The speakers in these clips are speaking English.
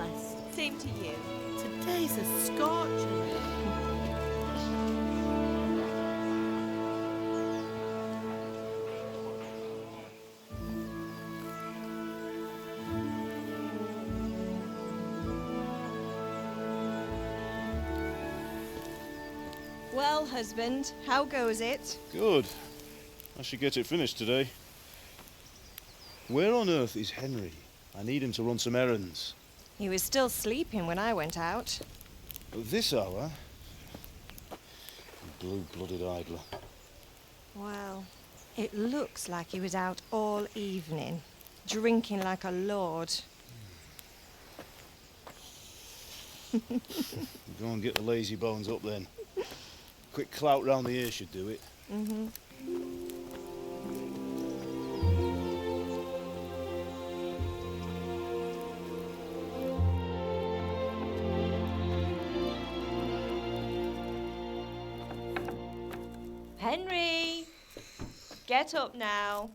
blessed. Same to you. Today's a scorcher. Well, husband, how goes it? Good. I should get it finished today. Where on earth is Henry? I need him to run some errands. He was still sleeping when I went out. At this hour? Blue-blooded idler. Well, it looks like he was out all evening, drinking like a lord. Go and get the lazy bones up then. Quick clout round the ear should do it. Mm-hmm. Henry! Get up now.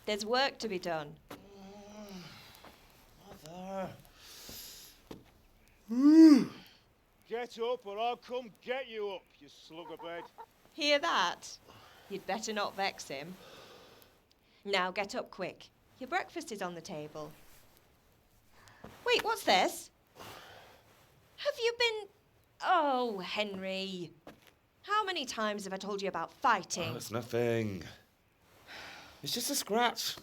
There's work to be done. Mother. Get up or I'll come get you up, you slugabed. Hear that? You'd better not vex him. Now get up quick. Your breakfast is on the table. Wait, what's this? Have you been... Oh, Henry. How many times have I told you about fighting? Oh, it's nothing. It's just a scratch.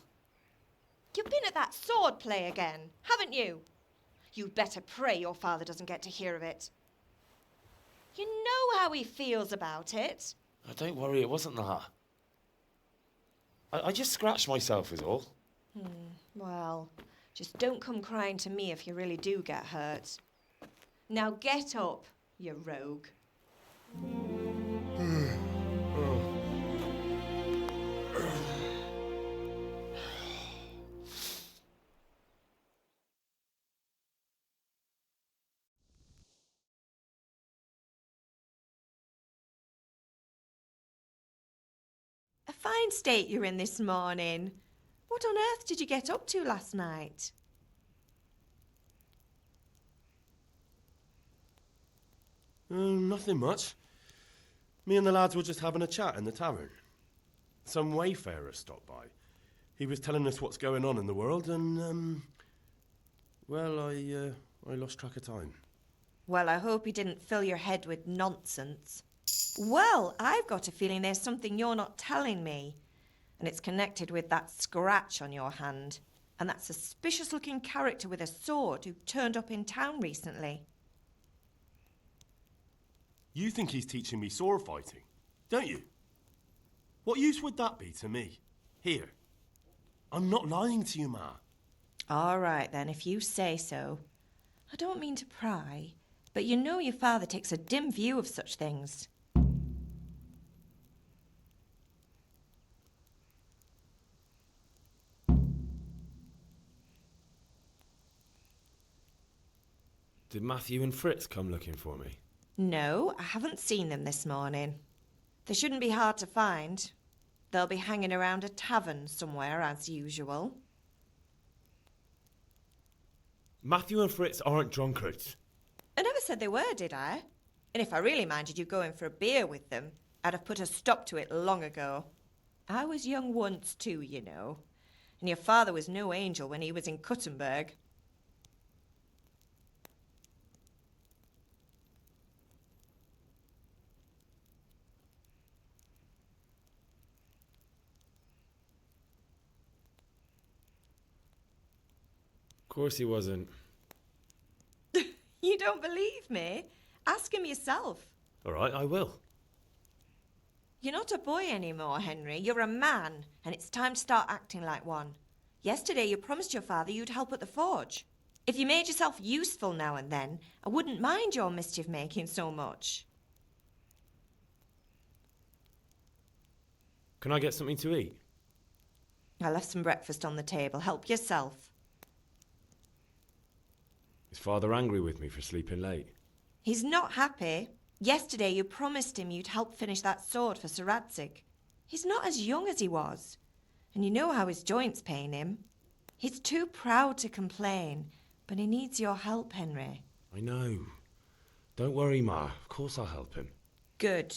You've been at that sword play again, haven't you? You'd better pray your father doesn't get to hear of it. You know how he feels about it. Oh, don't worry, it wasn't that. I just scratched myself is all. Well, just don't come crying to me if you really do get hurt. Now get up, you rogue. A fine state you're in this morning. What on earth did you get up to last night? Nothing much. Me and the lads were just having a chat in the tavern. Some wayfarer stopped by. He was telling us what's going on in the world and, well, I lost track of time. Well, I hope he didn't fill your head with nonsense. Well, I've got a feeling there's something you're not telling me. And it's connected with that scratch on your hand. And that suspicious-looking character with a sword who turned up in town recently. You think he's teaching me sword fighting, don't you? What use would that be to me? Here. I'm not lying to you, Ma. All right, then, if you say so. I don't mean to pry, but you know your father takes a dim view of such things. Did Matthew and Fritz come looking for me? No, I haven't seen them this morning. They shouldn't be hard to find. They'll be hanging around a tavern somewhere, as usual. Matthew and Fritz aren't drunkards. I never said they were, did I? And if I really minded you going for a beer with them, I'd have put a stop to it long ago. I was young once too, you know. And your father was no angel when he was in Cuttenberg. Of course he wasn't. You don't believe me? Ask him yourself. All right, I will. You're not a boy anymore, Henry. You're a man, and it's time to start acting like one. Yesterday you promised your father you'd help at the forge. If you made yourself useful now and then, I wouldn't mind your mischief-making so much. Can I get something to eat? I left some breakfast on the table. Help yourself. Is Father angry with me for sleeping late? He's not happy. Yesterday you promised him you'd help finish that sword for Sir Radzig. He's not as young as he was, and you know how his joints pain him. He's too proud to complain, But he needs your help, Henry. I know. Don't worry, Ma. Of course I'll help him. Good.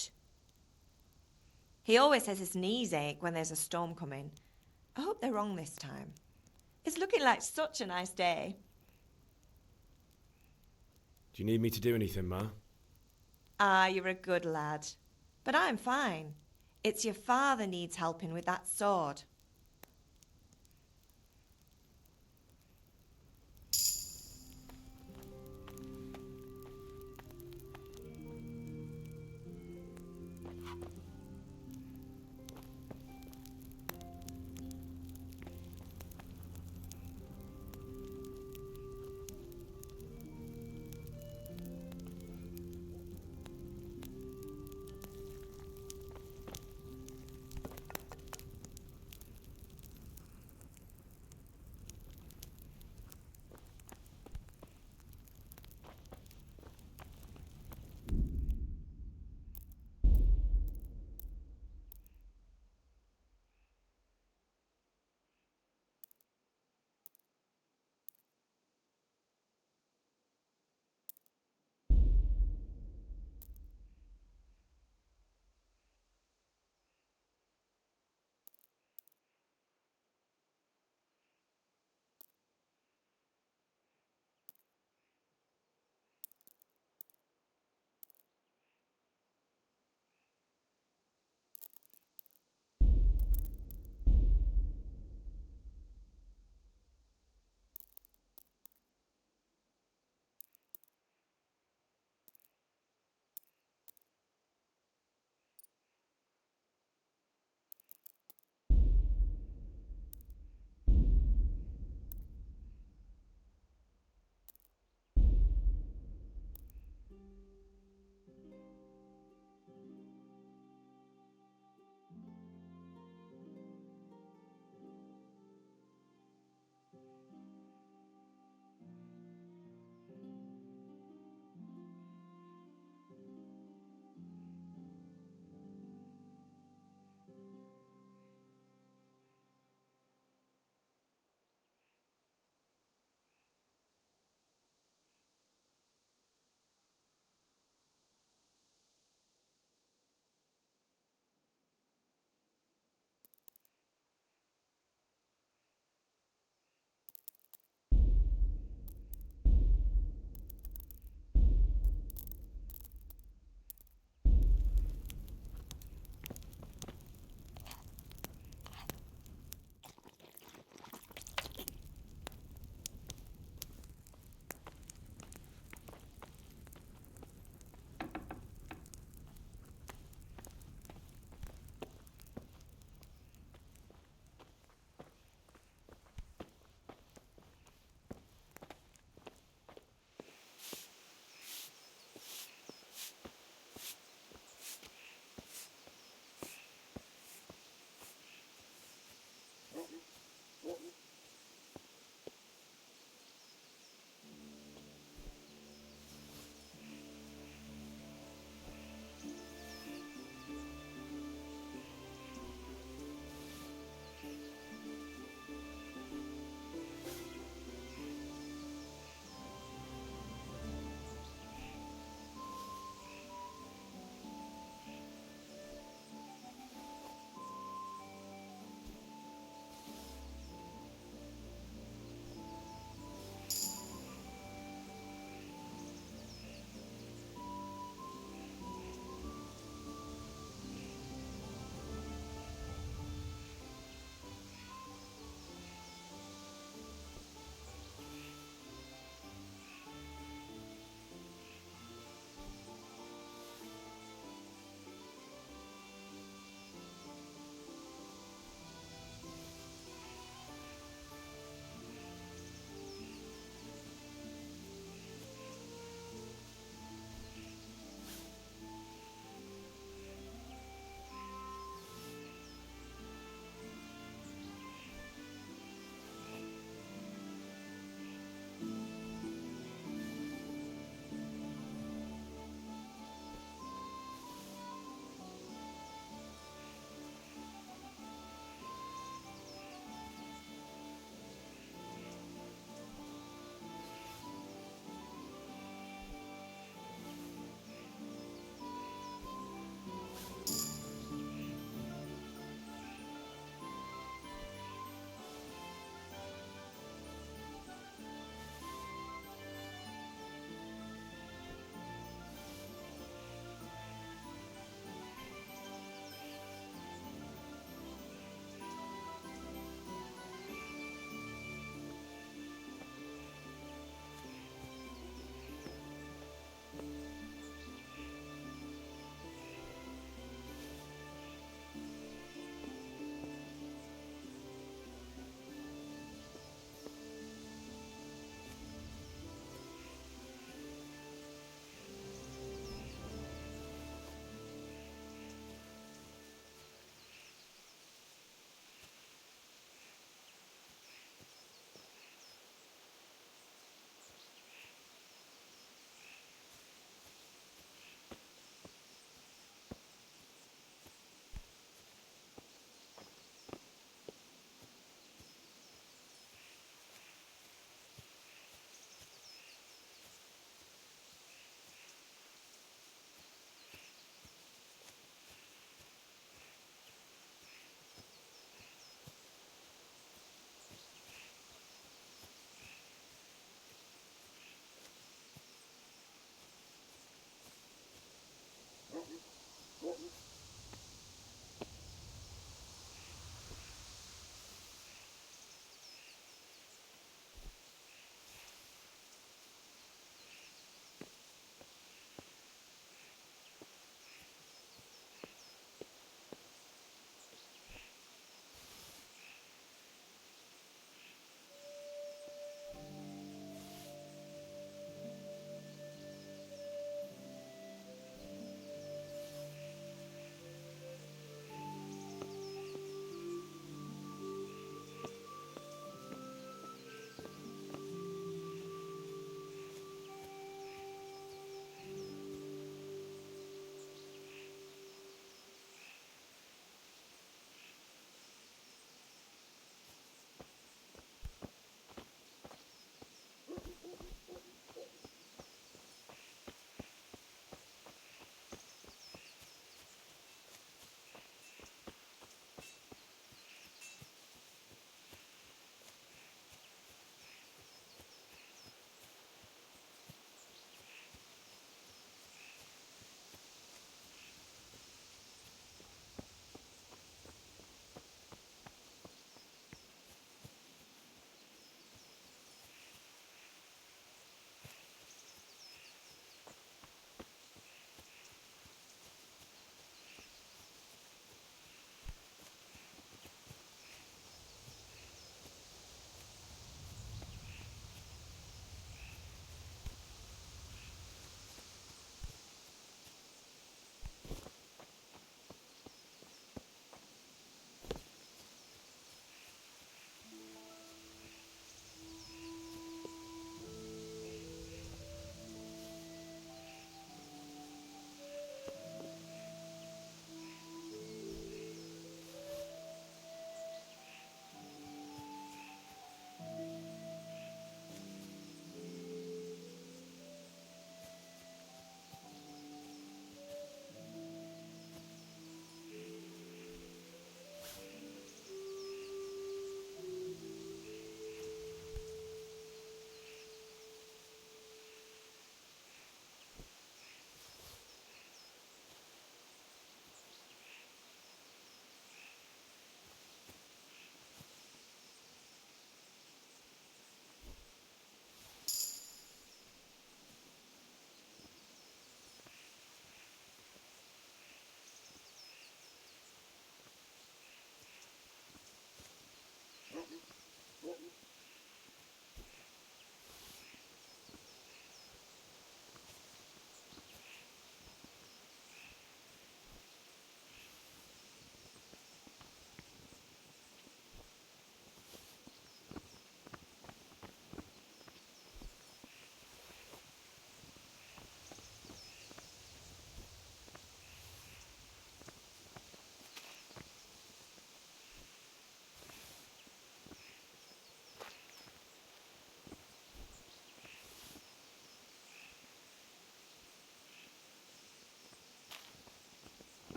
He always says his knees ache when there's a storm coming. I hope they're wrong this time. It's looking like such a nice day. Do you need me to do anything, Ma? Ah, you're a good lad. But I'm fine. It's your father needs helping with that sword.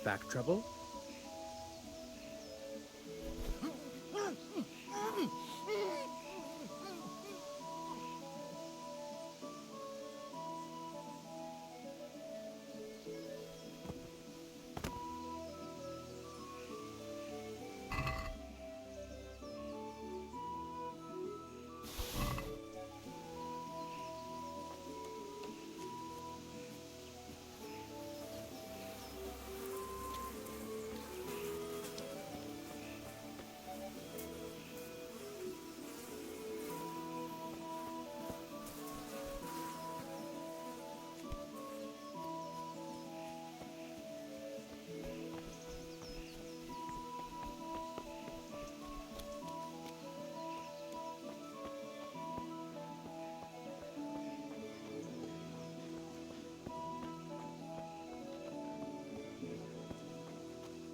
Back trouble?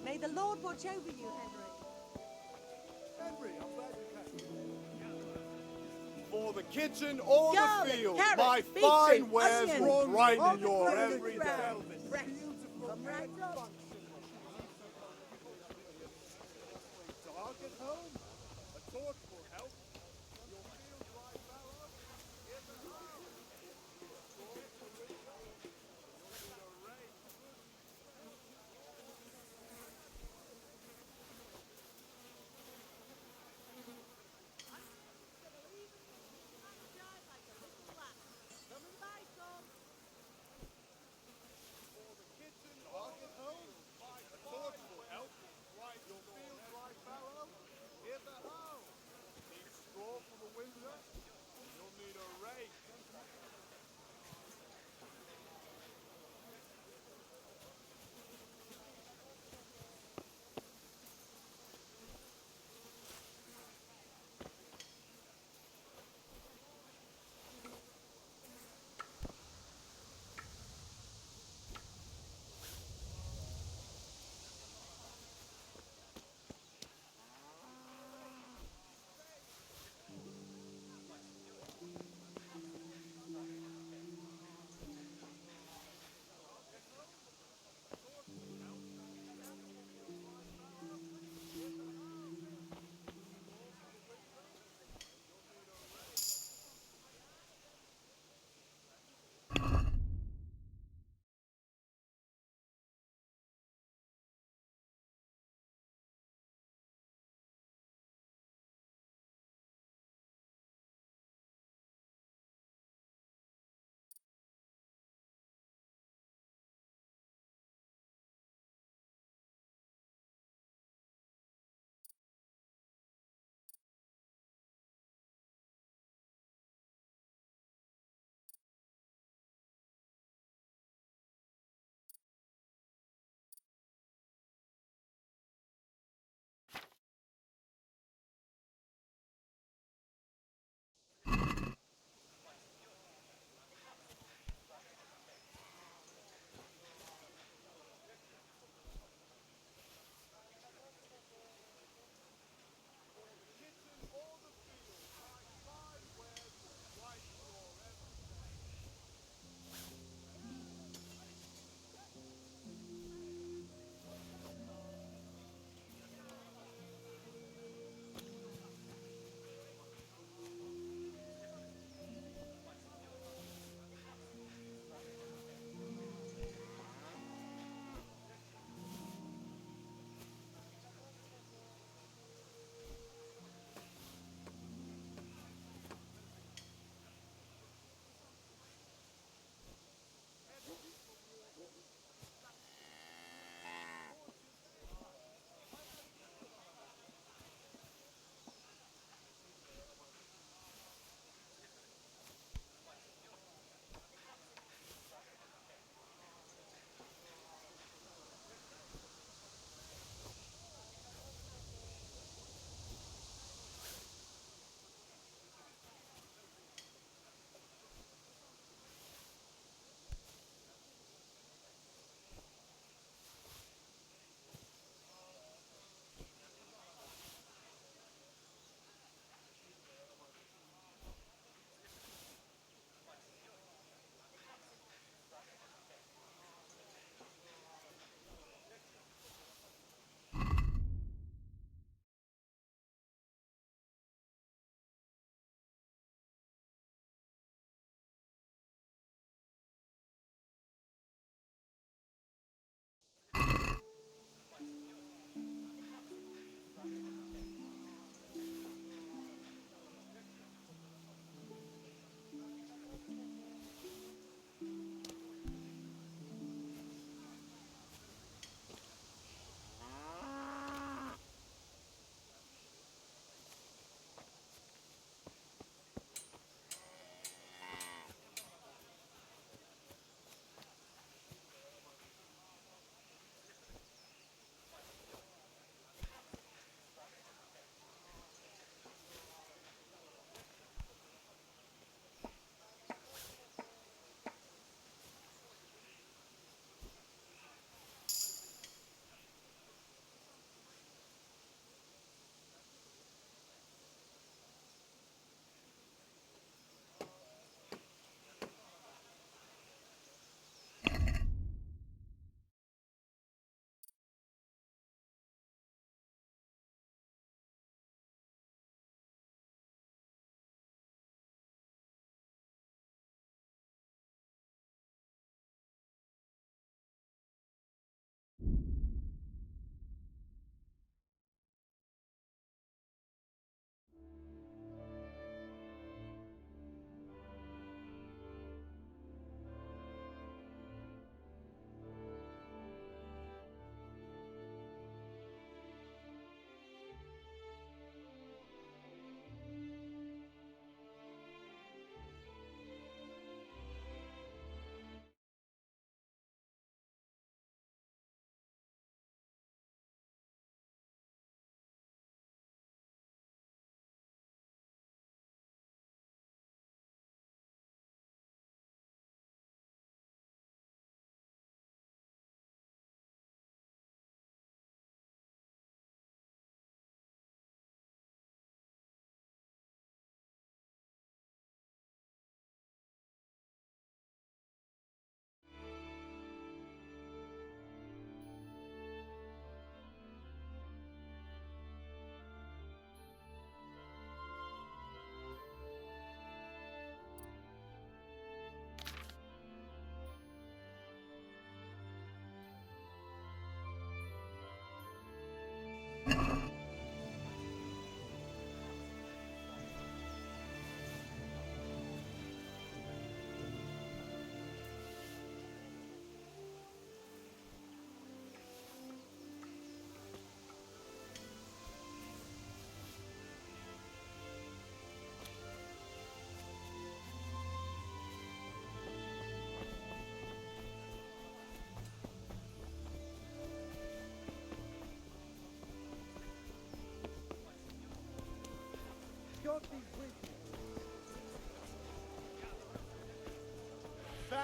May the Lord watch over you, Henry. Henry, I'm glad you came. For the kitchen or Garlic, the field, carrot, my beetroot, fine wares onion, will brighten all the your produce every day. ground. Fresh. Come right up. Dog at home? A torch will help. Your field dry fallow? In the hole. For the kitchen, dog at home?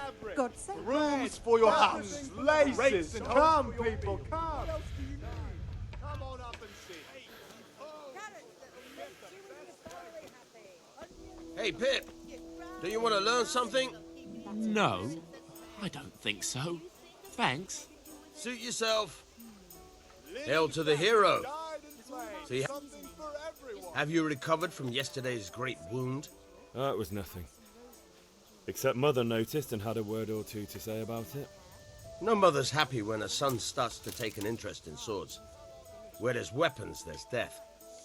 fabric, God save brooms for your house, laces. Come, people, come. What else do you need? Come on up and see. Hey, Pip, do you want to learn something? No, I don't think so. Thanks. Suit yourself. Hail to the hero. Died and slain. See, Something for everyone. have you recovered from yesterday's great wound? It was nothing. Except Mother noticed and had a word or two to say about it. No mother's happy when a son starts to take an interest in swords. Where there's weapons, there's death.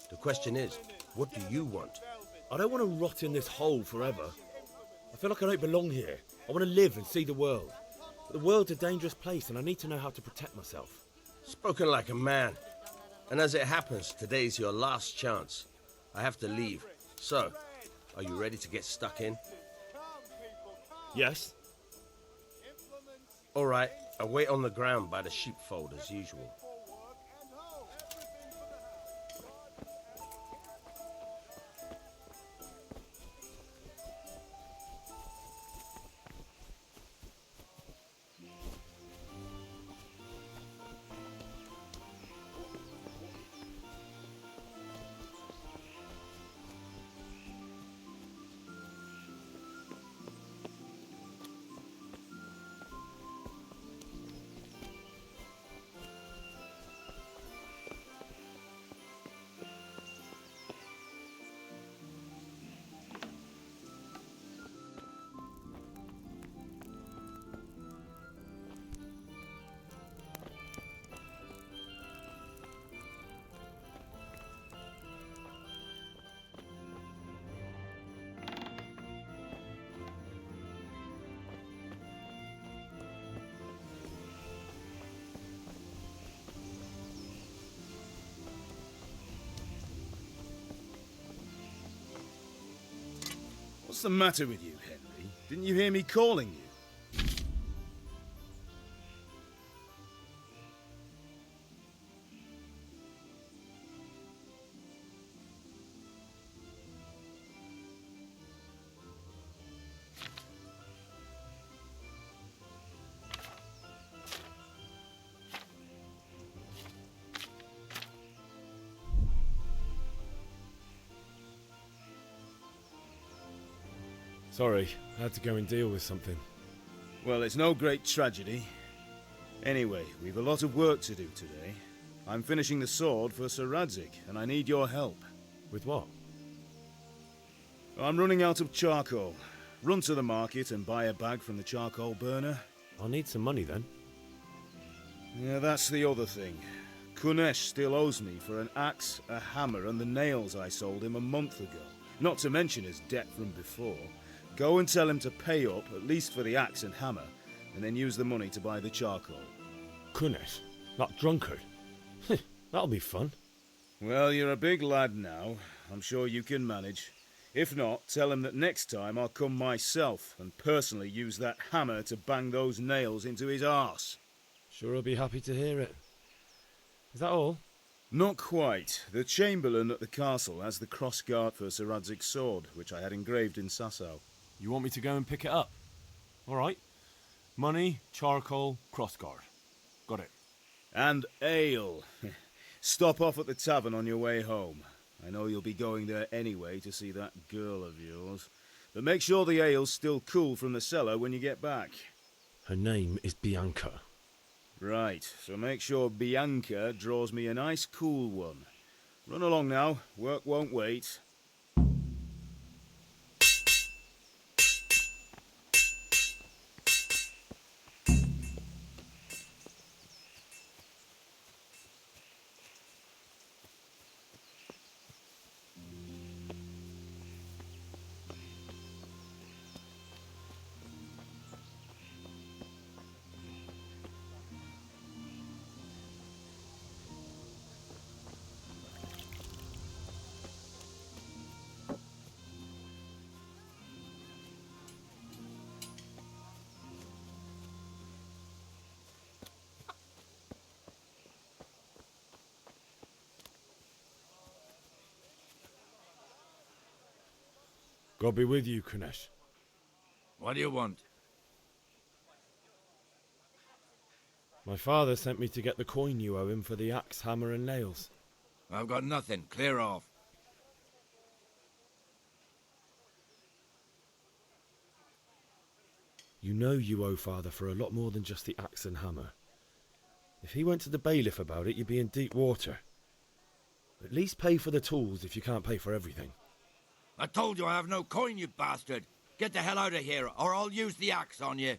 The question is, what do you want? I don't want to rot in this hole forever. I feel like I don't belong here. I want to live and see the world. But the world's a dangerous place and I need to know how to protect myself. Spoken like a man. And as it happens, today's your last chance. I have to leave. So, are you ready to get stuck in? Yes? All right, I'll wait on the ground by the sheepfold as usual. What's the matter with you, Henry? Didn't you hear me calling you? Sorry, I had to go and deal with something. Well, it's no great tragedy. Anyway, we've a lot of work to do today. I'm finishing the sword for Sir Radzig, and I need your help. With what? I'm running out of charcoal. Run to the market and buy a bag from the charcoal burner. I'll need some money then. Yeah, that's the other thing. Kunesh still owes me for an axe, a hammer, and the nails I sold him a month ago. Not to mention his debt from before. Go and tell him to pay up, at least for the axe and hammer, and then use the money to buy the charcoal. Kunesh? That drunkard? That'll be fun. Well, you're a big lad now. I'm sure you can manage. If not, tell him that next time I'll come myself and personally use that hammer to bang those nails into his arse. Sure I'll be happy to hear it. Is that all? Not quite. The Chamberlain at the castle has the crossguard for Sir Radzig's sword, which I had engraved in Sasau. You want me to go and pick it up? All right. Money, charcoal, crossguard. Got it. And ale. Stop off at the tavern on your way home. I know you'll be going there anyway to see that girl of yours. But make sure the ale's still cool from the cellar when you get back. Her name is Bianca. Right, so make sure Bianca draws me a nice cool one. Run along now. Work won't wait. God be with you, Kunesh. What do you want? My father sent me to get the coin you owe him for the axe, hammer and nails. I've got nothing. Clear off. You know you owe father for a lot more than just the axe and hammer. If he went to the bailiff about it, you'd be in deep water. At least pay for the tools if you can't pay for everything. I told you I have no coin, you bastard. Get the hell out of here, or I'll use the axe on you.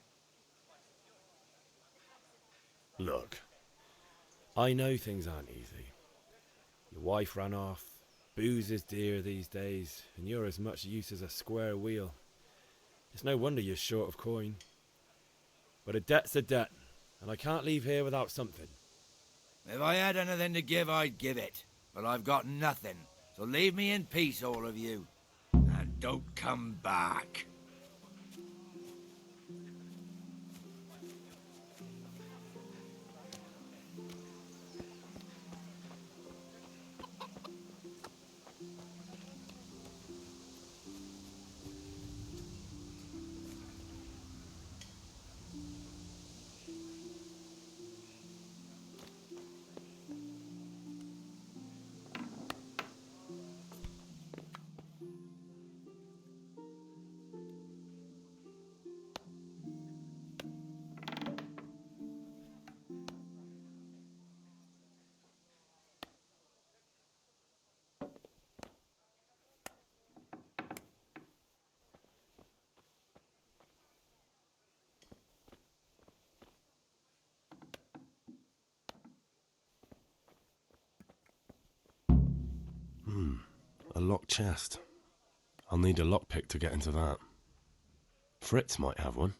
Look, I know things aren't easy. Your wife ran off, booze is dear these days, and you're as much use as a square wheel. It's no wonder you're short of coin. But a debt's a debt, and I can't leave here without something. If I had anything to give, I'd give it. But I've got nothing, so leave me in peace, all of you. And don't come back. A locked chest. I'll need a lockpick to get into that. Fritz might have one.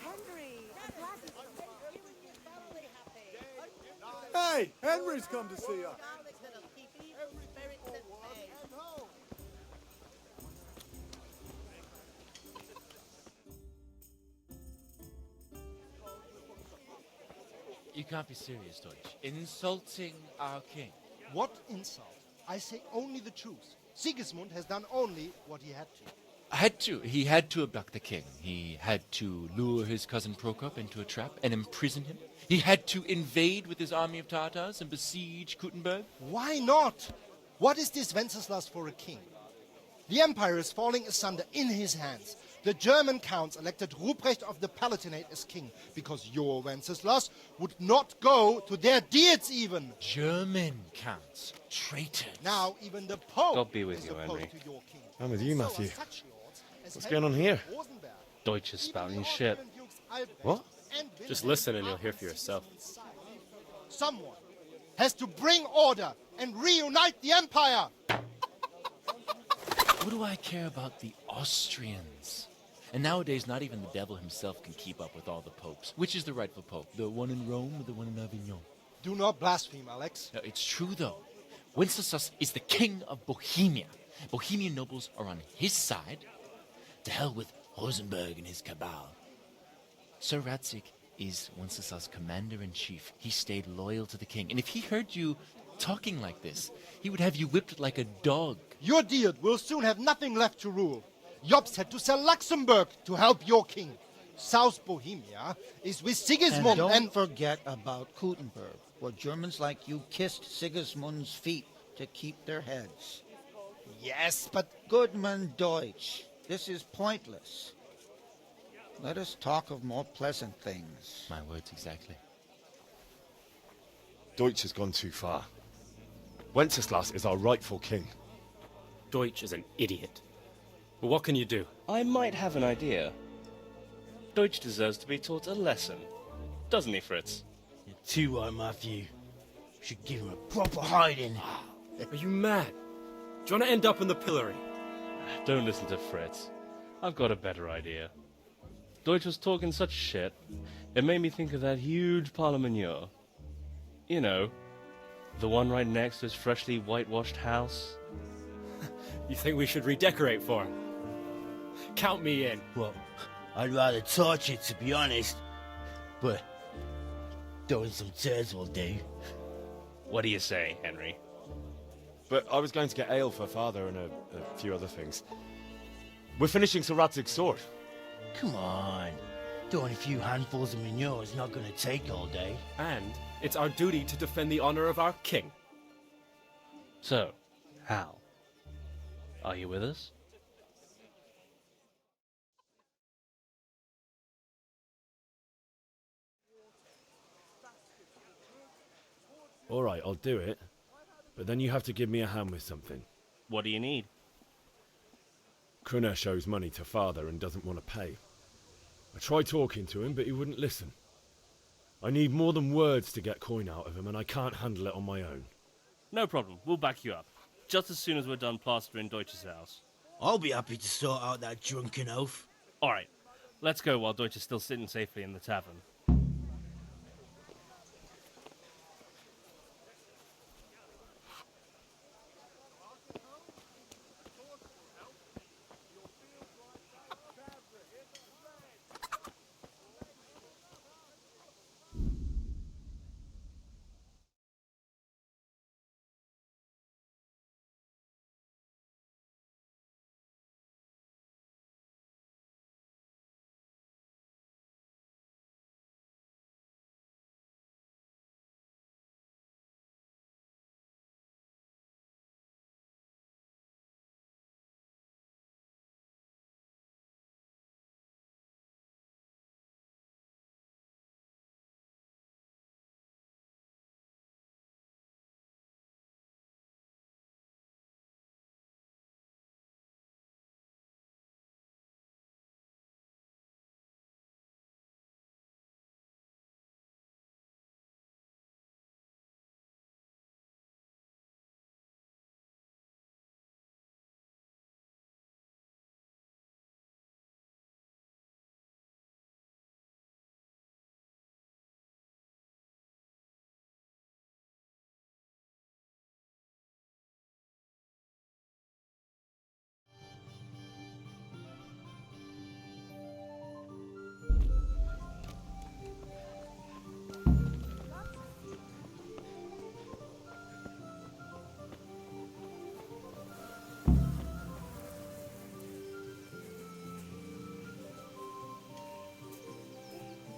Henry, I'm glad you Hey, Henry's come to see us. You can't be serious, Deutsch. Insulting our king. What insult? I say only the truth. Sigismund has done only what he had to. He had to abduct the king. He had to lure his cousin Prokop into a trap and imprison him. He had to invade with his army of Tartars and besiege Kuttenberg. Why not? What is this Wenceslas for a king? The empire is falling asunder in his hands. The German counts elected Ruprecht of the Palatinate as king because your Wenceslas would not go to their deeds even. German counts. Traitors. Now even the Pope God be with is you, opposed Henry. to your king. I'm with you, So are Matthew. such lords as What's going on here? Rosenberg. Deutsch is Even spouting the shit. Austrian dukes Albrecht What? and Just Wilhelm listen and are you'll hear on for yourself. Sigismund's side. Someone has to bring order and reunite the empire. What do I care about the Austrians? And nowadays, not even the devil himself can keep up with all the popes. Which is the rightful pope? The one in Rome or the one in Avignon? Do not blaspheme, Alex. No, it's true, though. Wenceslas is the king of Bohemia. Bohemian nobles are on his side. To hell with Rosenberg and his cabal. Sir Radzik is Wenceslas' commander-in-chief. He stayed loyal to the king. And if he heard you talking like this, he would have you whipped like a dog. Your Diet will soon have nothing left to rule. Jobst had to sell Luxembourg to help your king. South Bohemia is with Sigismund And don't forget about Kuttenberg, where Germans like you kissed Sigismund's feet to keep their heads. Yes, but Goodman Deutsch, this is pointless. Let us talk of more pleasant things. My words exactly. Deutsch has gone too far. Wenceslas is our rightful king. Deutsch is an idiot. But what can you do? I might have an idea. Deutsch deserves to be taught a lesson. Doesn't he, Fritz? You're too high, Matthew. Should give him a proper hiding. Are you mad? Do you want to end up in the pillory? Don't listen to Fritz. I've got a better idea. Deutsch was talking such shit, it made me think of that huge pile of manure. You know, the one right next to his freshly whitewashed house. You think we should redecorate for him? Count me in. Well, I'd rather torch it, to be honest. But throwing some turds will do. What do you say, Henry? But I was going to get ale for Father and a few other things. We're finishing Sir Radzig's sword. Come on. Throwing a few handfuls of manure is not going to take all day. And it's our duty to defend the honor of our king. So, Hal, are you with us? Alright, I'll do it. But then you have to give me a hand with something. What do you need? Crunesh owes money to Father and doesn't want to pay. I tried talking to him, but he wouldn't listen. I need more than words to get coin out of him, and I can't handle it on my own. No problem, we'll back you up. Just as soon as we're done plastering Deutsch's house. I'll be happy to sort out that drunken oaf. Alright, let's go while Deutsch is still sitting safely in the tavern.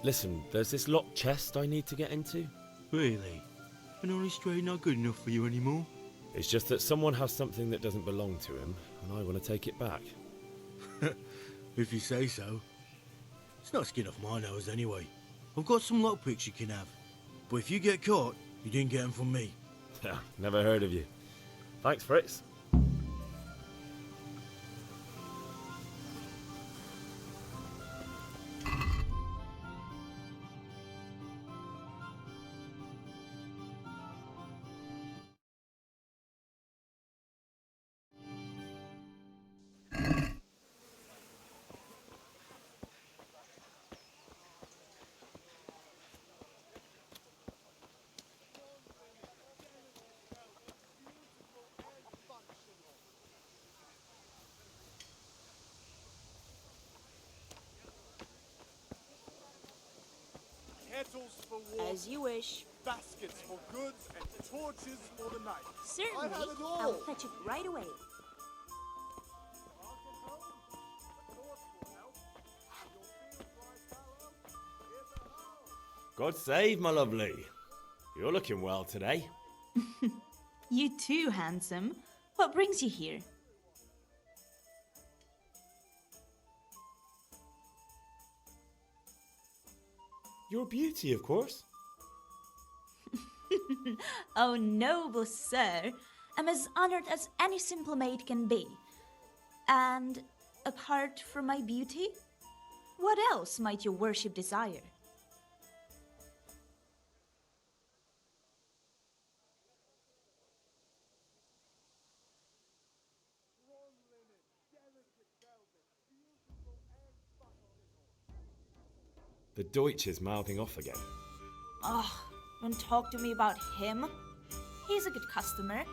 Listen, there's this locked chest I need to get into. Really? And only straight not good enough for you anymore? It's just that someone has something that doesn't belong to him, and I want to take it back. If you say so. It's not skin off my nose anyway. I've got some lockpicks you can have. But if you get caught, you didn't get them from me. Never heard of you. Thanks, Fritz. Kettles for water. As you wish. Baskets for goods and torches for the night. Certainly. I have it all. I'll fetch it right away. God save, my lovely. You're looking well today. You too, handsome. What brings you here? Your beauty, of course. Oh, noble sir. I'm as honored as any simple maid can be. And apart from my beauty, what else might your worship desire? The Deutsch is mouthing off again. Oh, don't talk to me about him. He's a good customer,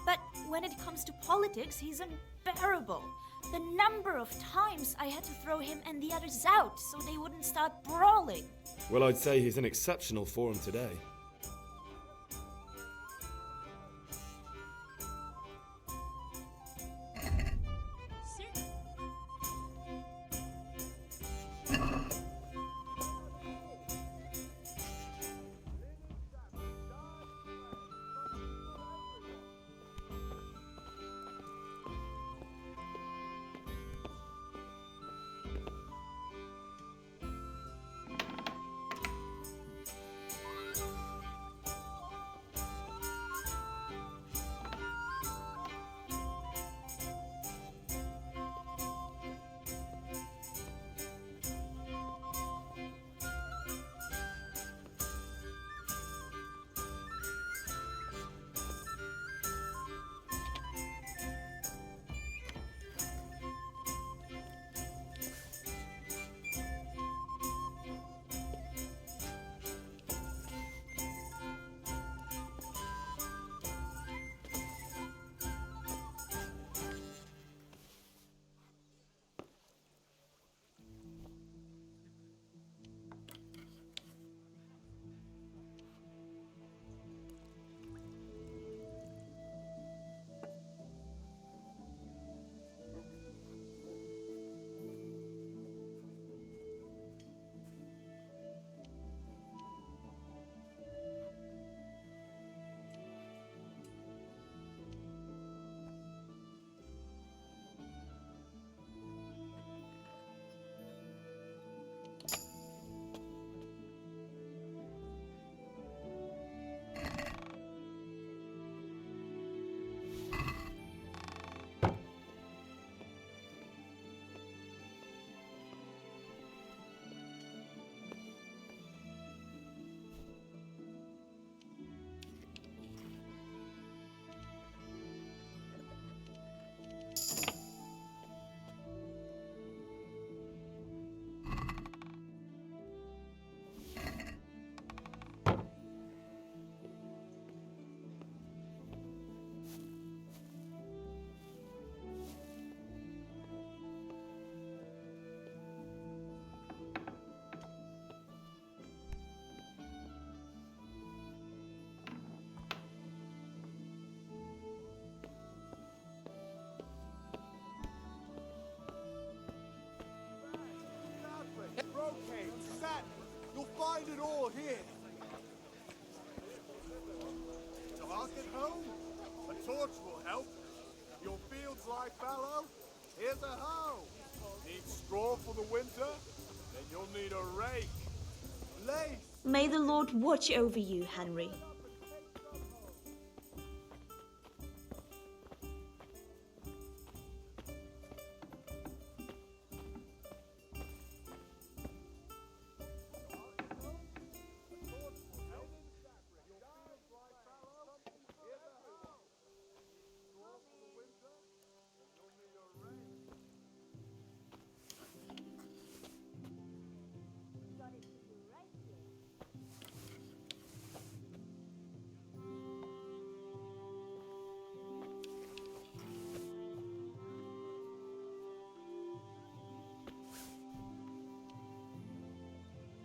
but when it comes to politics, he's unbearable. The number of times I had to throw him and the others out so they wouldn't start brawling. Well, I'd say he's in exceptional form today. Brocade, satin, you'll find it all here. Dark at home? A torch will help. Your fields lie fallow? Here's a hoe. Need straw for the winter? Then you'll need a rake. Lace. May the Lord watch over you, Henry.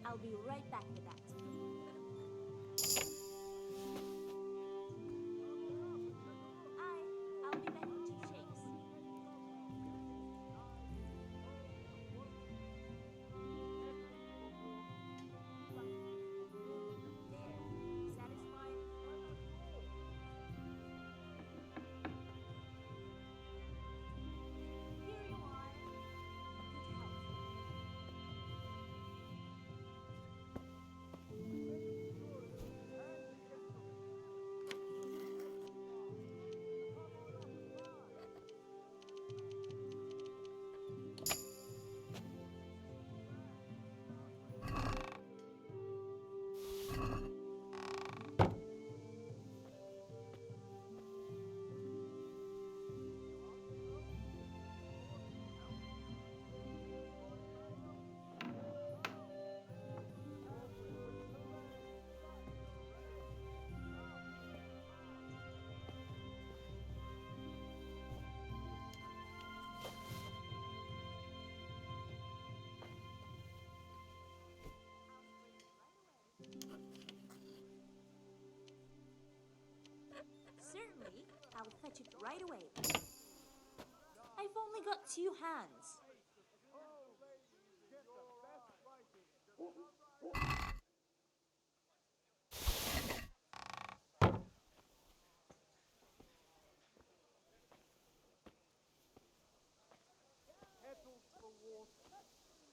I'll be right back with that. I'll be back in 2 shakes. There. Satisfied? Here you are. Good health. I'll fetch it right away. I've only got 2 hands. Kettles for water,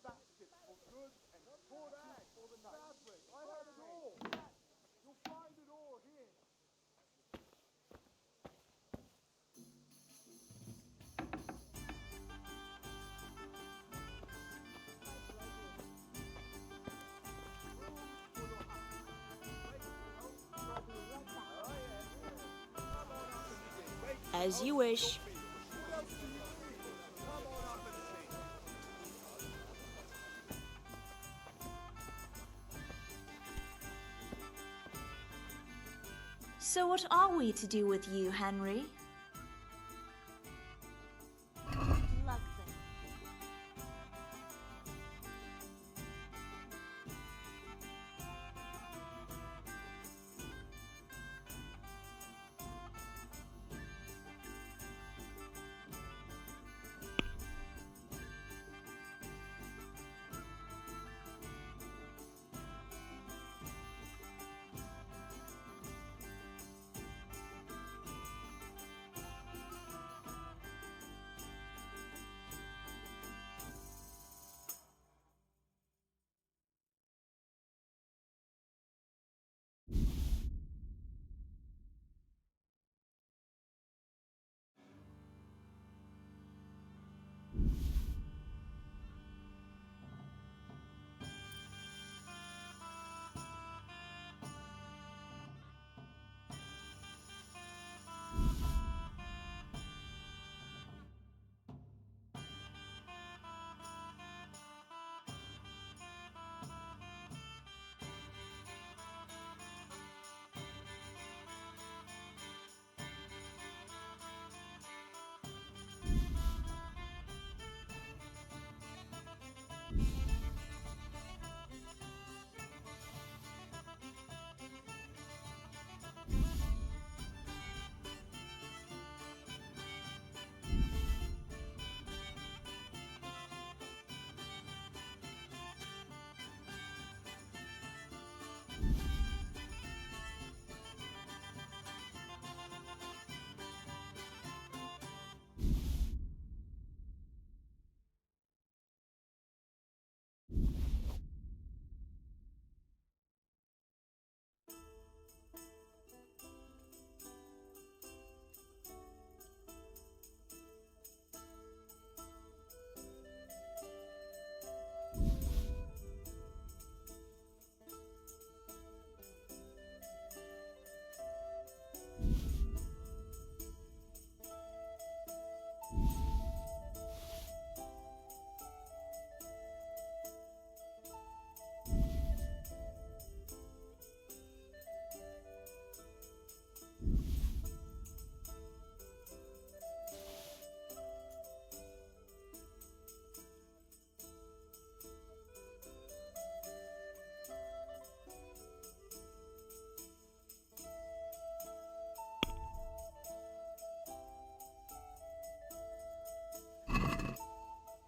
baskets for goods, and torches for the night. Fabric, I have it all. You'll find it all here. As you wish. So what are we to do with you, Henry? Good luck then.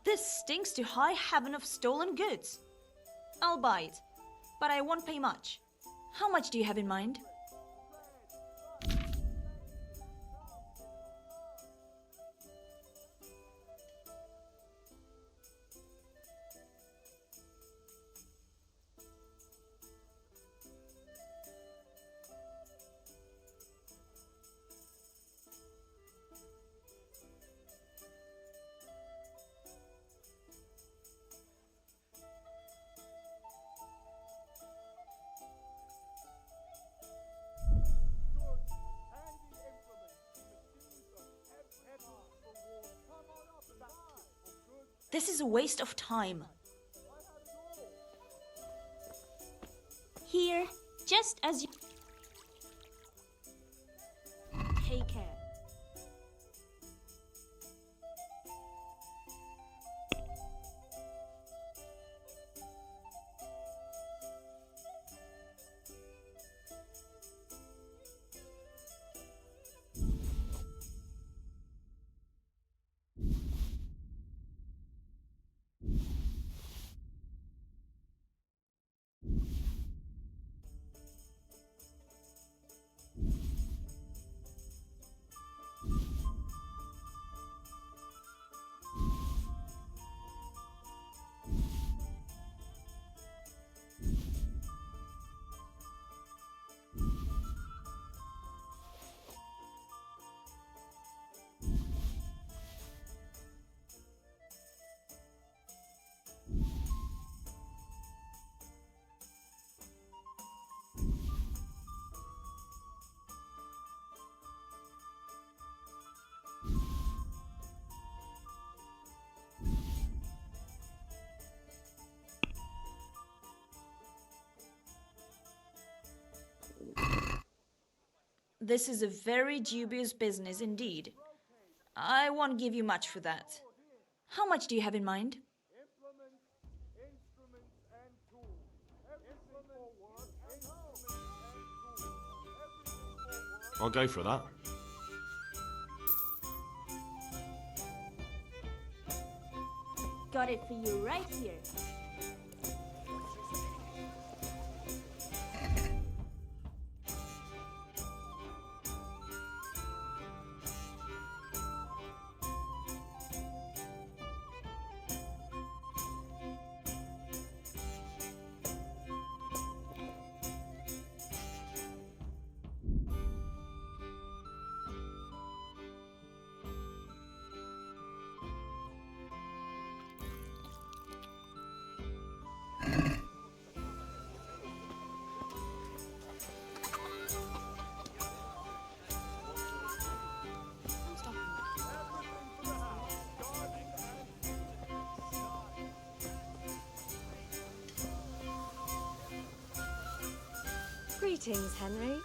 This stinks to high heaven of stolen goods. I'll buy it, but I won't pay much. How much do you have in mind? This is a waste of time. Here, just as you... Take care. This is a very dubious business indeed. I won't give you much for that. How much do you have in mind? Implements, instruments, and tools. Everything for work, instruments and tools. Everything for work. I'll go for that. Got it for you right here. Greetings, Henry.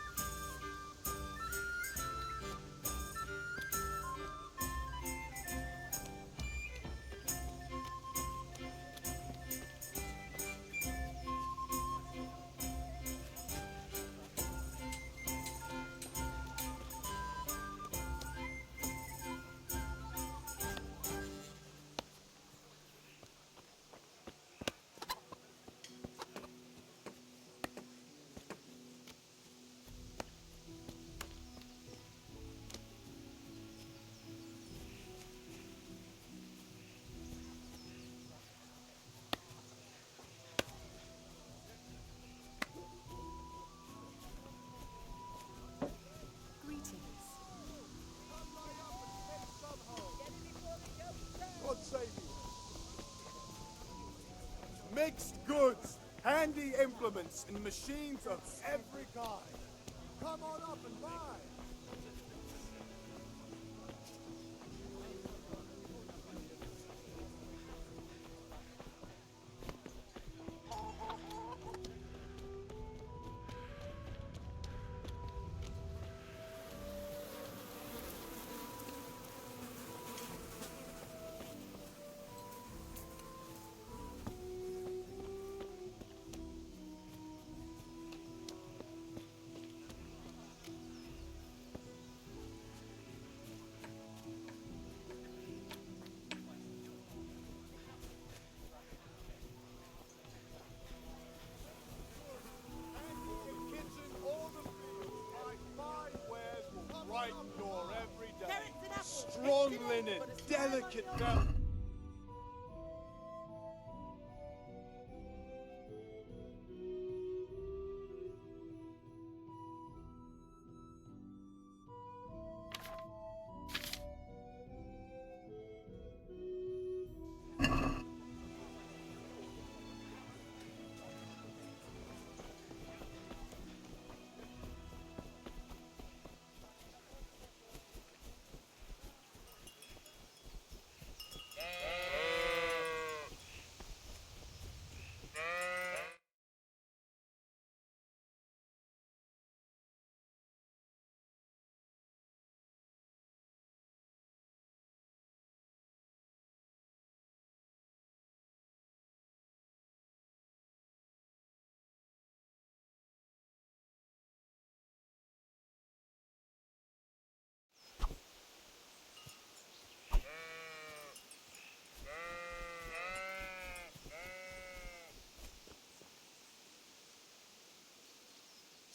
God save you. Mixed goods, handy implements, and machines of every kind. Come on up and buy. Strong linen, delicate velvet.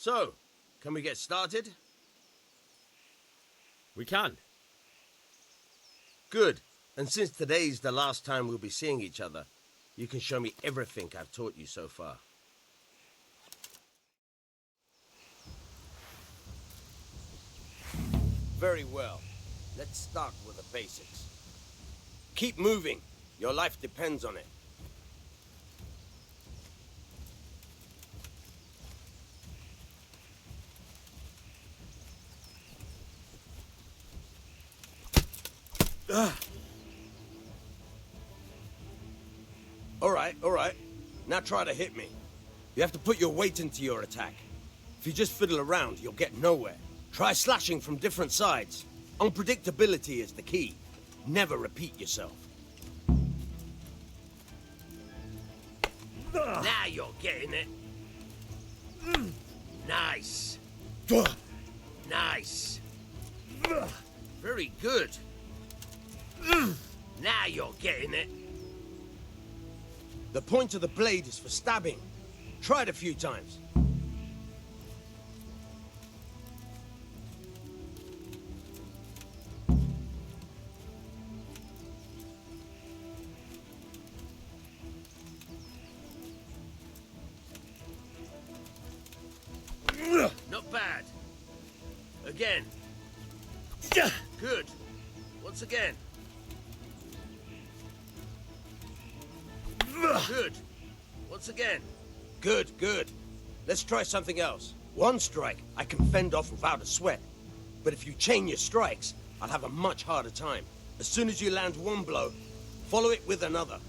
So, can we get started? We can. Good. And since today's the last time we'll be seeing each other, you can show me everything I've taught you so far. Very well. Let's start with the basics. Keep moving. Your life depends on it. All right. Now try to hit me. You have to put your weight into your attack. If you just fiddle around, you'll get nowhere. Try slashing from different sides. Unpredictability is the key. Never repeat yourself. Now you're getting it. Nice. Nice. Very good. Now you're getting it. The point of the blade is for stabbing. Try it a few times. Not bad. Again. Good. Once again. Good. Once again. Good, good. Let's try something else. One strike I can fend off without a sweat. But if you chain your strikes, I'll have a much harder time. As soon as you land one blow, follow it with another.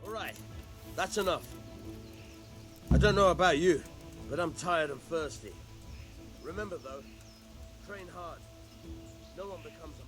All right, that's enough. I don't know about you, but I'm tired and thirsty. Remember though, train hard. No one becomes a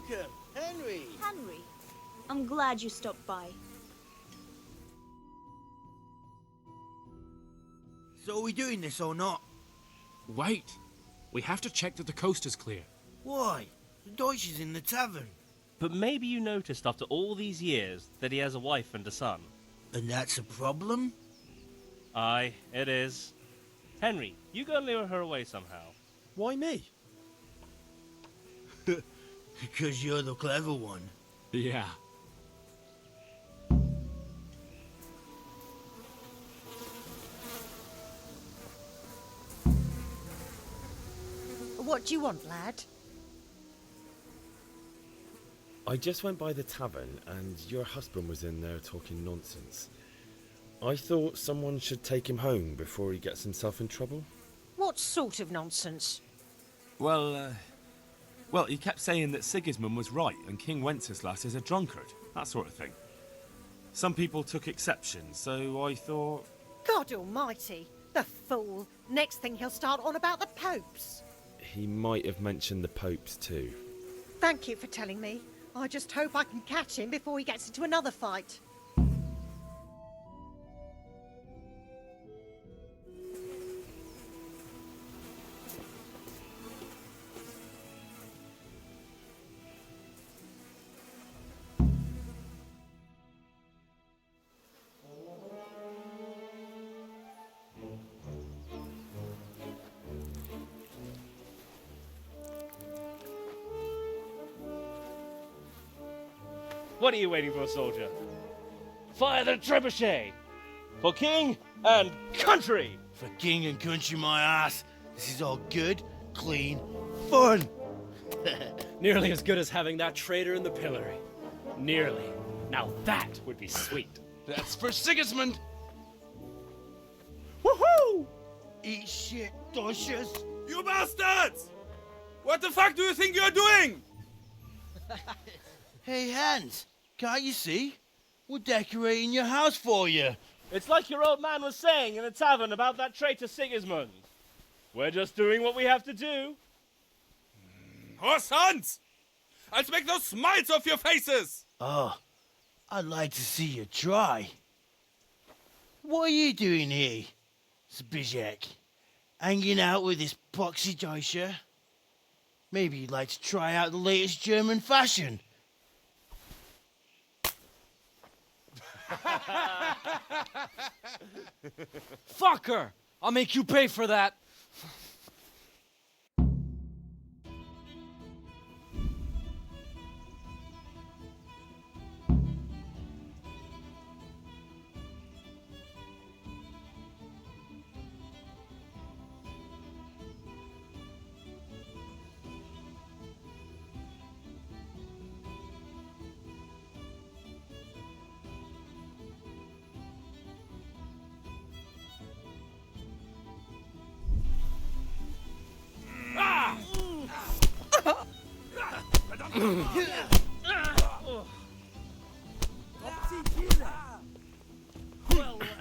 Welcome, Henry. Henry, I'm glad you stopped by. So are we doing this or not? Wait. We have to check that the coast is clear. Why? The Deutsch is in the tavern. But maybe you noticed after all these years that he has a wife and a son. And that's a problem? Aye, it is. Henry, you go and lure her away somehow. Why me? Because you're the clever one. Yeah. What do you want, lad? I just went by the tavern and your husband was in there talking nonsense. I thought someone should take him home before he gets himself in trouble. What sort of nonsense? Well, he kept saying that Sigismund was right and King Wenceslas is a drunkard, that sort of thing. Some people took exception, so I thought... God almighty, the fool. Next thing he'll start on about the popes. He might have mentioned the popes too. Thank you for telling me. I just hope I can catch him before he gets into another fight. What are you waiting for, soldier? Fire the trebuchet! For king and country! For king and country, my ass. This is all good, clean, fun. Nearly as good as having that traitor in the pillory. Nearly. Now that would be sweet. That's for Sigismund! Woohoo! Eat shit, Deutsches. You bastards! What the fuck do you think you're doing? Hey, Hans, can't you see? We're decorating your house for you. It's like your old man was saying in the tavern about that traitor Sigismund. We're just doing what we have to do. Horse Hans! I'll make those smiles off your faces! Oh, I'd like to see you try. What are you doing here, Zbigniew? Hanging out with this poxy Deutscher? Maybe you'd like to try out the latest German fashion. Fucker! I'll make you pay for that.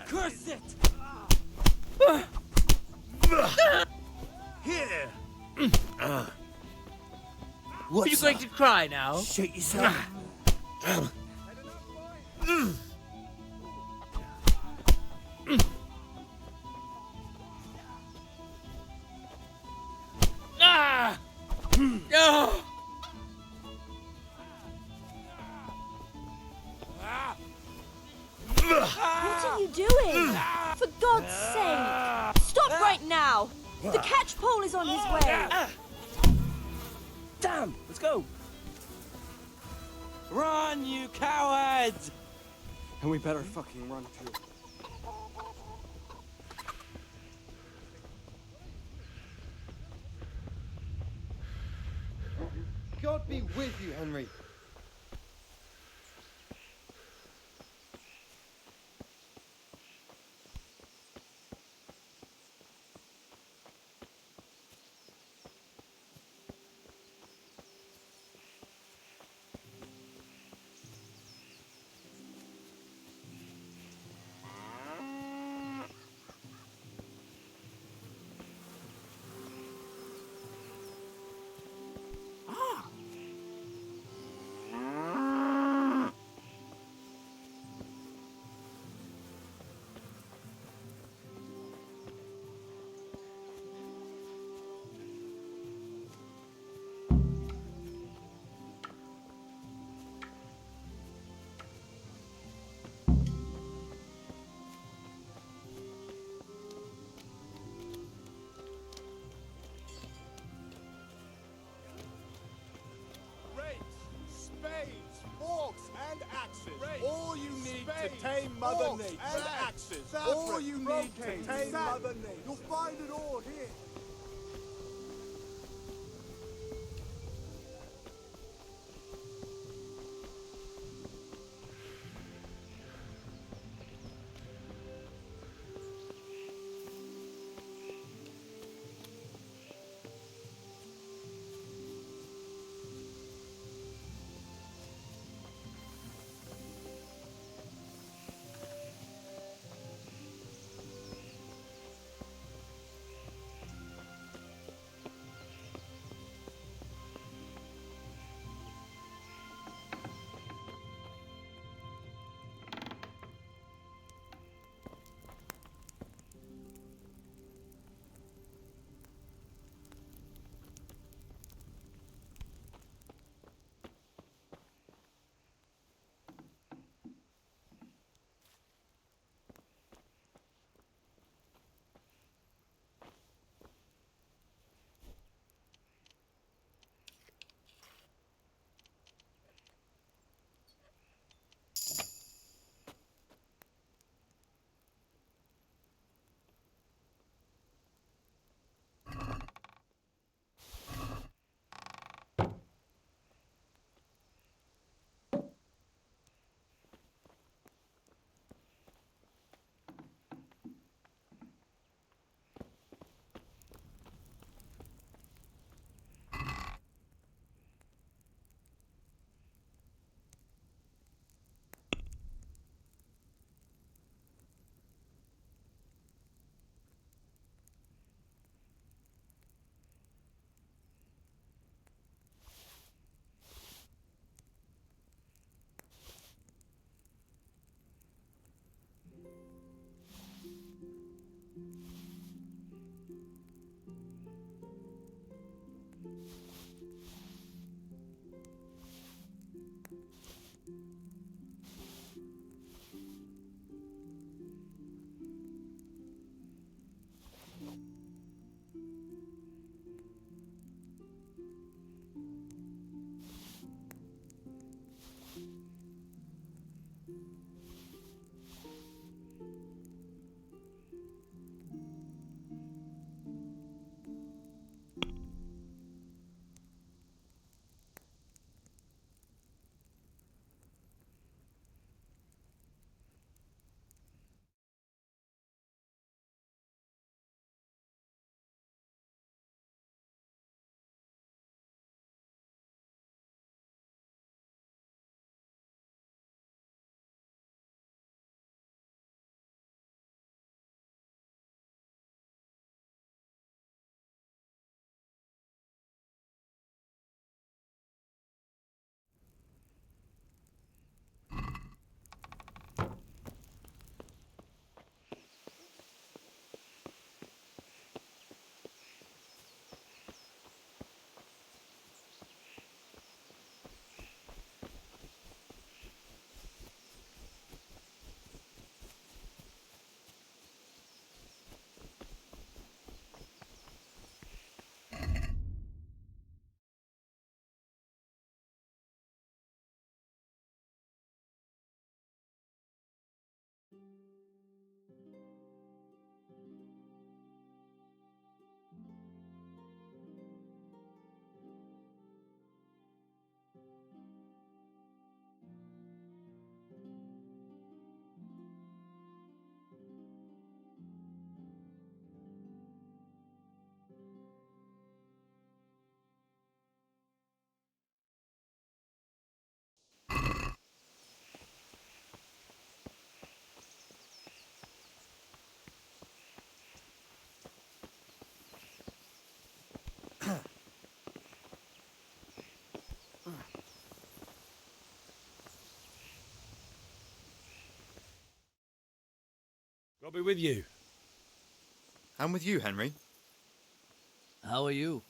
Curse it! Here! Are you going to cry now? Shake yourself. What are you doing? For God's sake! Stop right now! The catchpole is on his way! Damn! Let's go! Run, you cowards! And we better fucking run too. God be with you, Henry. tame Mother Orcs, Nature. and axes. all you need to brocade, tame satin. Mother Nature. You'll find it all here. I'll be with you. I'm with you, Henry. How are you?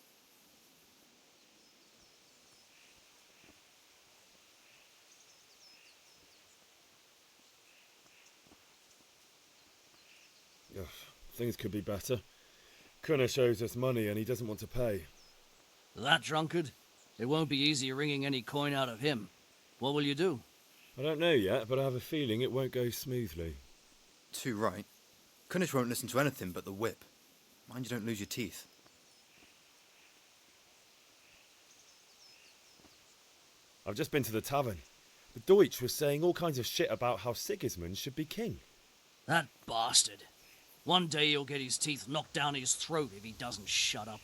Ugh, things could be better. Cunnish owes us money and he doesn't want to pay. That drunkard? It won't be easy wringing any coin out of him. What will you do? I don't know yet, but I have a feeling it won't go smoothly. Too right. Kunish won't listen to anything but the whip. Mind you don't lose your teeth. I've just been to the tavern. The Deutsch was saying all kinds of shit about how Sigismund should be king. That bastard. One day he'll get his teeth knocked down his throat if he doesn't shut up.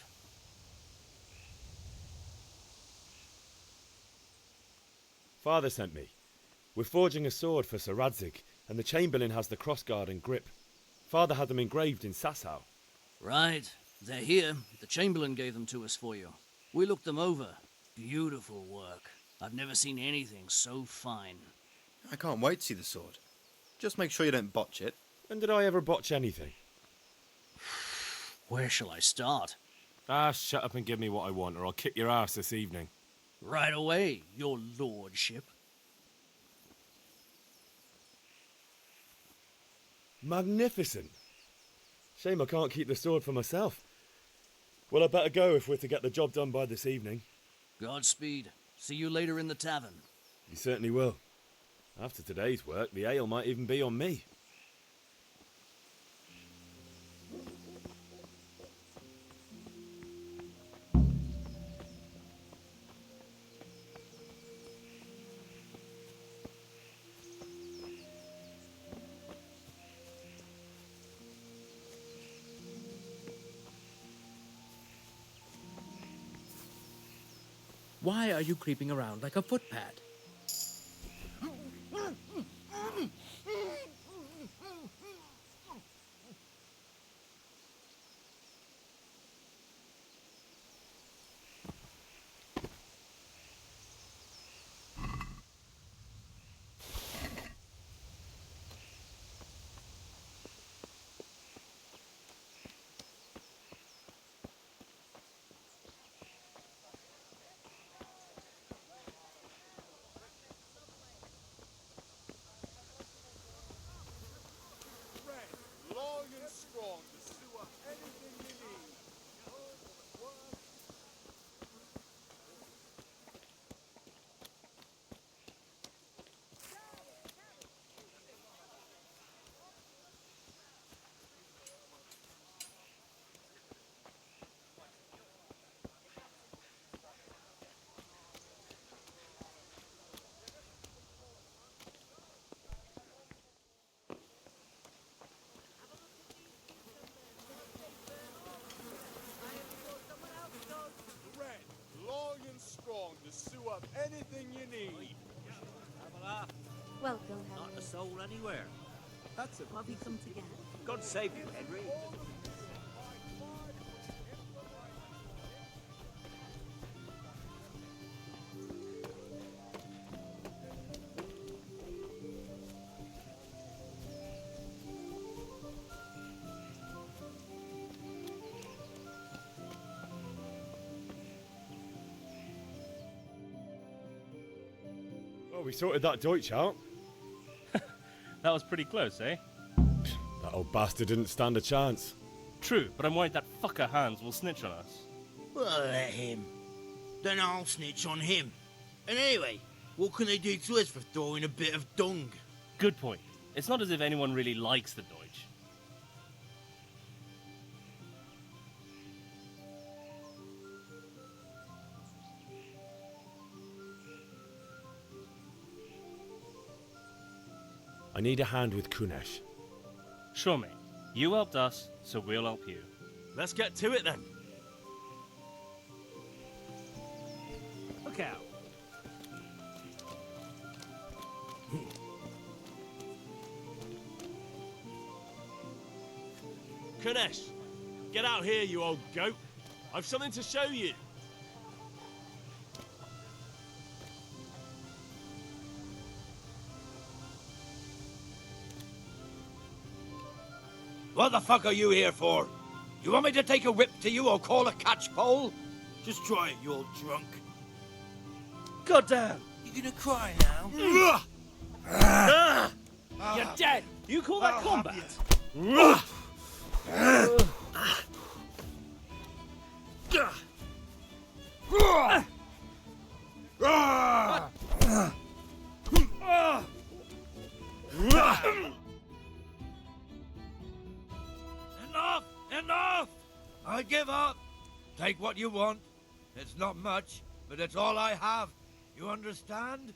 Father sent me. We're forging a sword for Sir Radzig, and the Chamberlain has the crossguard and grip. Father had them engraved in Sasau. Right. They're here. The Chamberlain gave them to us for you. We looked them over. Beautiful work. I've never seen anything so fine. I can't wait to see the sword. Just make sure you don't botch it. When did I ever botch anything? Where shall I start? Ah, shut up and give me what I want, or I'll kick your ass this evening. Right away, your lordship. Magnificent. Shame I can't keep the sword for myself. Well, I better go if we're to get the job done by this evening. Godspeed. See you later in the tavern. You certainly will. After today's work, the ale might even be on me. Why are you creeping around like a footpad? Long and strong to sew up anything you need. Long and strong to sew up anything you need. Welcome, Henry. Not a soul anywhere. That's it. What we come to get? God save you, Henry. Oh, we sorted that Deutsch out. That was pretty close, eh? That old bastard didn't stand a chance. True, but I'm worried that fucker Hans will snitch on us. Well, let him. Then I'll snitch on him. And anyway, what can they do to us for throwing a bit of dung? Good point. It's not as if anyone really likes the Deutsch. I need a hand with Kunesh. Sure, mate. You helped us, so we'll help you. Let's get to it then. Look out. Kunesh, get out here, you old goat. I've something to show you. What the fuck are you here for? You want me to take a whip to you or call a catchpole? Just try it, you old drunk. Goddamn! You gonna cry now? You're dead! You call that combat? Take what you want. It's not much, but it's all I have. You understand?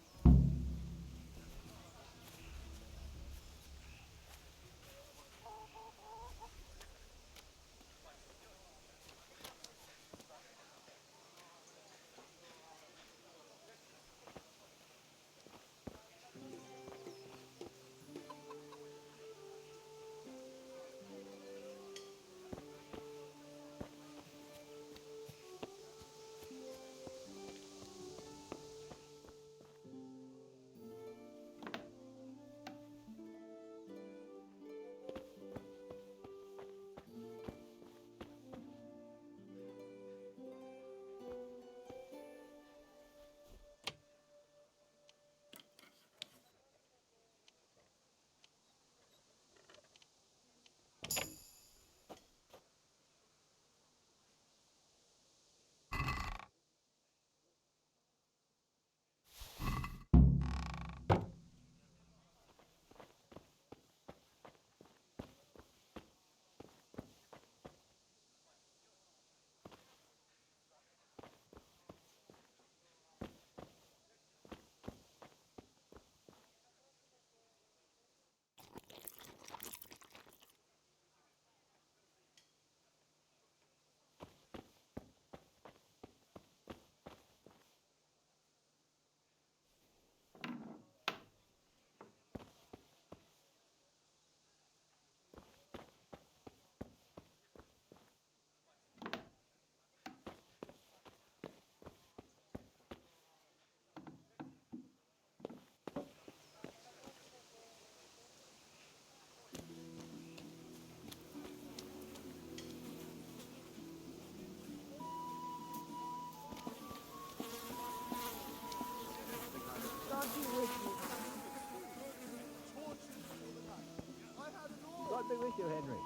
God be with you, Henry.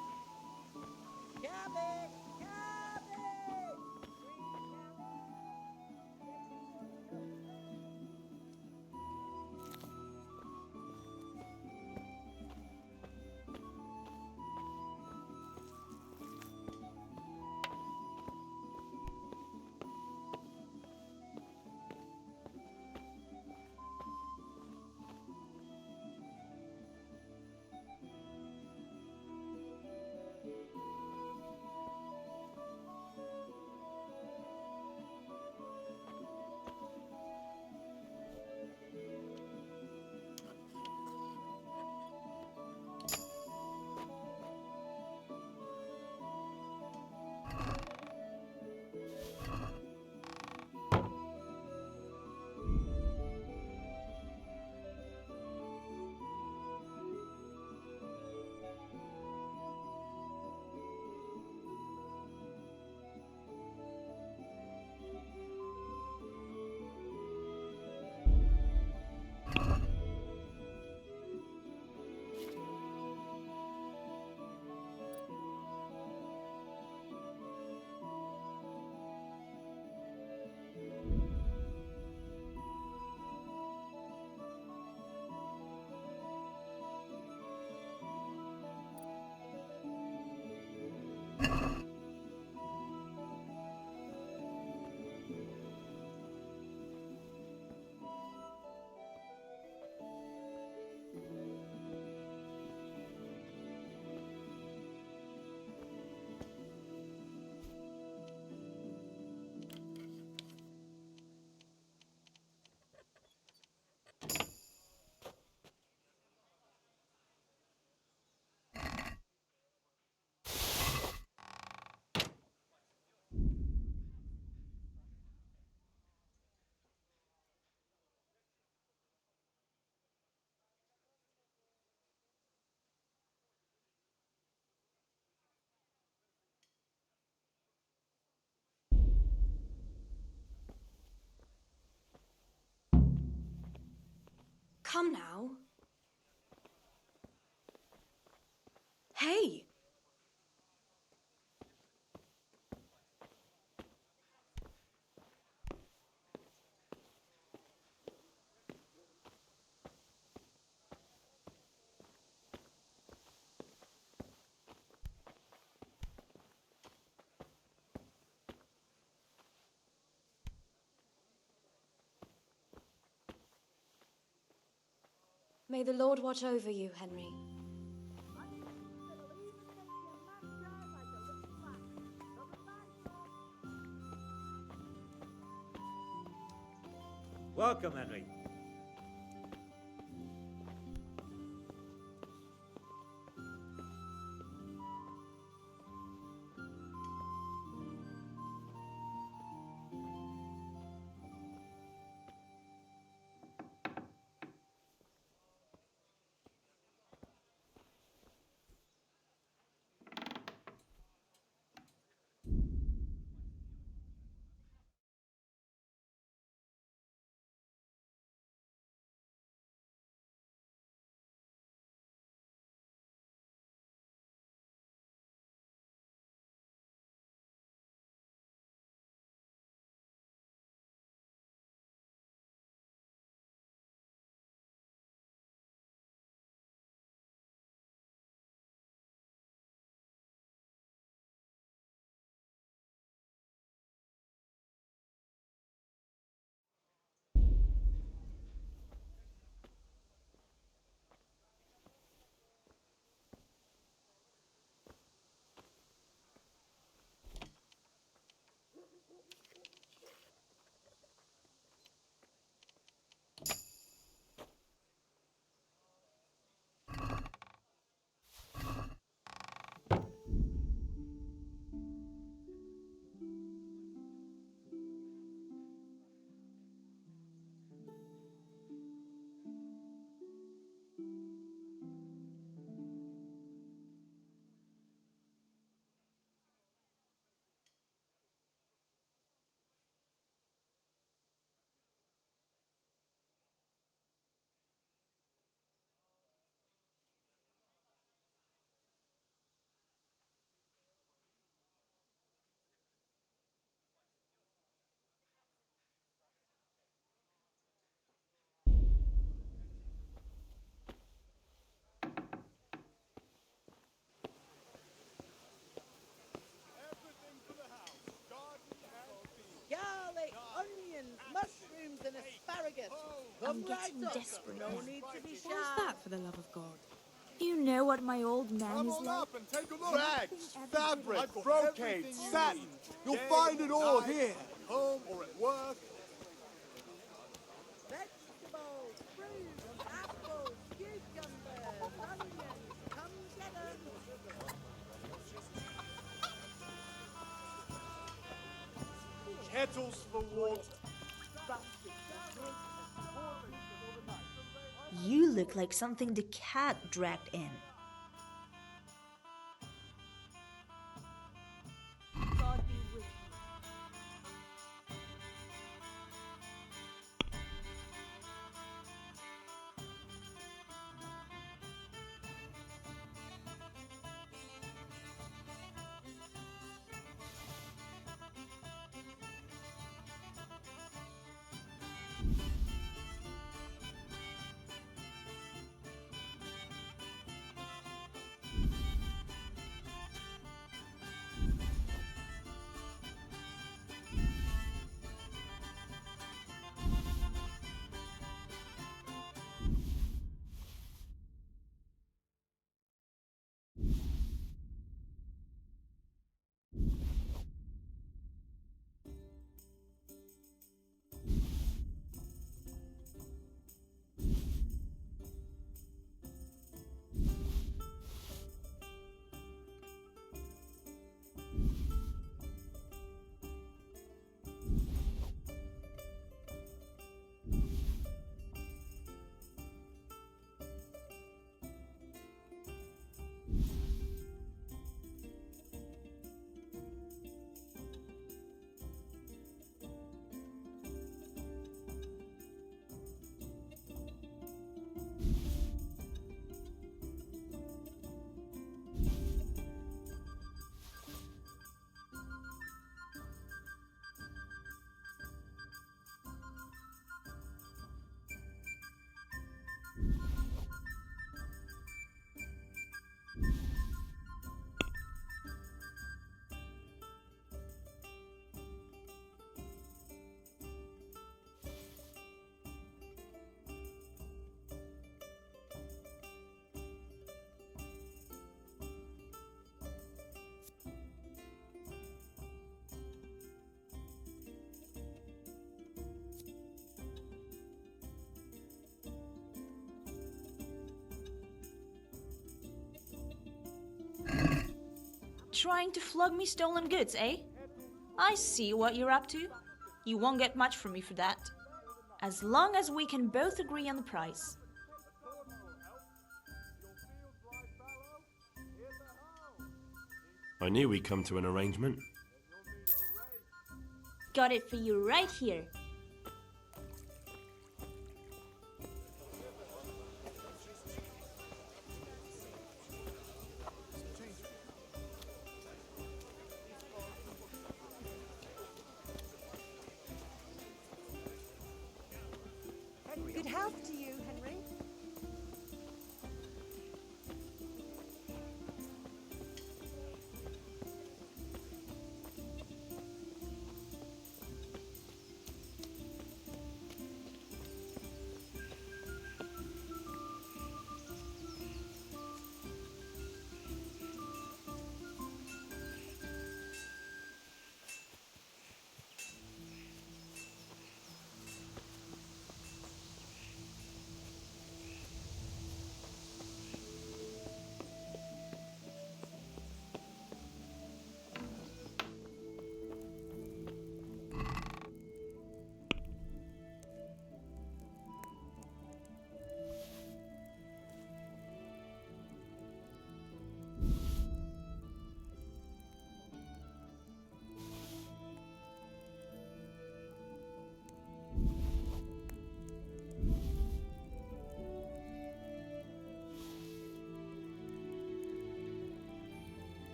Come now. Hey! May the Lord watch over you, Henry. Welcome, Henry. Garlic, onions, mushrooms, and asparagus. I'm Come right getting up. desperate No now. need to be shy. What is that, for the love of God? You know what my old man Come is on like. up and take a look. Rags, fabric, I've got brocade, everything you satin. need. You'll Day, find it all night, here. At home or at work. Vegetables, fruit, apples, cucumbers, onions. Come get 'em. Kettles for water. Baskets for goods and horses for the night. You look like something the cat dragged in. God be with you. Trying to flog me stolen goods, eh? I see what you're up to. You won't get much from me for that. As long as we can both agree on the price. I knew we'd come to an arrangement. Got it for you right here. Good health to you, Henry.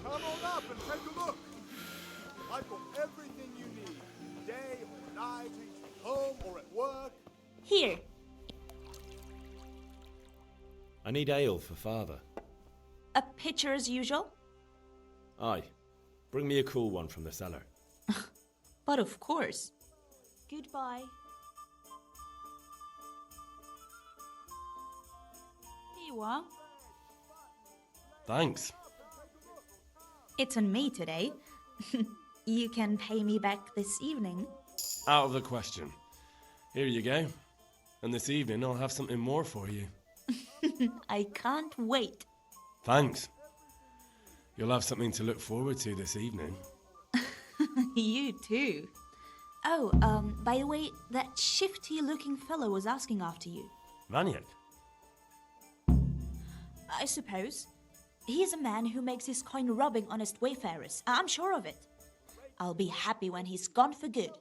Come on up and take a look. I've got everything you need, day or night, home or at work. Here. I need ale for father. A pitcher as usual? Aye. Bring me a cool one from the cellar. But of course. Goodbye. Here you are. Thanks. It's on me today. You can pay me back this evening. Out of the question. Here you go. And this evening I'll have something more for you. I can't wait. Thanks. You'll have something to look forward to this evening. You too. Oh, by the way, that shifty-looking fellow was asking after you. Vaniak? I suppose. He is a man who makes his coin robbing honest wayfarers. I'm sure of it. I'll be happy when he's gone for good.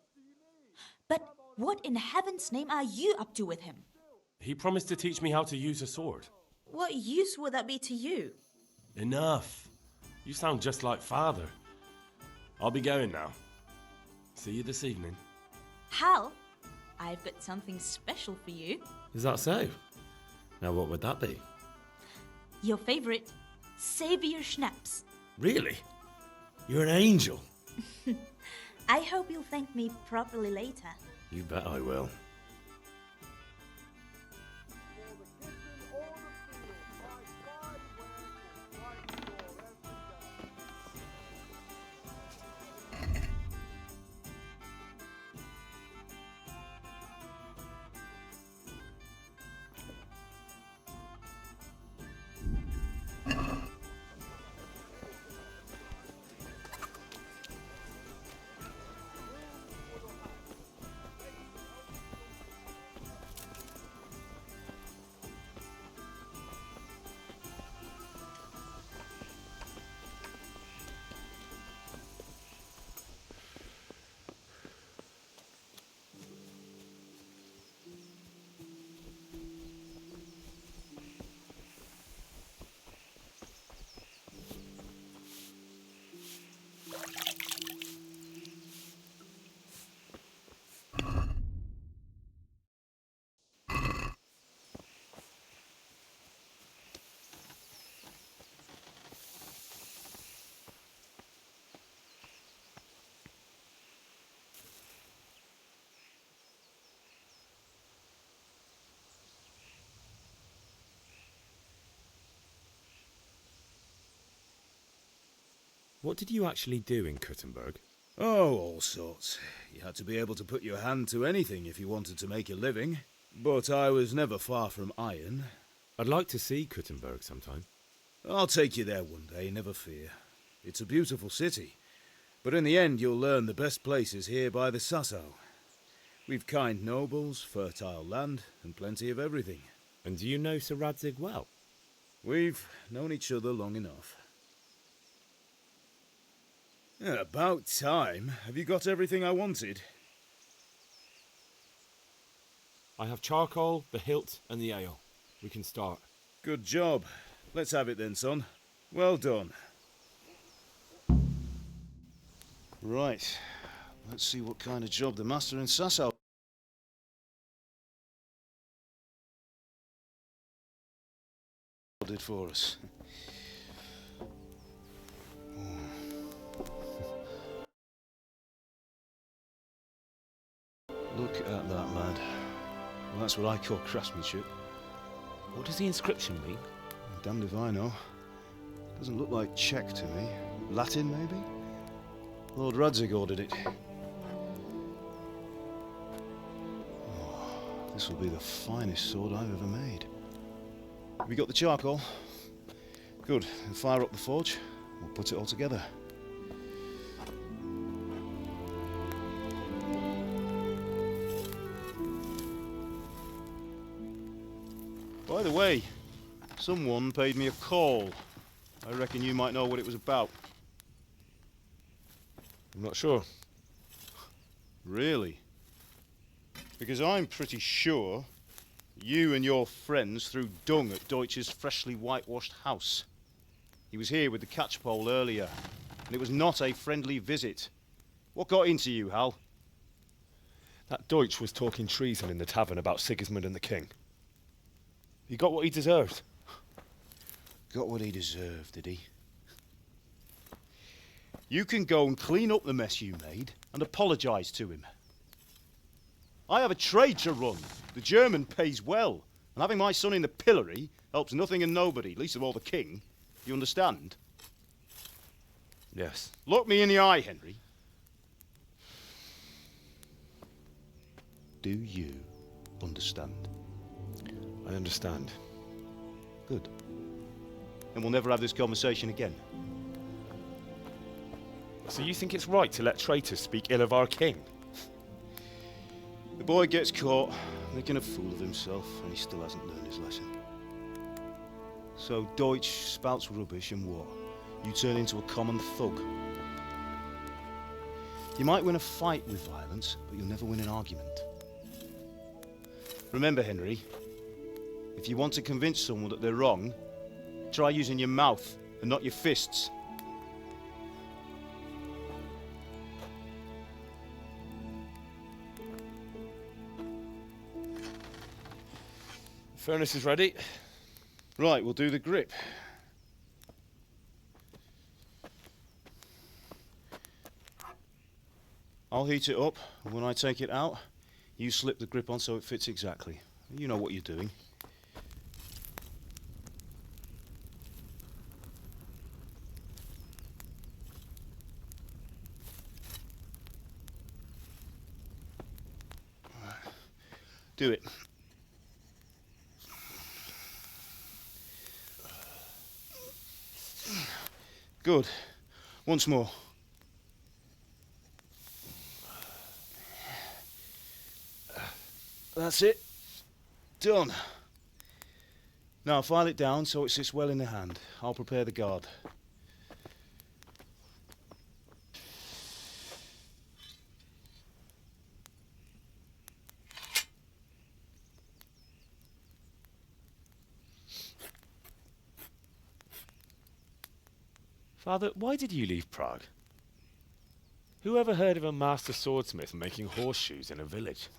But what in heaven's name are you up to with him? He promised to teach me how to use a sword. What use would that be to you? Enough. You sound just like Father. I'll be going now. See you this evening. Hal, I've got something special for you. Is that so? Now what would that be? Your favorite, Savior Schnapps. Really? You're an angel. I hope you'll thank me properly later. You bet I will. What did you actually do in Kuttenberg? Oh, all sorts. You had to be able to put your hand to anything if you wanted to make a living. But I was never far from iron. I'd like to see Kuttenberg sometime. I'll take you there one day, never fear. It's a beautiful city. But in the end, you'll learn the best places here by the Sasau. We've kind nobles, fertile land, and plenty of everything. And do you know Sir Radzig well? We've known each other long enough. About time. Have you got everything I wanted? I have charcoal, the hilt, and the ale. We can start. Good job. Let's have it then, son. Well done. Right. Let's see what kind of job the master in Sasau did for us. Look at that, lad. Well, that's what I call craftsmanship. What does the inscription mean? Damned if I know. Doesn't look like Czech to me. Latin, maybe? Lord Radzig ordered it. Oh, this will be the finest sword I've ever made. Have you got the charcoal? Good. Then fire up the forge. We'll put it all together. By the way, someone paid me a call. I reckon you might know what it was about. I'm not sure. Really? Because I'm pretty sure you and your friends threw dung at Deutsch's freshly whitewashed house. He was here with the catchpole earlier, and it was not a friendly visit. What got into you, Hal? That Deutsch was talking treason in the tavern about Sigismund and the king. He got what he deserved. Got what he deserved, did he? You can go and clean up the mess you made and apologise to him. I have a trade to run. The German pays well, and having my son in the pillory helps nothing and nobody, least of all the king. You understand? Yes. Look me in the eye, Henry. Do you understand? I understand. Good. Then we'll never have this conversation again. So you think it's right to let traitors speak ill of our king? The boy gets caught, making a fool of himself, and he still hasn't learned his lesson. So Deutsch spouts rubbish, and what? You turn into a common thug. You might win a fight with violence, but you'll never win an argument. Remember, Henry, if you want to convince someone that they're wrong, try using your mouth and not your fists. Furnace is ready. Right, we'll do the grip. I'll heat it up, and when I take it out, you slip the grip on so it fits exactly. You know what you're doing. Do it. Good. Once more. That's it. Done. Now file it down so it sits well in the hand. I'll prepare the guard. Father, why did you leave Prague? Who ever heard of a master swordsmith making horseshoes in a village?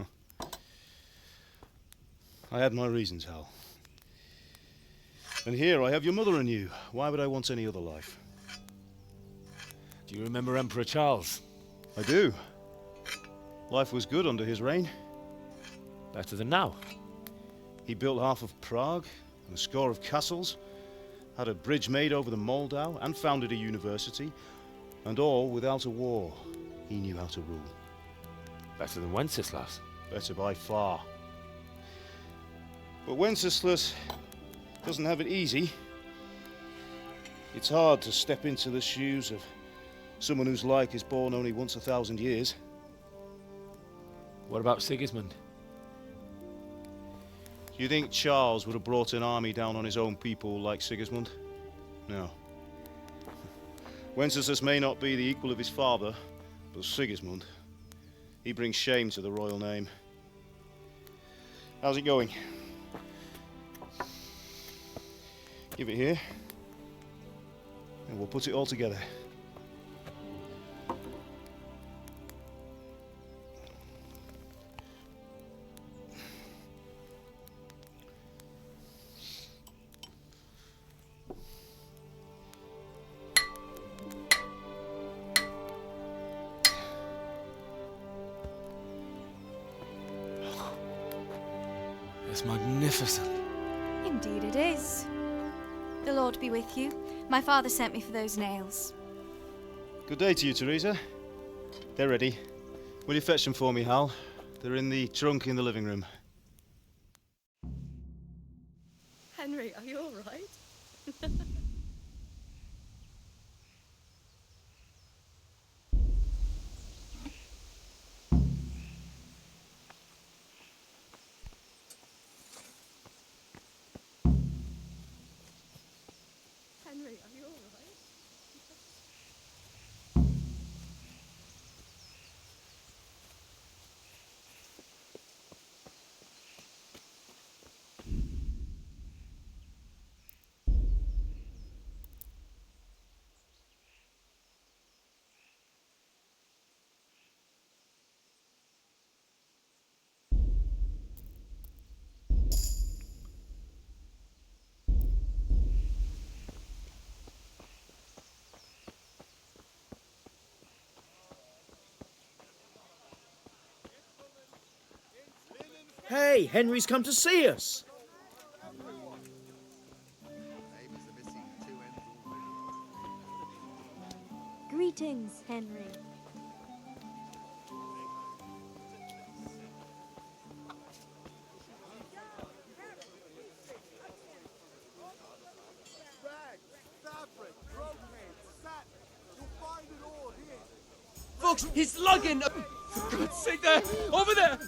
I had my reasons, Hal. And here I have your mother and you. Why would I want any other life? Do you remember Emperor Charles? I do. Life was good under his reign. Better than now. He built half of Prague and a score of castles, had a bridge made over the Moldau, and founded a university, and all without a war. He knew how to rule. Better than Wenceslas. Better by far. But Wenceslas doesn't have it easy. It's hard to step into the shoes of someone whose like is born only once 1,000 years. What about Sigismund? Do you think Charles would have brought an army down on his own people like Sigismund? No. Wenceslas may not be the equal of his father, but Sigismund, he brings shame to the royal name. How's it going? Give it here, and we'll put it all together. It's magnificent. Indeed it is. The Lord be with you. My father sent me for those nails. Good day to you, Teresa. They're ready. Will you fetch them for me, Hal? They're in the trunk in the living room. Henry, are you all right? Henry, are you all right? Hey, Henry's come to see us. Greetings, Henry. He's lugging! For God's sake, there! Over there!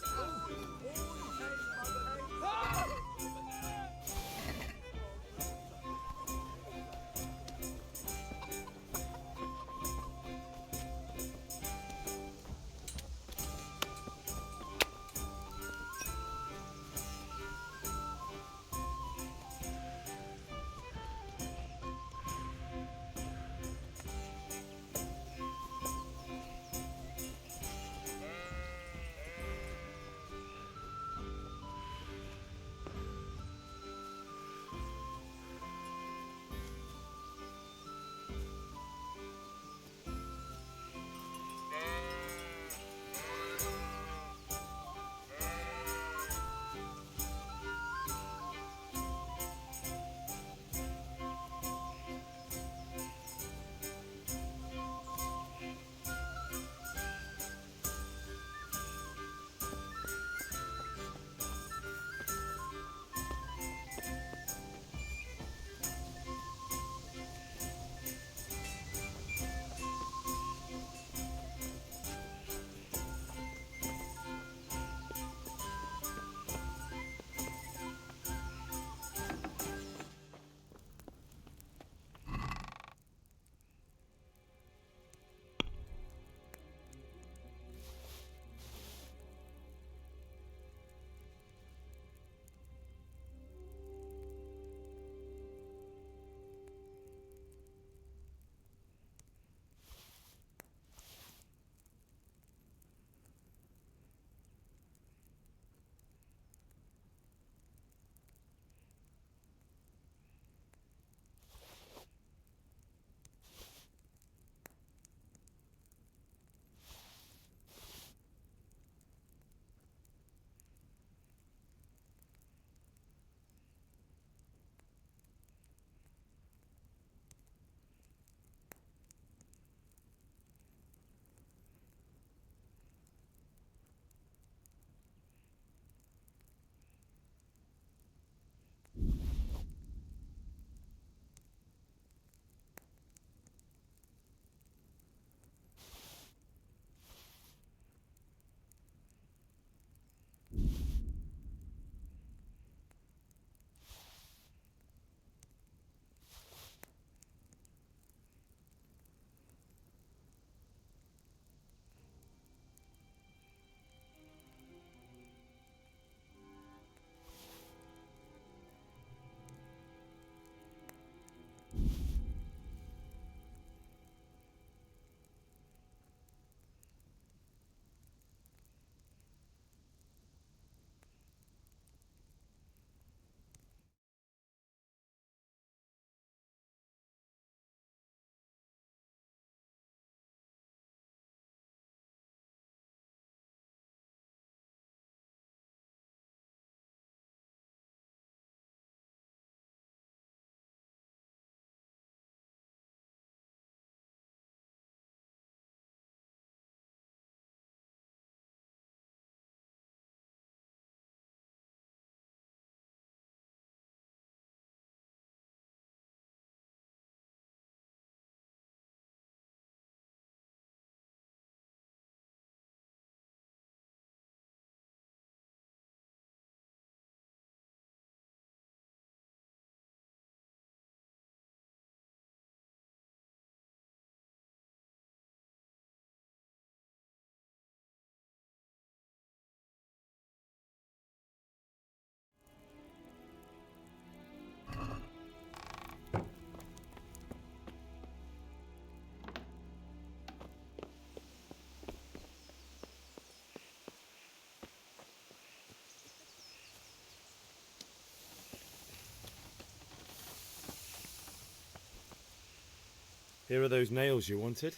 Here are those nails you wanted.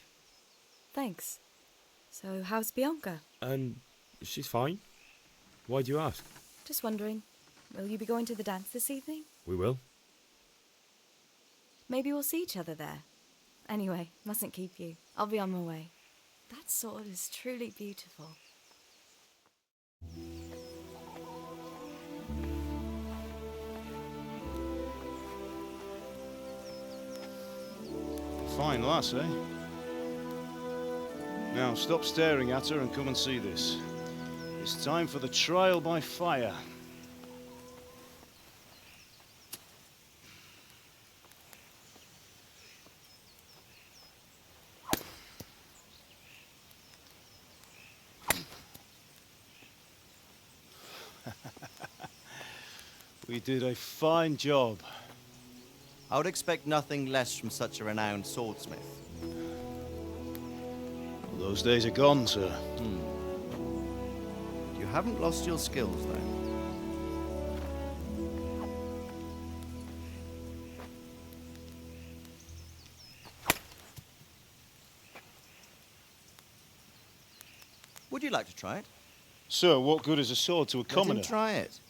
Thanks. So, how's Bianca? She's fine. Why do you ask? Just wondering, will you be going to the dance this evening? We will. Maybe we'll see each other there. Anyway, mustn't keep you. I'll be on my way. That sword is truly beautiful. Fine lass, eh? Now, stop staring at her and come and see this. It's time for the trial by fire. We did a fine job. I would expect nothing less from such a renowned swordsmith. Well, those days are gone, sir. You haven't lost your skills, though. Would you like to try it? Sir, what good is a sword to a commoner? Let him try it.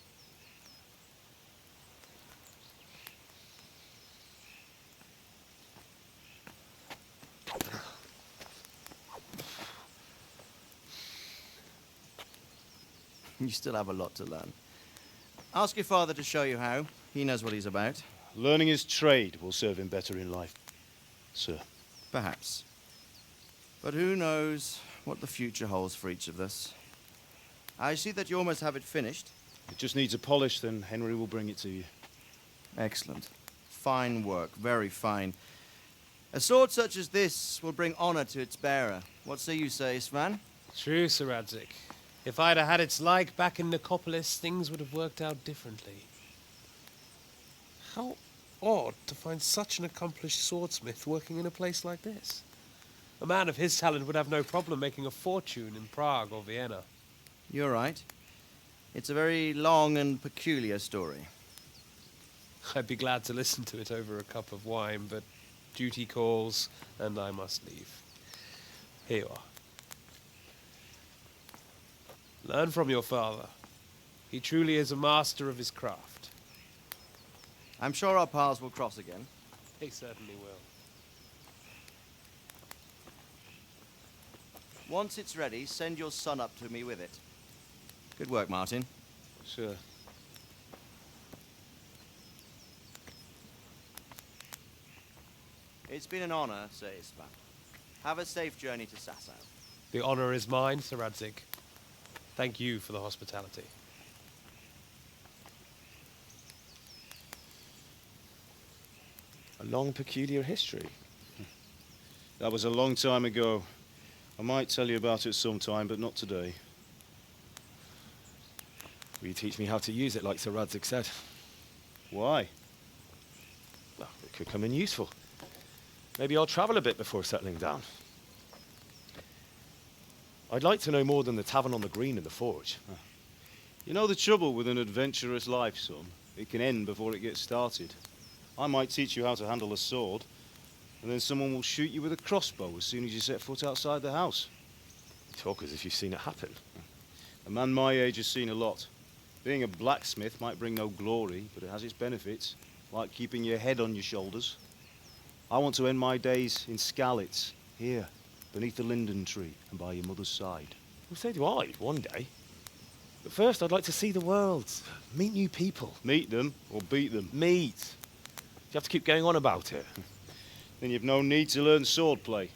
You still have a lot to learn. Ask your father to show you how. He knows what he's about. Learning his trade will serve him better in life, sir. Perhaps. But who knows what the future holds for each of us. I see that you almost have it finished. It just needs a polish, then Henry will bring it to you. Excellent. Fine work, very fine. A sword such as this will bring honor to its bearer. What say you, Svan? True, Sir Radzig. If I'd have had its like back in Nicopolis, things would have worked out differently. How odd to find such an accomplished swordsmith working in a place like this. A man of his talent would have no problem making a fortune in Prague or Vienna. You're right. It's a very long and peculiar story. I'd be glad to listen to it over a cup of wine, but duty calls, and I must leave. Here you are. Learn from your father. He truly is a master of his craft. I'm sure our paths will cross again. He certainly will. Once it's ready, send your son up to me with it. Good work, Martin. Sure. It's been an honor, Sir Isvan. Have a safe journey to Sasau. The honor is mine, Sir Radzig. Thank you for the hospitality. A long, peculiar history. That was a long time ago. I might tell you about it sometime, but not today. Will you teach me how to use it, like Sir Radzig said? Why? Well, it could come in useful. Maybe I'll travel a bit before settling down. I'd like to know more than the tavern on the green and the forge. You know the trouble with an adventurous life, son? It can end before it gets started. I might teach you how to handle a sword, and then someone will shoot you with a crossbow as soon as you set foot outside the house. You talk as if you've seen it happen. A man my age has seen a lot. Being a blacksmith might bring no glory, but it has its benefits, like keeping your head on your shoulders. I want to end my days in Skalitz, here, beneath the linden tree and by your mother's side. Well, so do I, one day. But first, I'd like to see the world, meet new people. Meet them or beat them? Meet. You have to keep going on about it. Then you've no need to learn swordplay.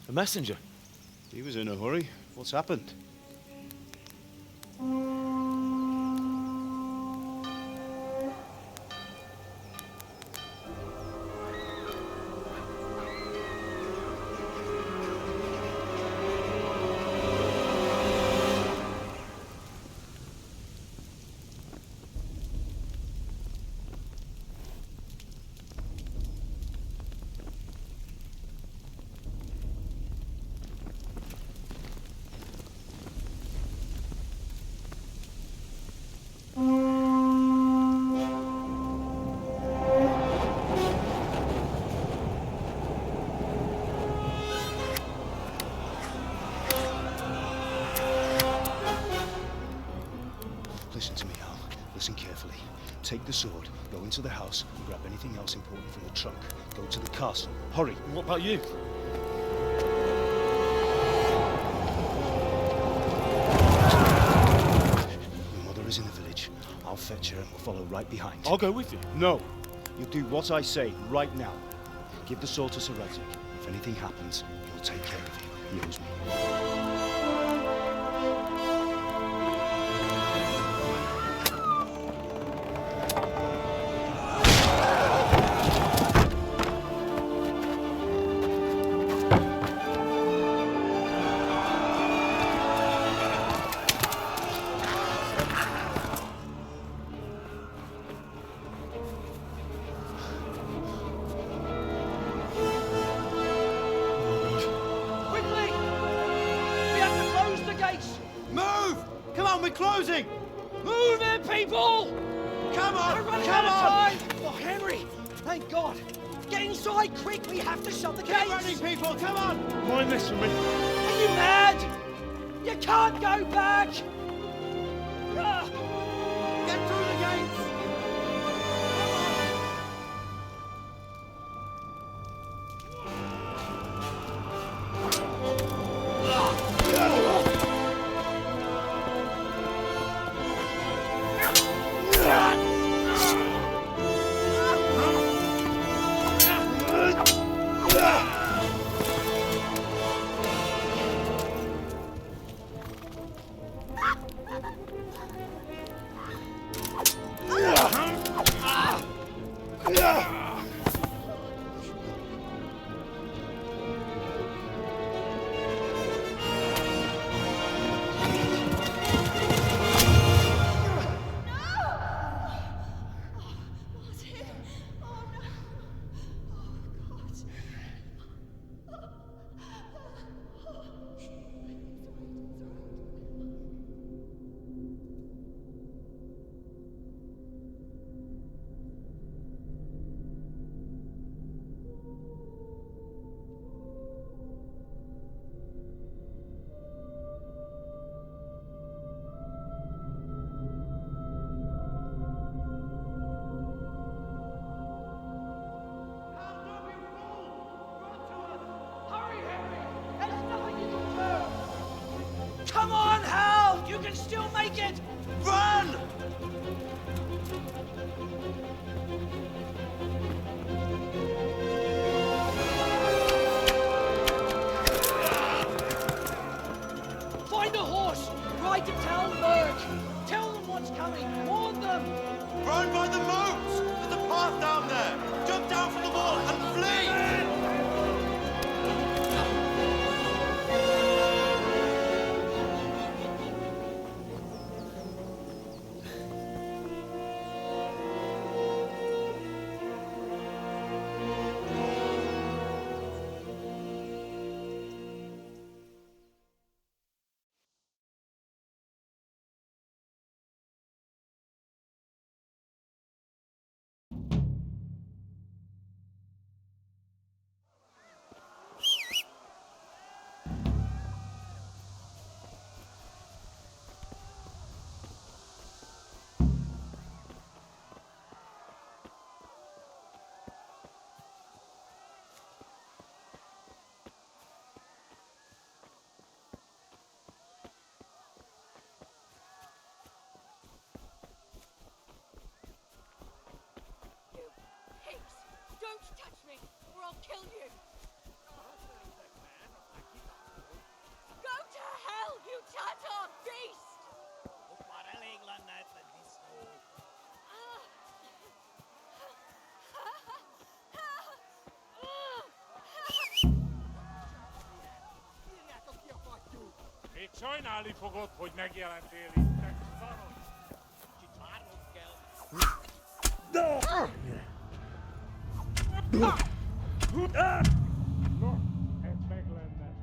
A messenger. He was in a hurry. What's happened? Listen to me, Hal. Listen carefully. Take the sword, go into the house, and grab anything else important from the trunk. Go to the castle. Hurry. What about you? Your mother is in the village. I'll men will follow right behind. I'll go with you. No. You'll do what I say right now. Give the sword to Sir Isaac. If anything happens, he'll take care of you. He owes me. Quickly! We have to close the gates! Move! Come on, we're closing! Move it, people! Come on! We're running Come out of on! time! Oh, Henry! Thank God! Get inside, quick! We have to shut the Keep gates! running, people! Come on! Mind this for me. Are you mad? You can't go back! Ah! Get through the gates! Hurry, Henry! There's nothing you can do! Come on, Hal! You can still make it! Run! Find a horse! Ride to town, Merc! Tell them what's coming! Warn them! Run by the moat! There's a path down there! Jump down from the wall and flee! Don't touch me, or I'll kill you! Go to hell, you Tatar beast! Én sajnálni fogod, hogy megjelentél itt, te szarod! No, ez meg lenne.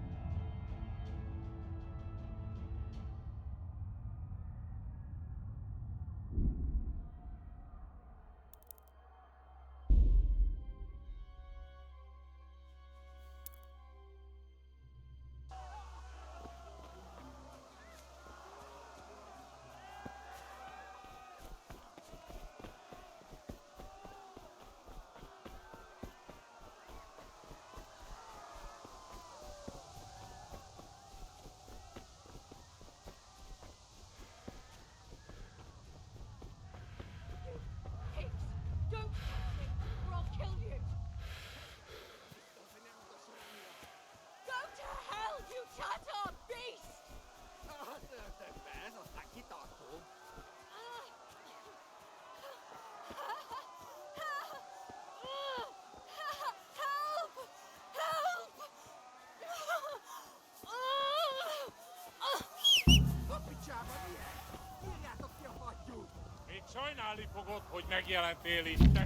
Állni fogod, hogy megjelentél itt.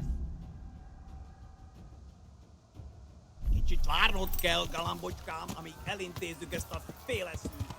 Kicsit várnod kell, galambocskám, amíg elintézzük ezt a féleszűt.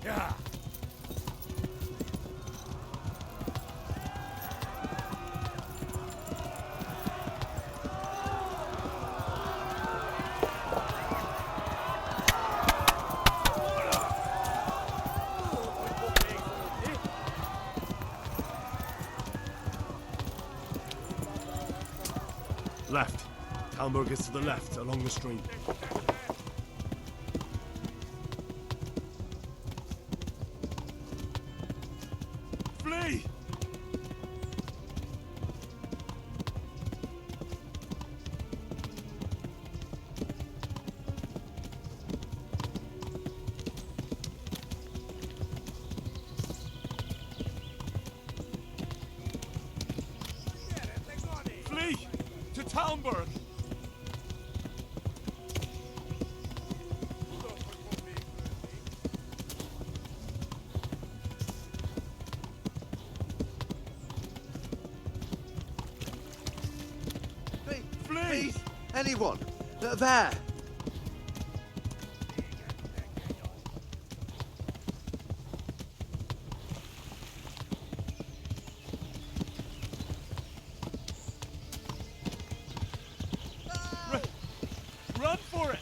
Yeah. Left. Talmberg is to the left, along the stream. Flee! Flee! To Talmberg! Please, anyone. There. Run for it!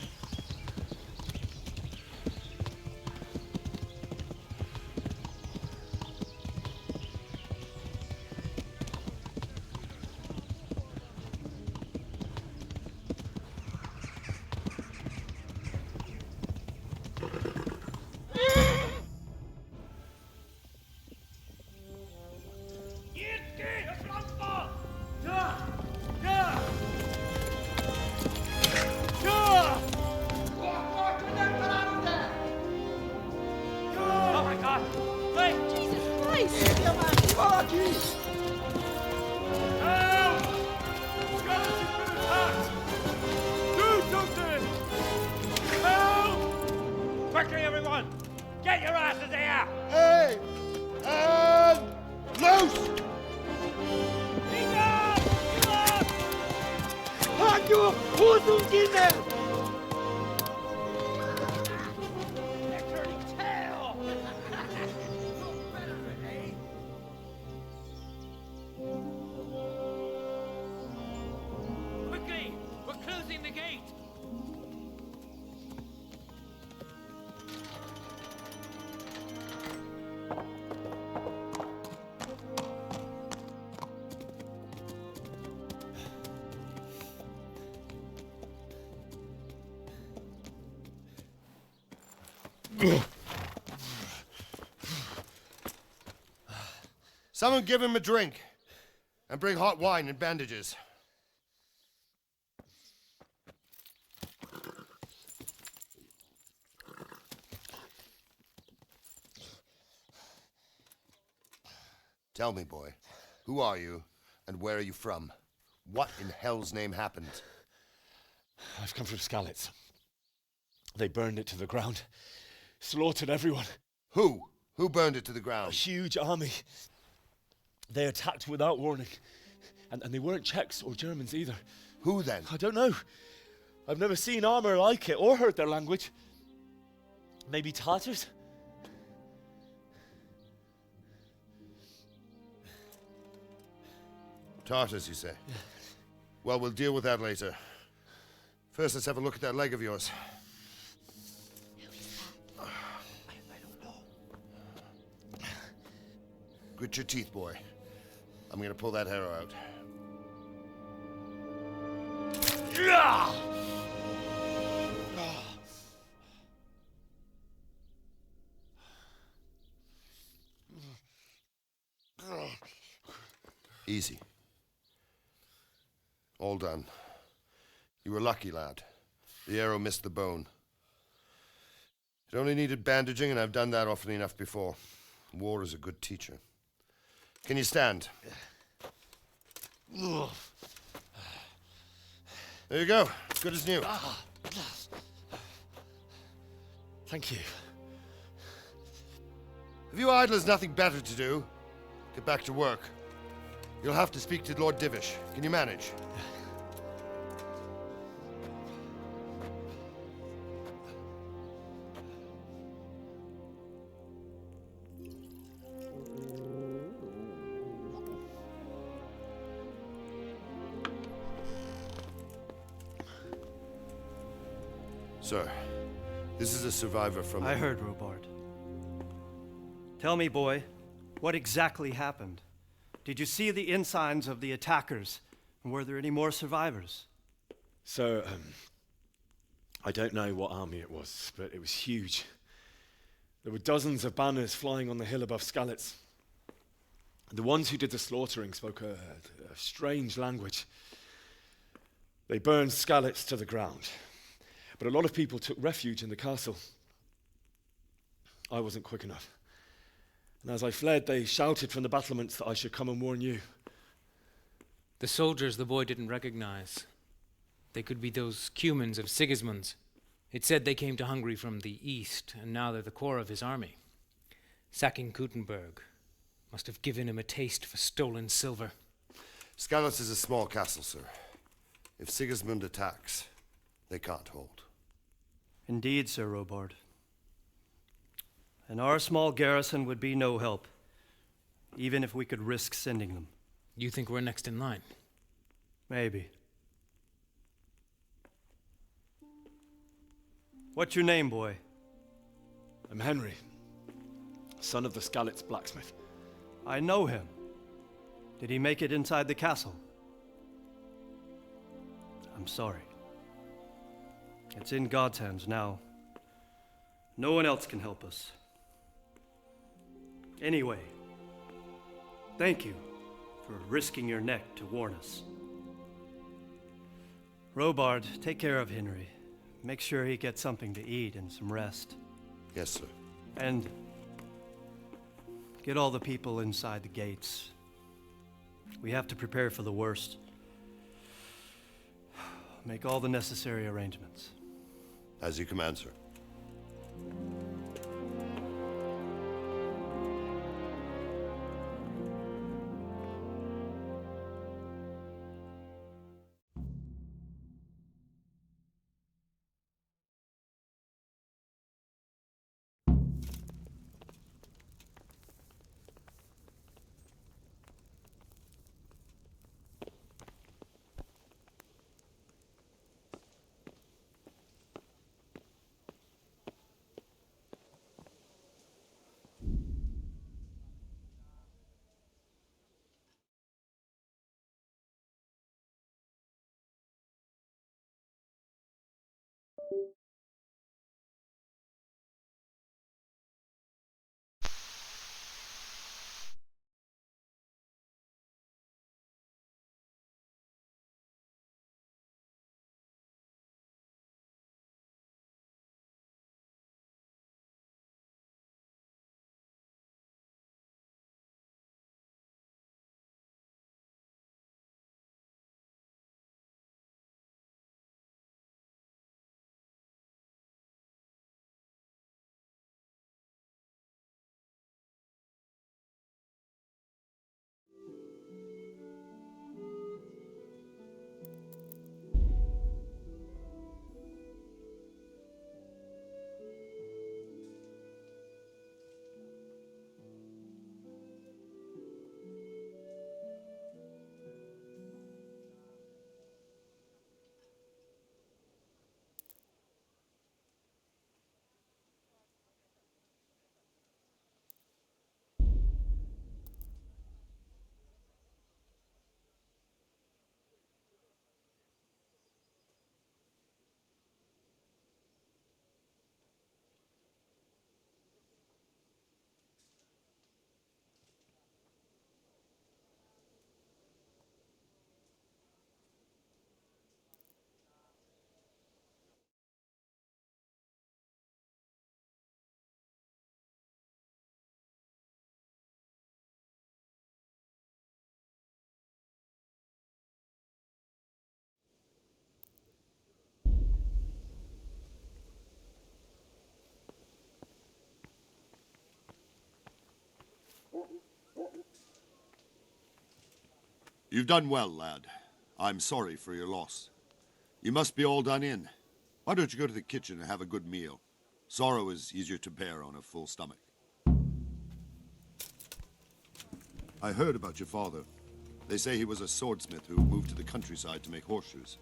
Oh my God! Wait! Jesus Christ! Help! Skeleton's been attacked! Do something! Help! Quickly, everyone! Get your asses here! Hey! And loose! Be gone! You up! Hug you Someone give him a drink. And bring hot wine and bandages. Tell me, boy, who are you and where are you from? What in hell's name happened? I've come from Skalitz. They burned it to the ground. Slaughtered everyone. Who? Who burned it to the ground? A huge army. They attacked without warning. And they weren't Czechs or Germans either. Who then? I don't know. I've never seen armor like it or heard their language. Maybe Tatars? Tartars, you say? Yeah. Well, we'll deal with that later. First, let's have a look at that leg of yours. I don't know. Grit your teeth, boy. I'm gonna pull that arrow out. Easy. All done. You were lucky, lad. The arrow missed the bone. It only needed bandaging, and I've done that often enough before. War is a good teacher. Can you stand? There you go. Good as new. Thank you. If you idlers nothing better to do, get back to work. You'll have to speak to Lord Divish. Can you manage? Sir, this is a survivor from... I heard, Robard. Tell me, boy, what exactly happened? Did you see the ensigns of the attackers? And were there any more survivors? So, I don't know what army it was, but it was huge. There were dozens of banners flying on the hill above Skalitz. The ones who did the slaughtering spoke a strange language. They burned Skalitz to the ground. But a lot of people took refuge in the castle. I wasn't quick enough. And as I fled, they shouted from the battlements that I should come and warn you. The soldiers the boy didn't recognize. They could be those Cumans of Sigismund's. It said they came to Hungary from the east, and now they're the core of his army. Sacking Gutenberg must have given him a taste for stolen silver. Skalitz is a small castle, sir. If Sigismund attacks, they can't hold. Indeed, Sir Robard. And our small garrison would be no help, even if we could risk sending them. You think we're next in line? Maybe. What's your name, boy? I'm Henry, son of the Skalitz blacksmith. I know him. Did he make it inside the castle? I'm sorry. It's in God's hands now. No one else can help us. Anyway, thank you for risking your neck to warn us. Robard, take care of Henry. Make sure he gets something to eat and some rest. Yes, sir. And get all the people inside the gates. We have to prepare for the worst. Make all the necessary arrangements. As you command, sir. You've done well, lad. I'm sorry for your loss. You must be all done in. Why don't you go to the kitchen and have a good meal? Sorrow is easier to bear on a full stomach. I heard about your father. They say he was a swordsmith who moved to the countryside to make horseshoes.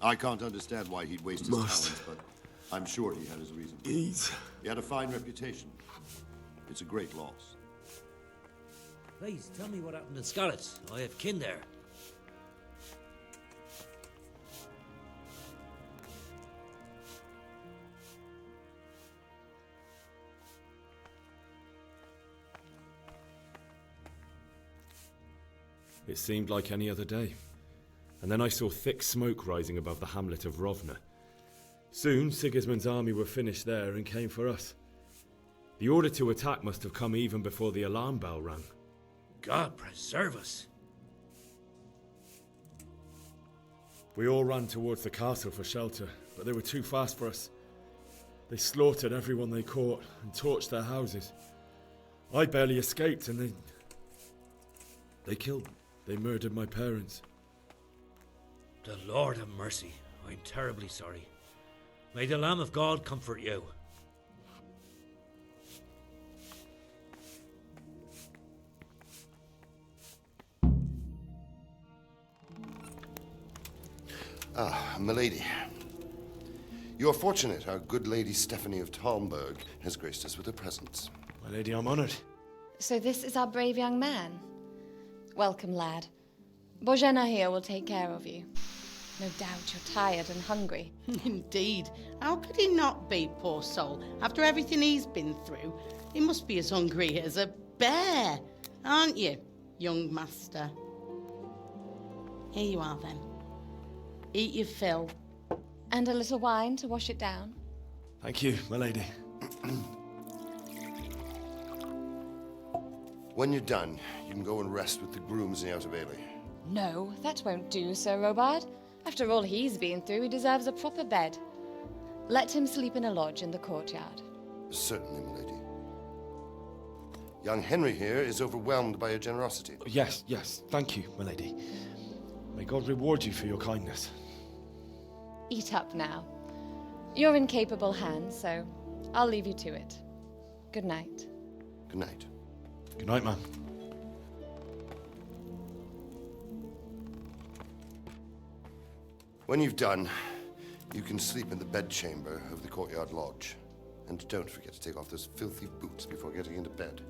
I can't understand why he'd waste his talents, but I'm sure he had his reasons. He had a fine reputation. It's a great loss. Please, tell me what happened in Scarlet's. I have kin there. It seemed like any other day. And then I saw thick smoke rising above the hamlet of Rovna. Soon, Sigismund's army were finished there and came for us. The order to attack must have come even before the alarm bell rang. God preserve us. We all ran towards the castle for shelter, but they were too fast for us. They slaughtered everyone they caught and torched their houses. I barely escaped and they killed me. They murdered my parents. The Lord have mercy. I'm terribly sorry. May the Lamb of God comfort you. Ah, milady. You are fortunate our good lady Stephanie of Talmberg has graced us with her presence. My lady, I'm honored. So this is our brave young man. Welcome, lad. Bozhena here will take care of you. No doubt you're tired and hungry. Indeed. How could he not be, poor soul? After everything he's been through, he must be as hungry as a bear, aren't you, young master? Here you are, then. Eat your fill. And a little wine to wash it down. Thank you, my lady. When you're done, you can go and rest with the grooms in the Outer Bailey. No, that won't do, Sir Robard. After all he's been through, he deserves a proper bed. Let him sleep in a lodge in the courtyard. Certainly, milady. Young Henry here is overwhelmed by your generosity. Yes, thank you, my lady. May God reward you for your kindness. Eat up now. You're in capable hands, so I'll leave you to it. Good night. Good night. Good night, ma'am. When you've done, you can sleep in the bedchamber of the courtyard lodge. And don't forget to take off those filthy boots before getting into bed.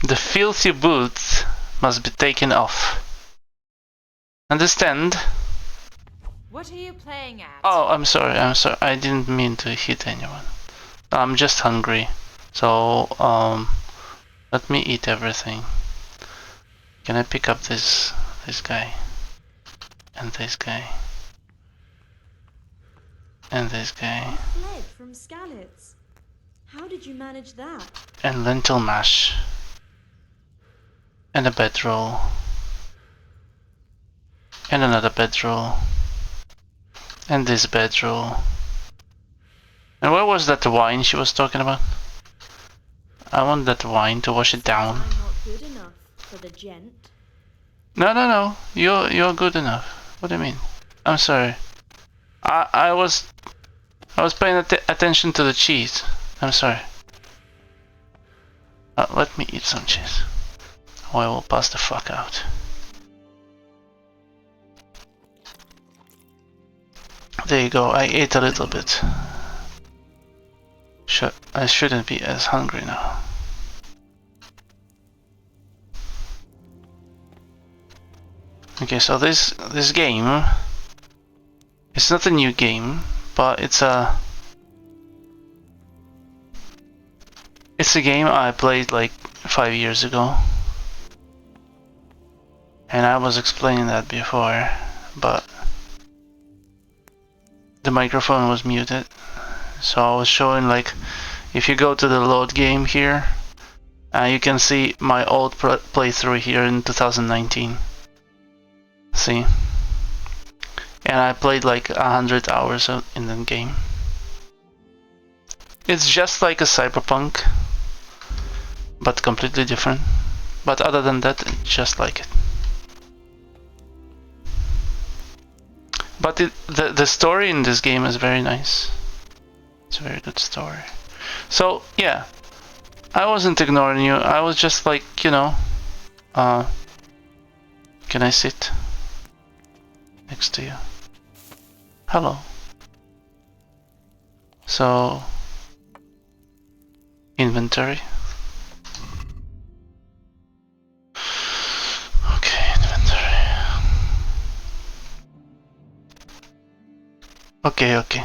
The filthy boots must be taken off. Understand? What are you playing at? Oh, I'm sorry. I didn't mean to hit anyone. I'm just hungry. So, let me eat everything. Can I pick up this guy? And this guy? And this guy? You fled from Skalitz. How did you manage that? And lentil mash. And a bedroll. And another bedroll. And this bedroll. And where was that wine she was talking about? I want that wine to wash it down. I'm not good enough for the gent. No. You're good enough. What do you mean? I'm sorry. I was paying attention to the cheese. I'm sorry. Let me eat some cheese. Or I will pass the fuck out. There you go, I ate a little bit. I shouldn't be as hungry now. Okay, so this game, it's not a new game, but it's a game I played like 5 years ago. And I was explaining that before, but the microphone was muted. So I was showing, like, if you go to the load game here, You can see my old playthrough here in 2019. See? And I played like 100 hours in the game. It's just like a Cyberpunk, but completely different. But other than that, it's just like it. But the story in this game is very nice. It's a very good story. So, yeah. I wasn't ignoring you. I was just like, you know... can I sit next to you? Hello. So... inventory. Okay, inventory. Okay.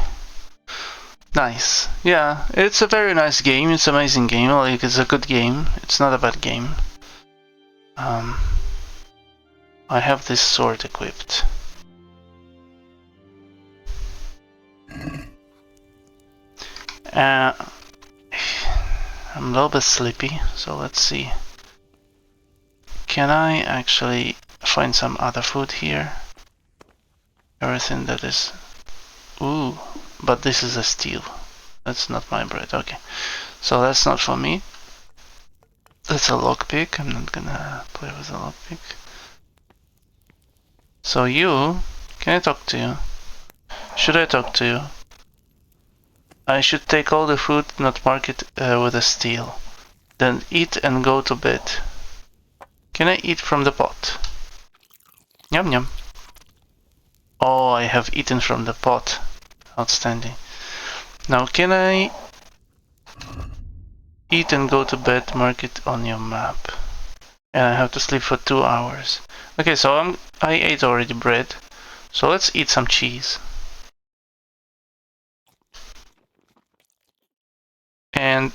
Nice. Yeah, it's a very nice game. It's an amazing game. Like, it's a good game. It's not a bad game. I have this sword equipped. I'm a little bit sleepy, so let's see. Can I actually find some other food here? Everything that is... Ooh, but this is a steel. That's not my bread, okay. So that's not for me. That's a lockpick. I'm not gonna play with a lockpick. So you... Can I talk to you? Should I talk to you? I should take all the food, not mark it with a steel. Then eat and go to bed. Can I eat from the pot? Yum yum. Oh, I have eaten from the pot. Outstanding. Now can I eat and go to bed, mark it on your map. And I have to sleep for 2 hours. Okay, so I ate already bread. So let's eat some cheese. And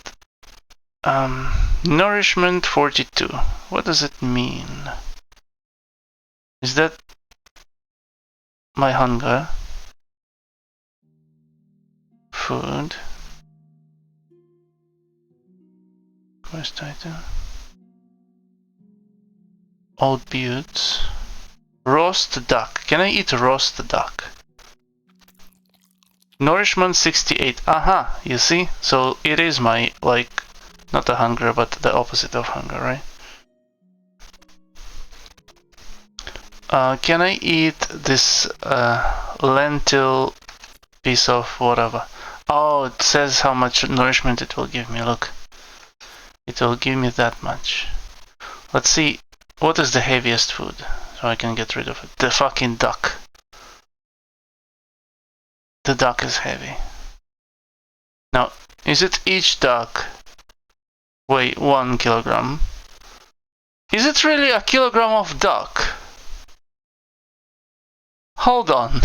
nourishment 42. What does it mean? Is that my hunger? Food. Quest item. Old buttes. Roast duck. Can I eat roast duck? Nourishment 68. Aha, you see? So it is my, like, not a hunger, but the opposite of hunger, right? Can I eat this lentil piece of whatever? Oh, it says how much nourishment it will give me, look. It will give me that much. Let's see, what is the heaviest food? So I can get rid of it. The fucking duck. The duck is heavy. Now, is it each duck weigh 1 kilogram? Is it really a kilogram of duck? Hold on.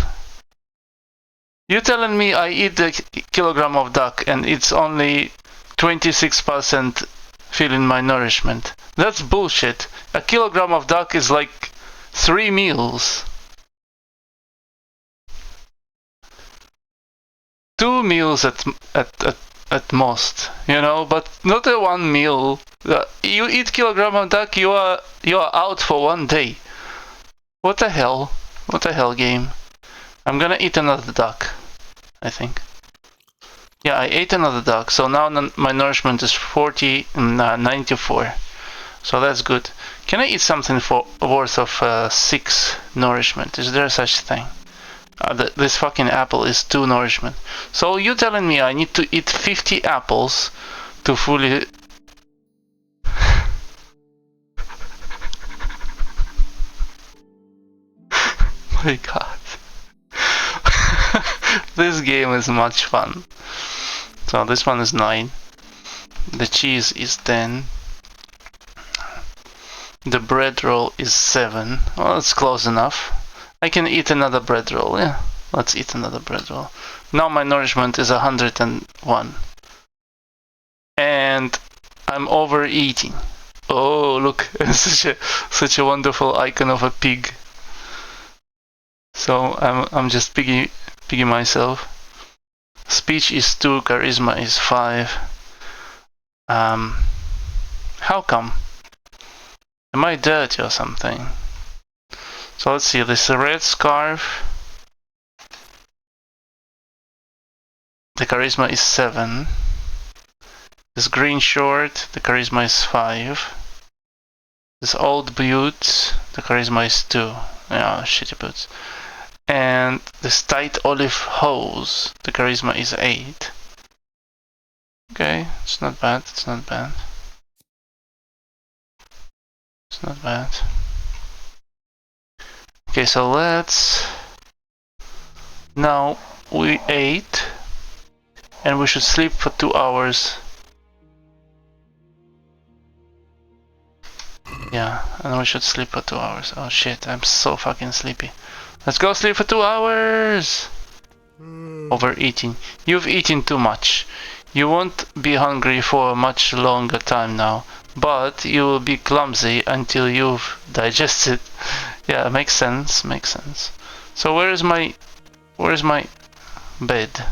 You telling me I eat a kilogram of duck and it's only 26% filling my nourishment? That's bullshit. A kilogram of duck is like 3 meals. 2 meals at most, you know, but not a 1 meal. You eat kilogram of duck, you are out for 1 day. What the hell? What the hell, game? I'm gonna eat another duck, I think. Yeah, I ate another duck, so now my nourishment is 94. So that's good. Can I eat something for worth of 6 nourishment? Is there such thing? This fucking apple is 2 nourishment. So you telling me I need to eat 50 apples to fully... My god. This game is much fun. So this one is 9. The cheese is 10. The bread roll is 7. Well, it's close enough. I can eat another bread roll, yeah. Let's eat another bread roll. Now my nourishment is 101. And I'm overeating. Oh, look, such a wonderful icon of a pig. So I'm just piggy myself. Speech is 2, charisma is 5. How come? Am I dirty or something? So let's see, this red scarf. The charisma is 7. This green short, the charisma is 5. This old boots, the charisma is 2. Yeah, shitty boots. And this tight olive hose, the charisma is 8. Okay, it's not bad, it's not bad. It's not bad. Okay, so let's... Now we ate, and we should sleep for 2 hours. Yeah, and we should sleep for 2 hours. Oh shit, I'm so fucking sleepy. Let's go sleep for 2 hours! Overeating. You've eaten too much. You won't be hungry for a much longer time now, but you will be clumsy until you've digested. Yeah, makes sense, makes sense. So where's my bed?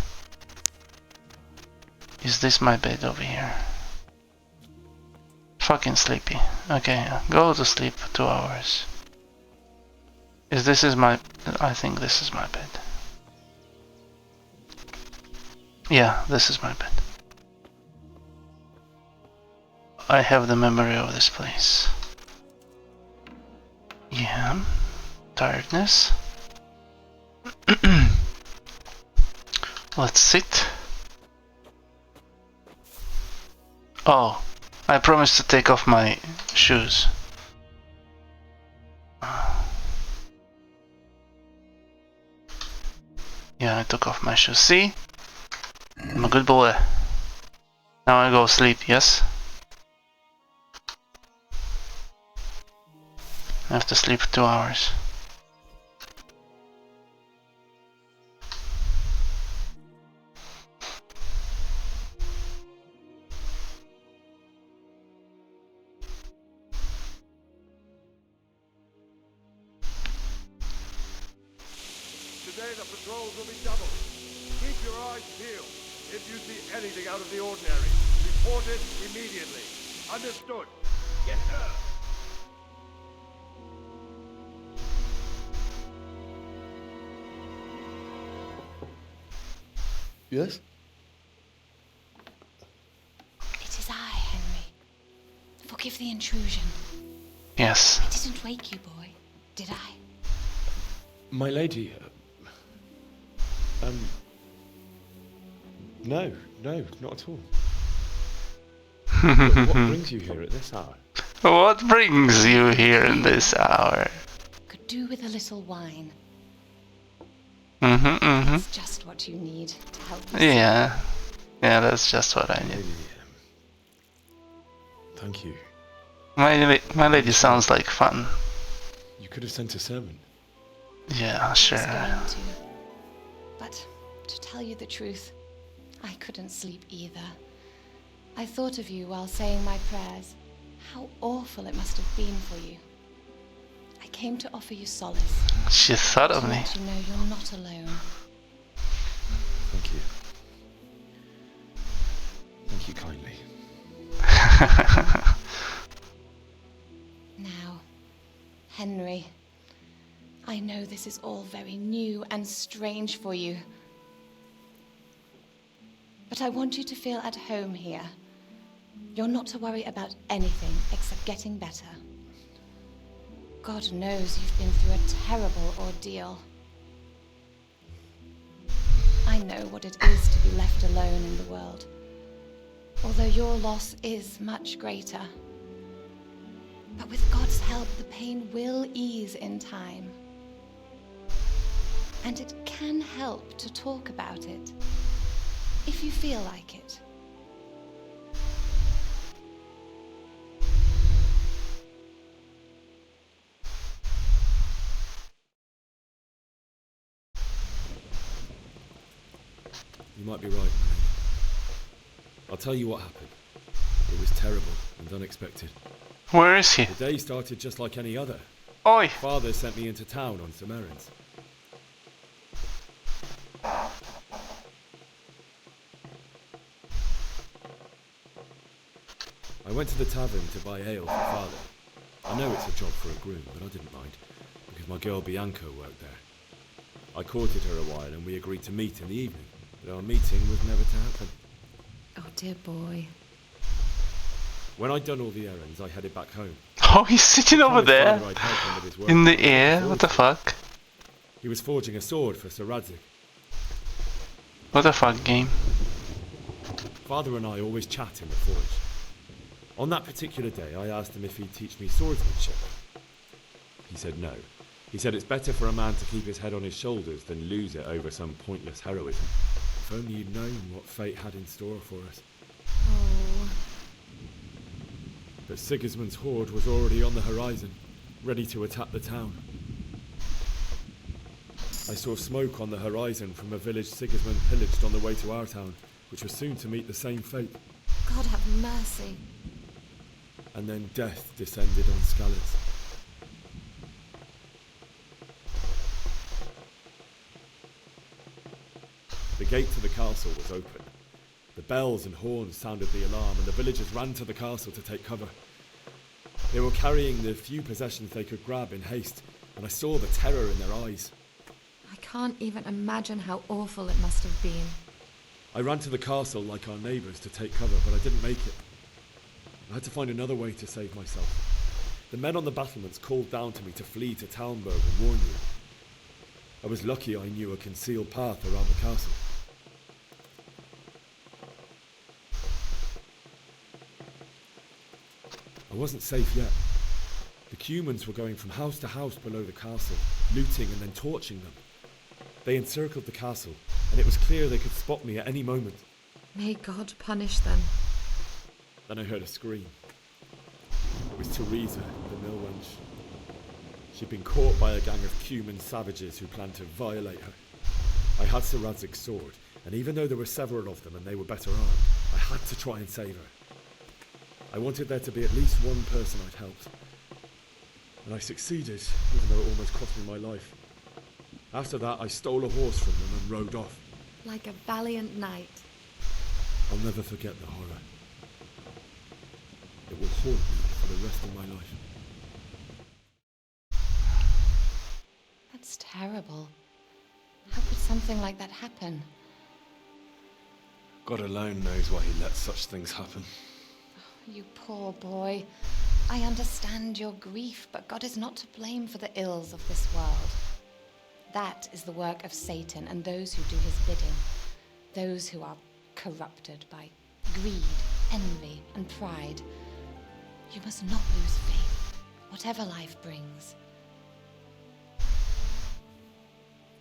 Is this my bed over here? Fucking sleepy. Okay, go to sleep for 2 hours. This is my... I think this is my bed. Yeah, this is my bed. I have the memory of this place. Yeah. Tiredness. Let's sit. Oh, I promised to take off my shoes. Yeah, I took off my shoes. See? I'm a good boy. Now I go sleep, yes? I have to sleep for 2 hours. Today the patrols will be doubled. Keep your eyes peeled. If you see anything out of the ordinary, report it immediately. Understood? Yes, sir. Yes? It is I, Henry. Forgive the intrusion. Yes. I didn't wake you, boy, did I? My lady, no, not at all. What brings you here at this hour? What brings you here in this hour? Could do with a little wine. It's just what you need to help you. Yeah. Yeah, that's just what I need. Thank you. My lady sounds like fun. You could have sent a servant. Yeah, sure. I was going to. But to tell you the truth, I couldn't sleep either. I thought of you while saying my prayers. How awful it must have been for you. I came to offer you solace. She thought of to me. let you know you're not alone. Thank you. Thank you kindly. Now, Henry, I know this is all very new and strange for you. But I want you to feel at home here. You're not to worry about anything except getting better. God knows you've been through a terrible ordeal. I know what it is to be left alone in the world, although your loss is much greater. But with God's help, the pain will ease in time. And it can help to talk about it, if you feel like it. You might be right. I'll tell you what happened. It was terrible and unexpected. Where is he? The day started just like any other. Oi! Father sent me into town on some errands. I I went to the tavern to buy ale for Father. I know it's a job for a groom, but I didn't mind, because my girl Bianca worked there. I courted her a while and we agreed to meet in the evening, but our meeting was never to happen. Oh, dear boy. When I'd done all the errands, I headed back home. Oh, he's sitting over there Father I'd help him with his work in the and I air. looked What the forward to it. fuck? He was forging a sword for Sir Radzig. What the fuck game? Father and I always chat in the forge. On that particular day, I asked him if he'd teach me swordsmanship. He said no. He said it's better for a man to keep his head on his shoulders than lose it over some pointless heroism. If only you'd known what fate had in store for us. Oh. But Sigismund's horde was already on the horizon, ready to attack the town. I saw smoke on the horizon from a village Sigismund pillaged on the way to our town, which was soon to meet the same fate. God have mercy. And then death descended on Skalitz. The gate to the castle was open. The bells and horns sounded the alarm, and the villagers ran to the castle to take cover. They were carrying the few possessions they could grab in haste, and I saw the terror in their eyes. I can't even imagine how awful it must have been. I ran to the castle like our neighbours to take cover, but I didn't make it. I had to find another way to save myself. The men on the battlements called down to me to flee to Talmberg and warn you. I was lucky I knew a concealed path around the castle. I wasn't safe yet. The Cumans were going from house to house below the castle, looting and then torching them. They encircled the castle, and it was clear they could spot me at any moment. May God punish them. Then I heard a scream. It was Teresa, the mill wench. She'd been caught by a gang of Cuman savages who planned to violate her. I had Sir Radzig's sword, and even though there were several of them and they were better armed, I had to try and save her. I wanted there to be at least one person I'd helped. And I succeeded, even though it almost cost me my life. After that, I stole a horse from them and rode off. Like a valiant knight. I'll never forget the horror. It will haunt me for the rest of my life. That's terrible. How could something like that happen? God alone knows why he lets such things happen. You poor boy. I understand your grief, but God is not to blame for the ills of this world. That is the work of Satan and those who do his bidding. Those who are corrupted by greed, envy, and pride. You must not lose faith, whatever life brings.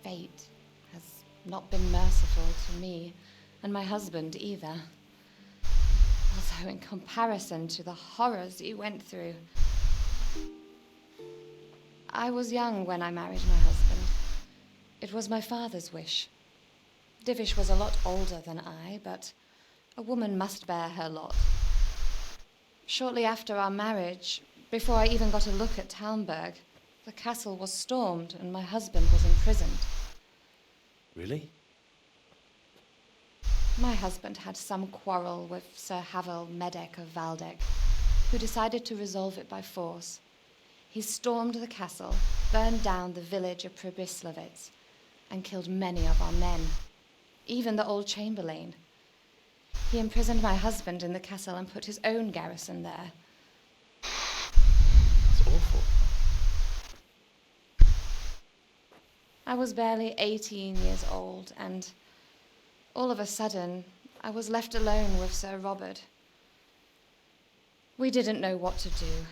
Fate has not been merciful to me, and my husband either. Also, in comparison to the horrors you went through. I was young when I married my husband. It was my father's wish. Divish was a lot older than I, but a woman must bear her lot. Shortly after our marriage, before I even got a look at Talmberg, the castle was stormed and my husband was imprisoned. Really? My husband had some quarrel with Sir Havel Medek of Valdek, who decided to resolve it by force. He stormed the castle, burned down the village of Pribyslavitz, and killed many of our men, even the old chamberlain. He imprisoned my husband in the castle and put his own garrison there. It's awful. I was barely 18 years old, and all of a sudden, I was left alone with Sir Robert. We didn't know what to do.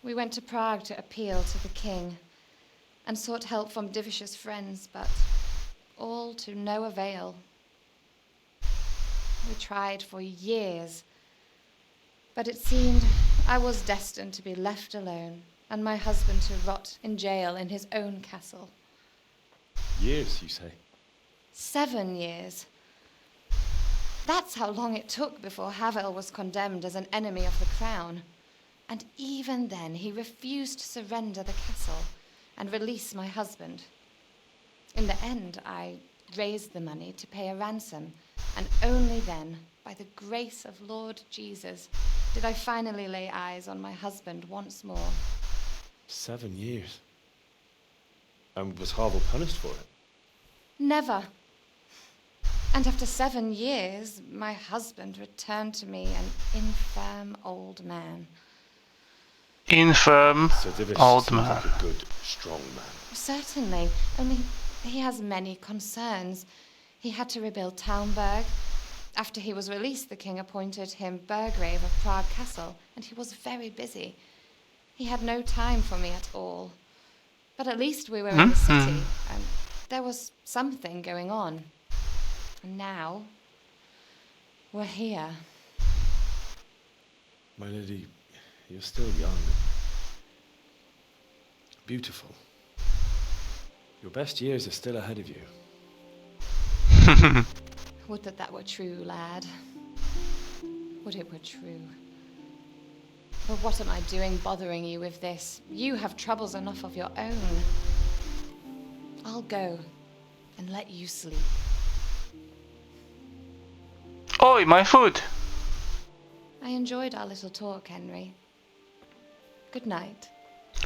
We went to Prague to appeal to the king and sought help from Divish's friends, but all to no avail. We tried for years, but it seemed I was destined to be left alone and my husband to rot in jail in his own castle. Years, you say? 7 years. That's how long it took before Havel was condemned as an enemy of the crown. And even then, he refused to surrender the castle and release my husband. In the end, I raised the money to pay a ransom, and only then, by by the grace of Lord Jesus, did I finally lay eyes on my husband once more. 7 years. And was Harville punished for it? Never. And after 7 years, my husband returned to me an infirm old man. Infirm Sir Divish old seems man. like a good, strong man. Certainly, only he has many concerns. He had to rebuild Townburg. After he was released, the king appointed him Burgrave of Prague Castle, and he was very busy. He had no time for me at all. But at least we were in the city, and there was something going on. And now, we're here. My lady, you're still young. Beautiful. Your best years are still ahead of you. Would that that were true, lad. Would it were true. But what am I doing bothering you with this? You have troubles enough of your own. I'll go and let you sleep. Oi, my food! I enjoyed our little talk, Henry. Good night.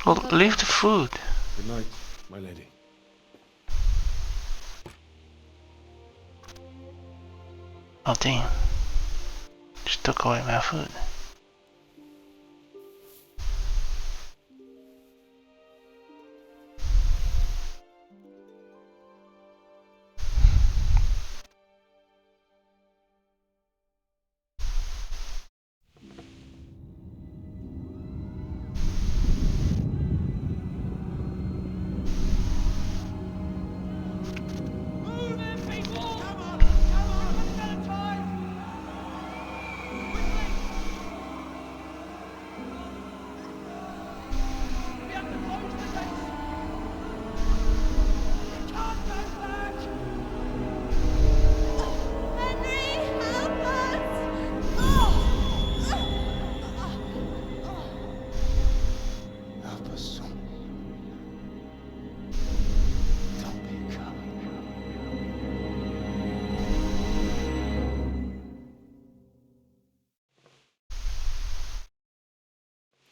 Well, leave the food. Good night, my lady. Oh damn. Just took away my food.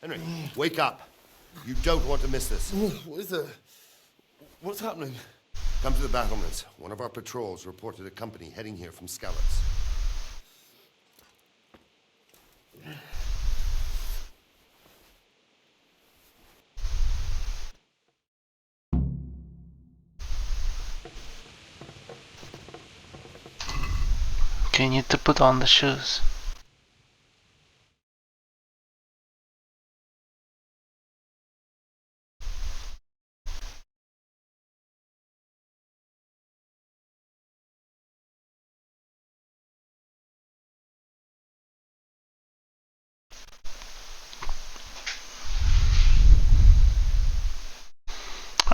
Henry, wake up. You don't want to miss this. What is it? What's happening? Come to the battlements. One of our patrols reported a company heading here from Skalitz. Okay, you need to put on the shoes.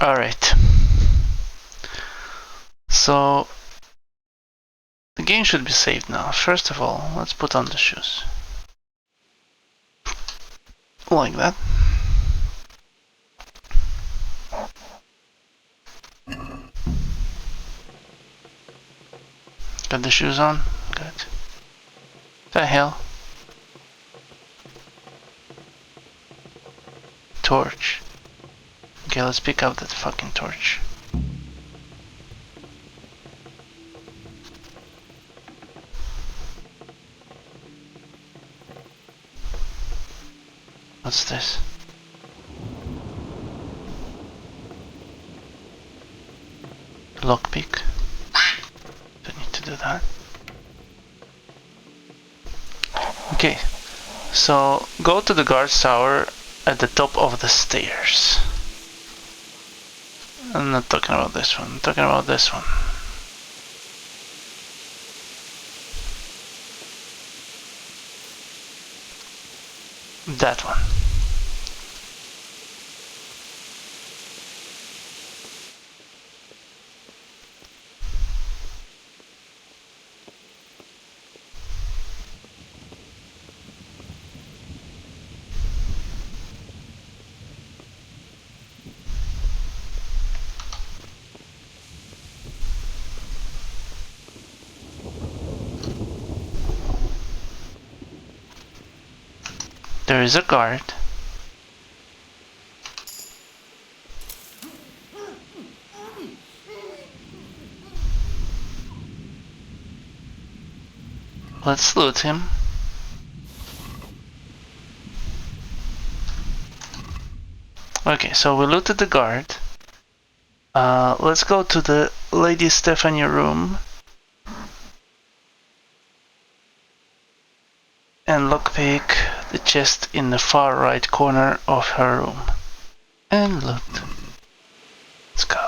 Alright. So the game should be saved now. First of all, let's put on the shoes. Like that. Got the shoes on? Good. The hell? Torch. Okay, let's pick up that fucking torch. What's this? Lockpick. Don't need to do that. Okay, so go to the guard's tower at the top of the stairs. I'm not talking about this one, I'm talking about this one. That one. There is a guard. Let's loot him. Okay, so we looted the guard. Let's go to the Lady Stephanie room and lockpick the chest in the far right corner of her room. And loot. Let's go.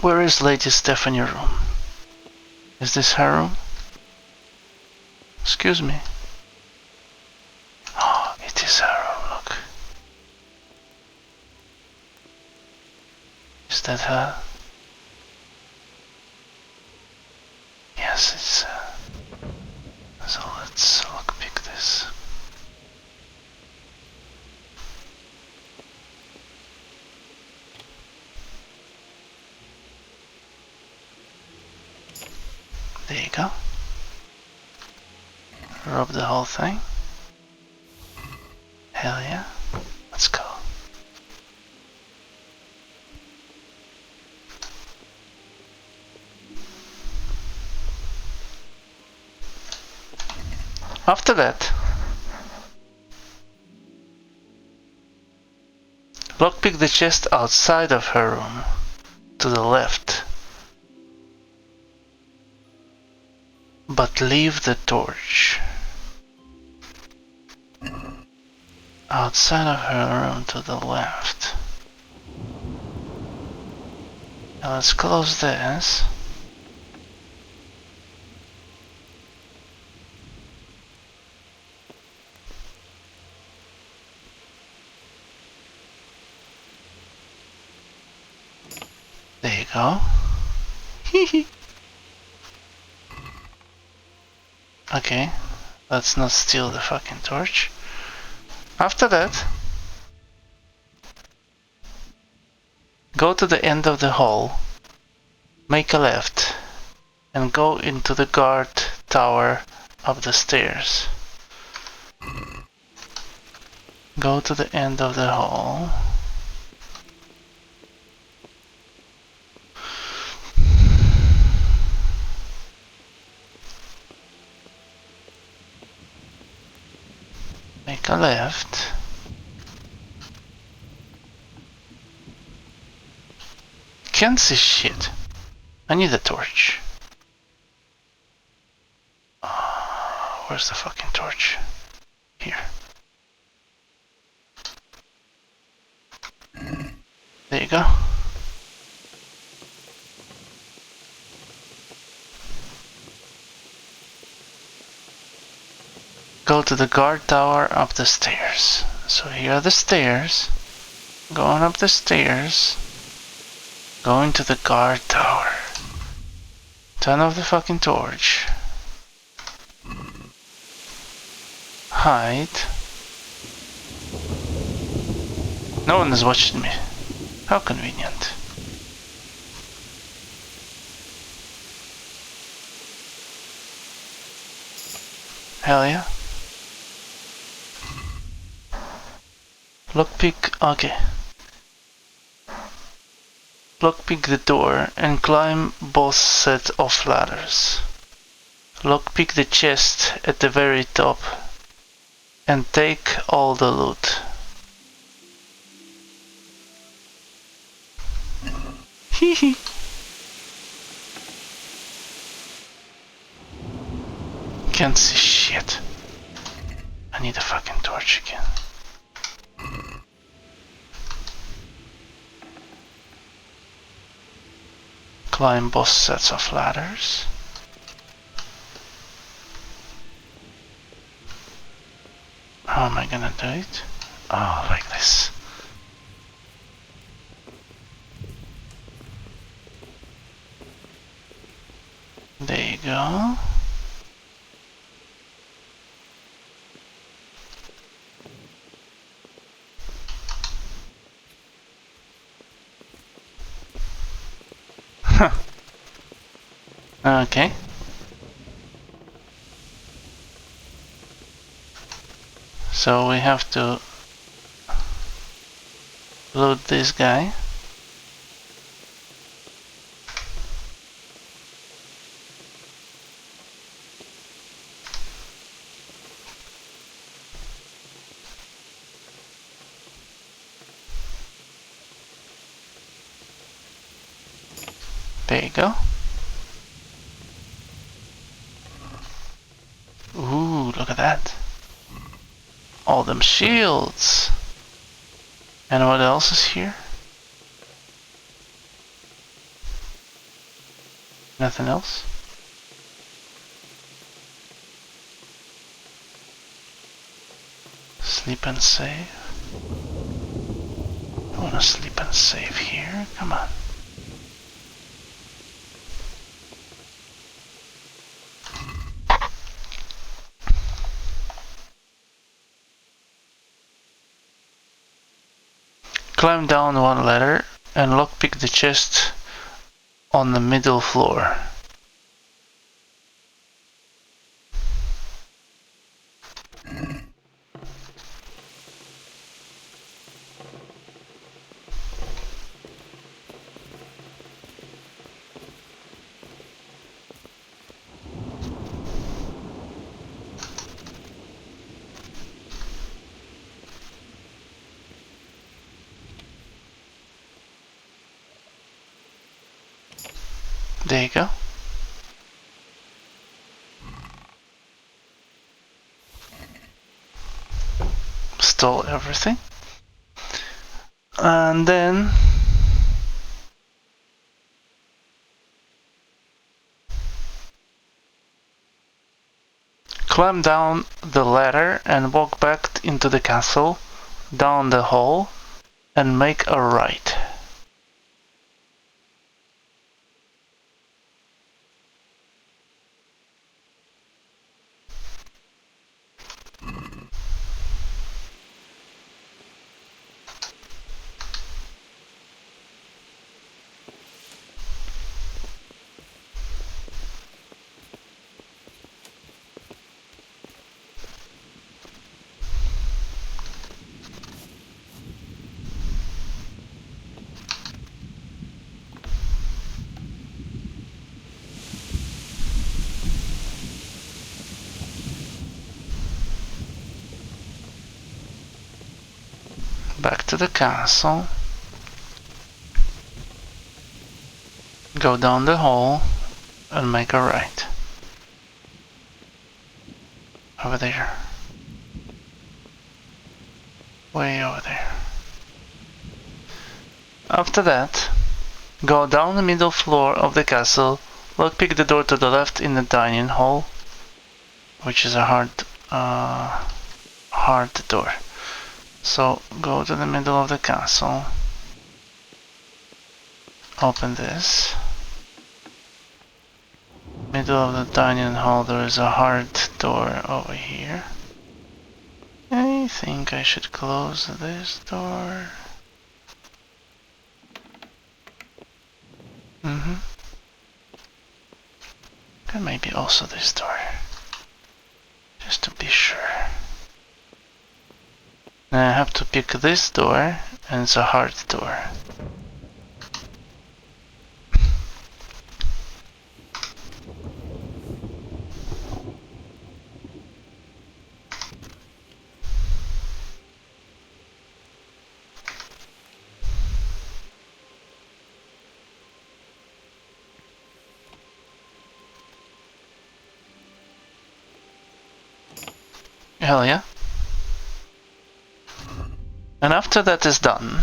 Where is Lady Stephanie room? Is this her room? Excuse me. Oh, it is her room, look. Is that her? Yes, it's so let's lockpick this. There you go. Rob the whole thing. Hell yeah. Let's go. After that, lockpick the chest outside of her room, to the left. But leave the torch. Outside of her room to the left. Now let's close this. There you go. Okay, let's not steal the fucking torch. After that, go to the end of the hall, make a left, and go into the guard tower up the stairs. Go to the end of the hall. Make a left. Can't see shit. I need a torch. Where's the fucking torch? Here. There you go. Go to the guard tower up the stairs. So here are the stairs. Going up the stairs. Going to the guard tower. Turn off the fucking torch. Hide. No one is watching me. How convenient. Hell yeah. Lockpick, okay. Lockpick the door and climb both sets of ladders. Lockpick the chest at the very top and take all the loot. Hehe. Can't see shit. I need a fucking torch again. Climb both sets of ladders. How am I gonna do it? Oh, like this. There you go. Okay. So we have to load this guy. There you go. Ooh, look at that. All them shields. And what else is here? Nothing else? Sleep and save. I wanna sleep and save here. Come on. Climb down one ladder and lockpick the chest on the middle floor. There you go. Stole everything. And then climb down the ladder and walk back into the castle, down the hall, and make a right. Back to the castle. Go down the hall and make a right. Over there. Way over there. After that, go down the middle floor of the castle, lockpick the door to the left in the dining hall, which is a hard door. So go to the middle of the castle, open this. Middle of the dining hall there is a hard door over here. I think I should close this door. And maybe also this door. Just to be sure. Now I have to pick this door, and it's a hard door. Hell yeah. And after that is done,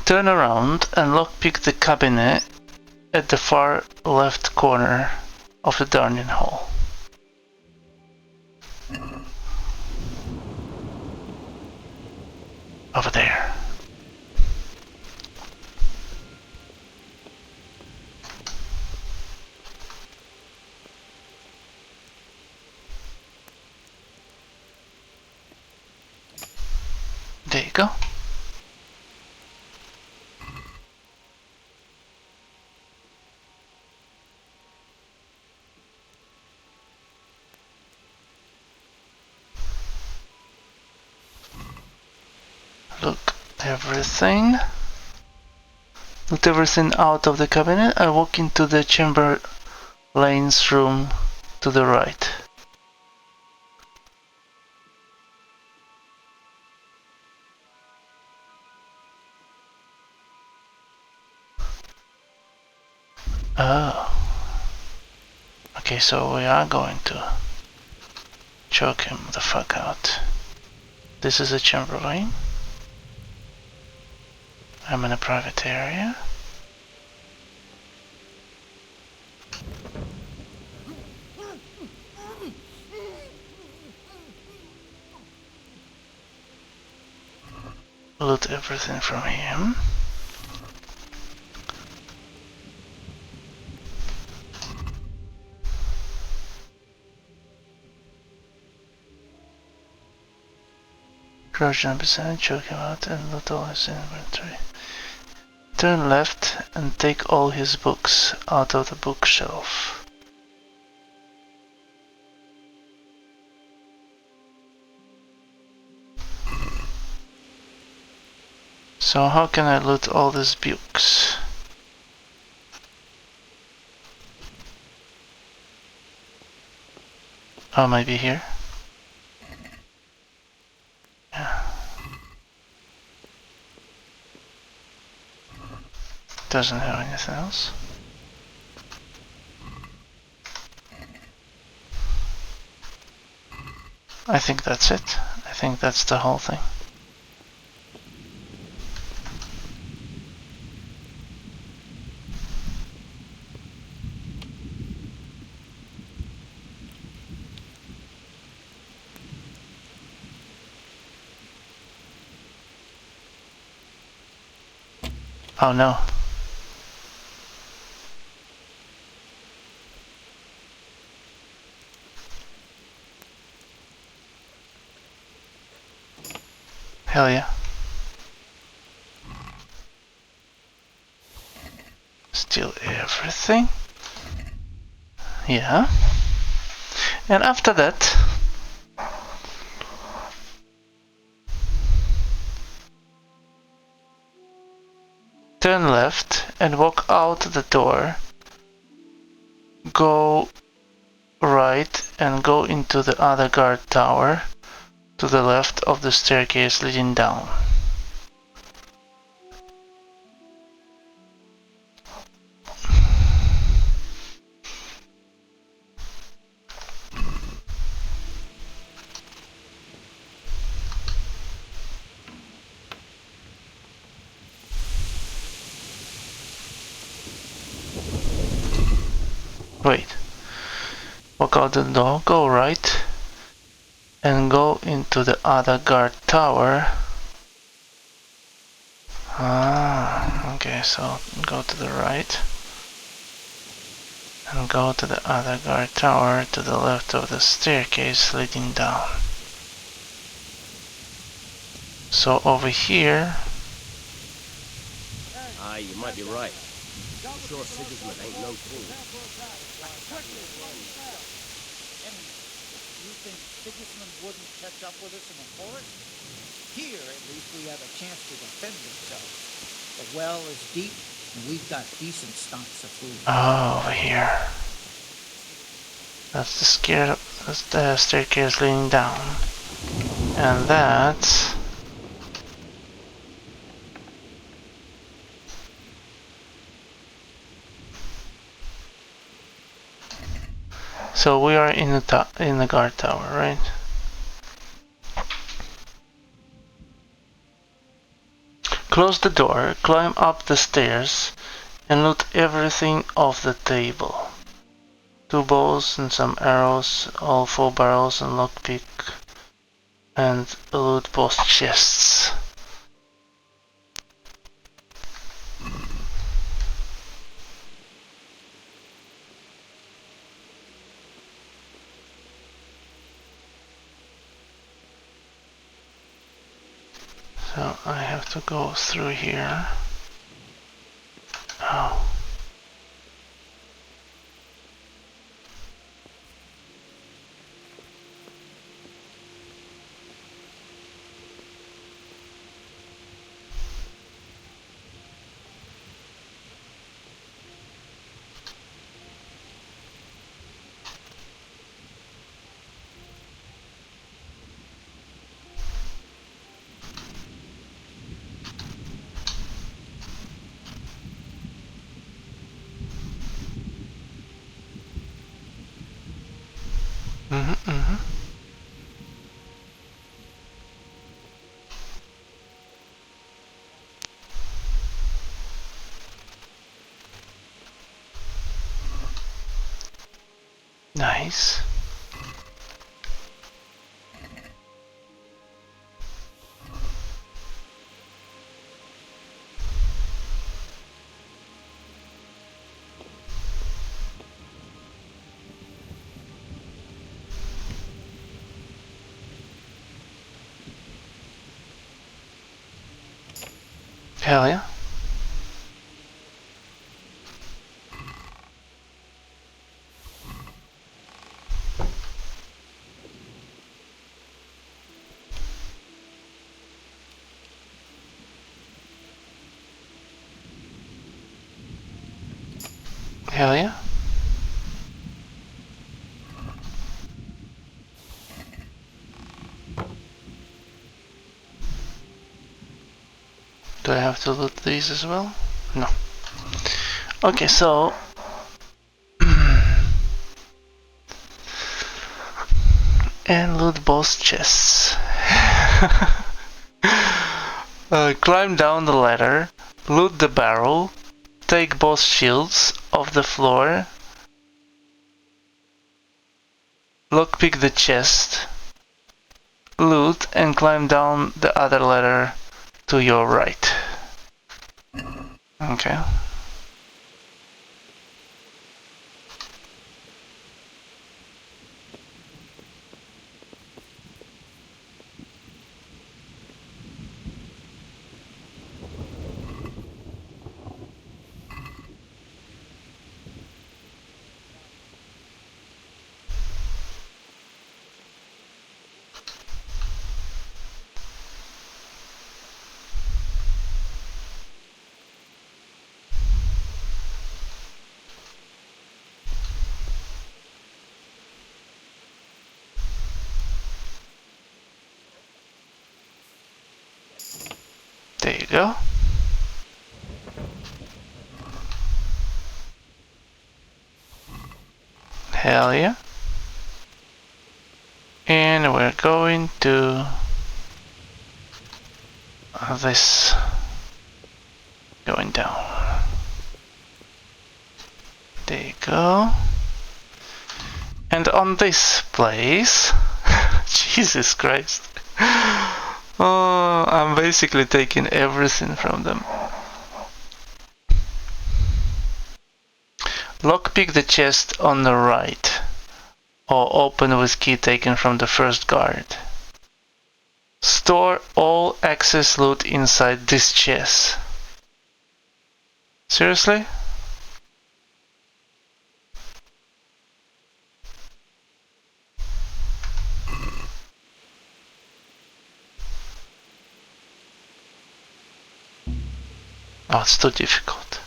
turn around and lockpick the cabinet at the far left corner of the dining hall. Over there. everything. Loot everything out of the cabinet. I walk into the Chamberlain's room to the right. Oh. Okay, so we are going to choke him the fuck out. This is a Chamberlain. I'm in a private area. Loot everything from him. Crouch down beside, choke him out, and loot all his inventory. Turn left and take all his books out of the bookshelf. So how can I loot all these books? Oh, maybe here? Yeah. Doesn't have anything else. I think that's it. I think that's the whole thing. Oh no. Hell yeah. Steal everything. Yeah. And after that, turn left and walk out the door. Go right and go into the other guard tower to the left of the staircase leading down. Wait. Walk out the door, go right, and go into the other guard tower. Ah, okay, so go to the right, and go to the other guard tower to the left of the staircase leading down. So over here... Aye, you might be right. I'm sure Sigismund ain't no fool. You think Sigismund wouldn't catch up with us in the forest? Here, at least, we have a chance to defend ourselves. The well is deep, and we've got decent stocks of food. Oh, over here. That's the staircase leading down. And that's... So we are in the guard tower, right? Close the door, climb up the stairs, and loot everything off the table. 2 bows and some arrows, all 4 barrels and lockpick, and loot both chests. So I have to go through here. Oh. Nice. Hell yeah. Hell yeah. Do I have to loot these as well? No. Okay, so and loot both chests. Climb down the ladder, loot the barrel, take both shields off the floor, lockpick the chest, loot, and climb down the other ladder to your right. Okay. There you go. Hell yeah. And we're going to this going down. There you go. And on this place, Jesus Christ. Oh, I'm basically taking everything from them. Lockpick the chest on the right, or open with key taken from the first guard. Store all excess loot inside this chest. Seriously? Oh, it's too difficult.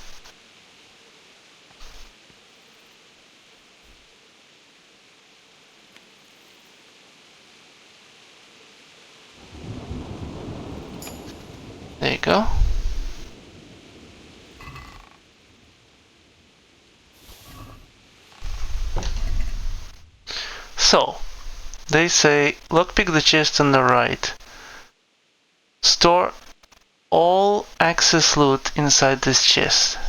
There you go. So, they say lockpick the chest on the right. Store all excess loot inside this chest.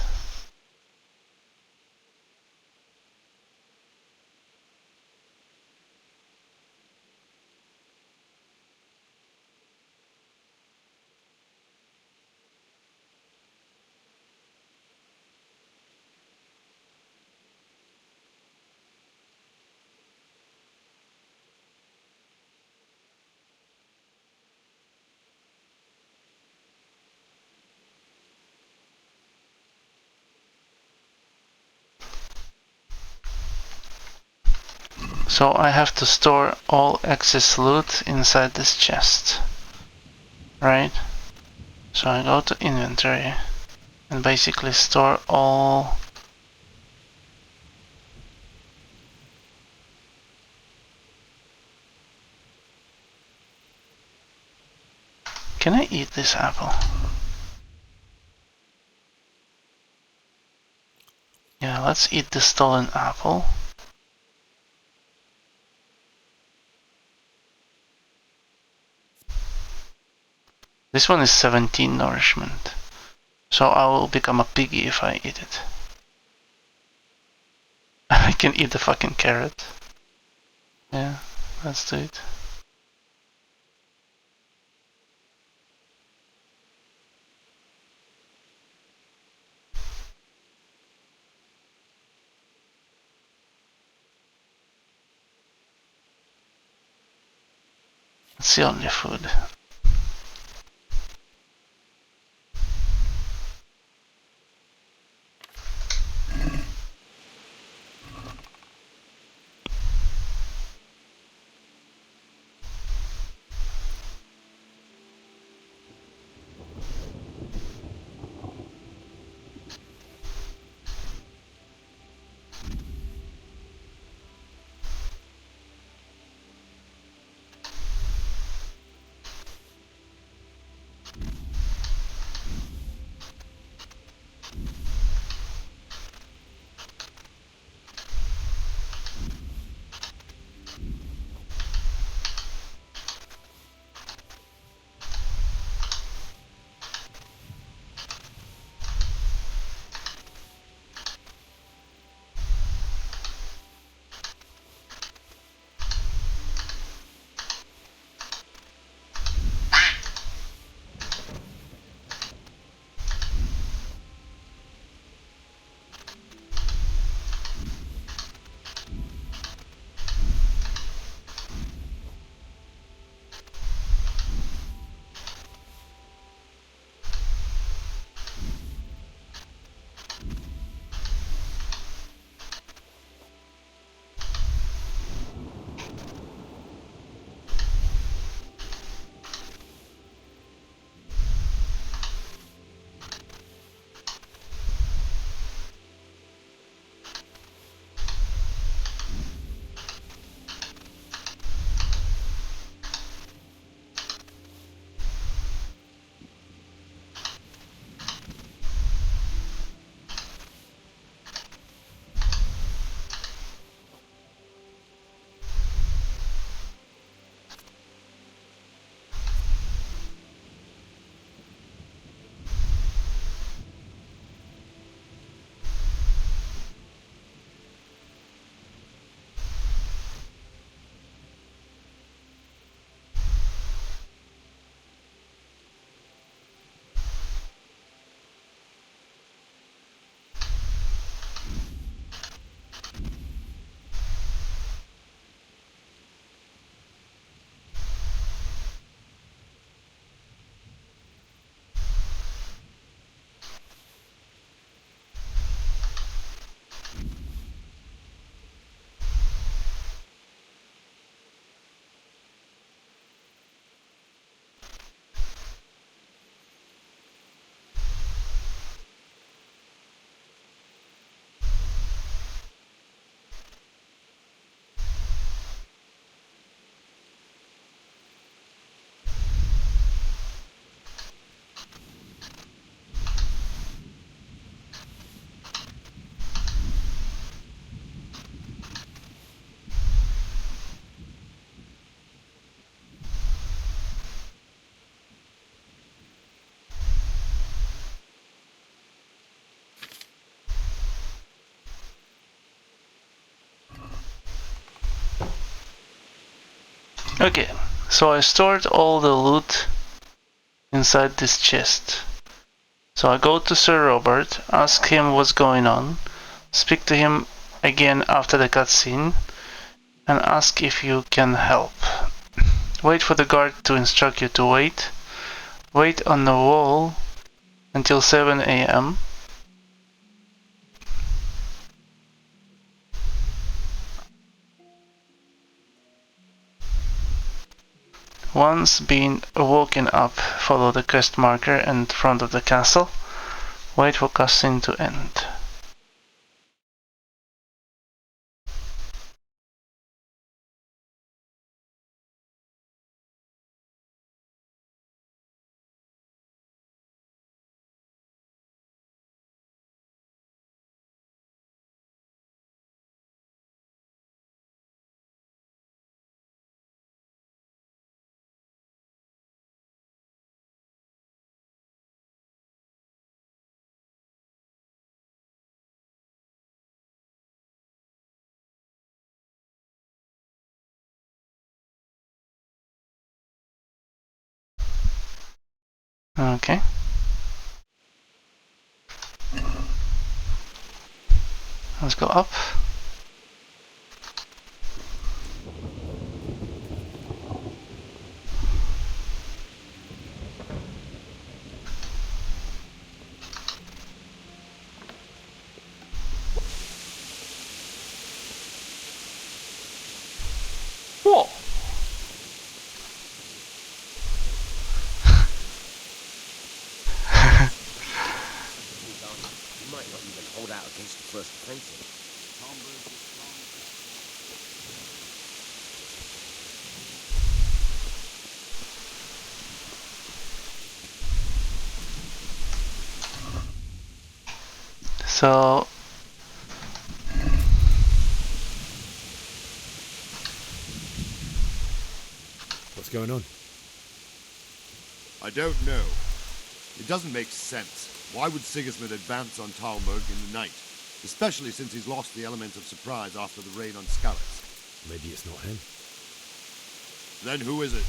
So I have to store all excess loot inside this chest, right? So I go to inventory and basically store all Can I eat this apple? Yeah, let's eat the stolen apple. This one is 17 nourishment. So I will become a piggy if I eat it. I can eat the fucking carrot. Yeah, let's do it. It's the only food. Okay, so I stored all the loot inside this chest. So I go to Sir Robert, ask him what's going on, speak to him again after the cutscene, and ask if you can help. Wait for the guard to instruct you to wait. Wait on the wall until 7 AM. Once being woken up, follow the quest marker in front of the castle. Wait for cutscene to end. Okay. Let's go up. Whoa! You might not even hold out against the first offensive. So What's going on? I don't know. It doesn't make sense. Why would Sigismund advance on Talmberg in the night? Especially since he's lost the element of surprise after the raid on Skalitz. Maybe it's not him. Then who is it?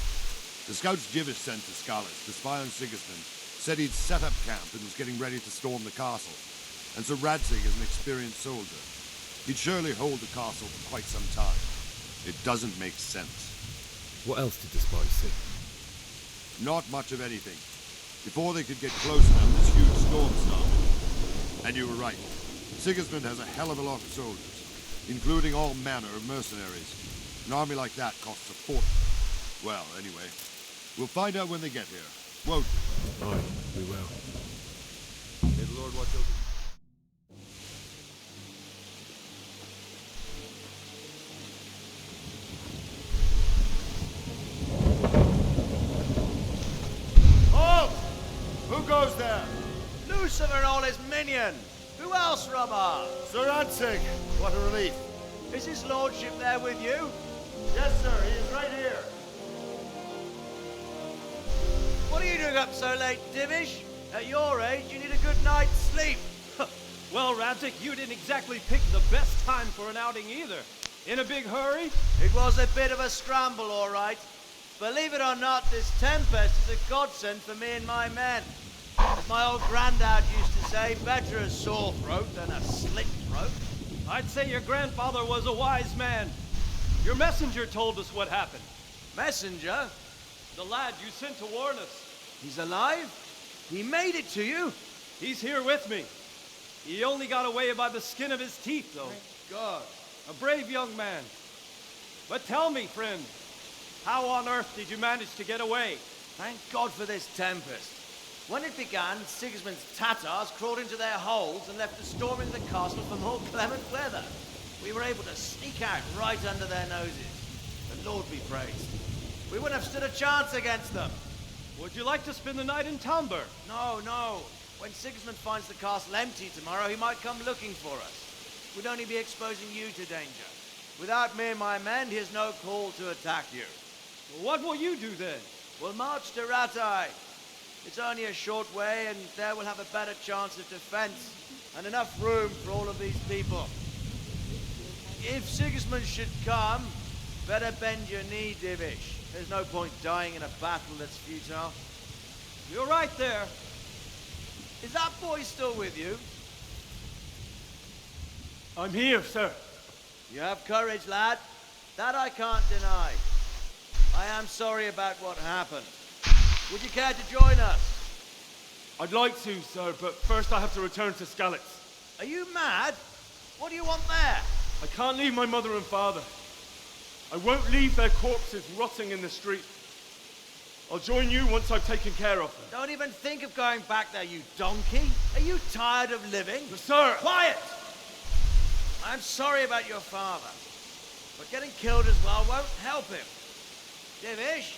The scouts Jivish sent to Skalitz to spy on Sigismund said he'd set up camp and was getting ready to storm the castle. And Sir Radzig is an experienced soldier. He'd surely hold the castle for quite some time. It doesn't make sense. What else did the spies see? Not much of anything. Before they could get close enough, this huge storm started. And you were right. Sigismund has a hell of a lot of soldiers, including all manner of mercenaries. An army like that costs a fortune. Well, anyway, we'll find out when they get here, won't we? Aye, we will. May the Lord watch over you. Halt! Who goes there? Lucifer and all his minions. Who else, Robber? Sir Radzig. What a relief. Is his lordship there with you? Yes, sir. He is right here. What are you doing up so late, Divish? At your age, you need a good night's sleep. Well, Radzig, you didn't exactly pick the best time for an outing either. In a big hurry? It was a bit of a scramble, all right. Believe it or not, this tempest is a godsend for me and my men. As my old granddad used to say, better a sore throat than a slit throat. I'd say your grandfather was a wise man. Your messenger told us what happened. Messenger? The lad you sent to warn us. He's alive? He made it to you? He's here with me. He only got away by the skin of his teeth, though. Thank God. A brave young man. But tell me, friend, how on earth did you manage to get away? Thank God for this tempest. When it began, Sigismund's Tatars crawled into their holes and left us storming the castle for more clement weather. We were able to sneak out right under their noses. The Lord be praised. We wouldn't have stood a chance against them. Would you like to spend the night in Talmberg? No, no. When Sigismund finds the castle empty tomorrow, he might come looking for us. We'd only be exposing you to danger. Without me and my men, he has no call to attack you. Well, what will you do then? We'll march to Ratai. It's only a short way, and there we'll have a better chance of defense and enough room for all of these people. If Sigismund should come, better bend your knee, Divish. There's no point dying in a battle that's futile. You're right there. Is that boy still with you? I'm here, sir. You have courage, lad. That I can't deny. I am sorry about what happened. Would you care to join us? I'd like to, sir, but first I have to return to Skalitz. Are you mad? What do you want there? I can't leave my mother and father. I won't leave their corpses rotting in the street. I'll join you once I've taken care of them. Don't even think of going back there, you donkey. Are you tired of living? But sir! Quiet! I'm sorry about your father, but getting killed as well won't help him. Divish,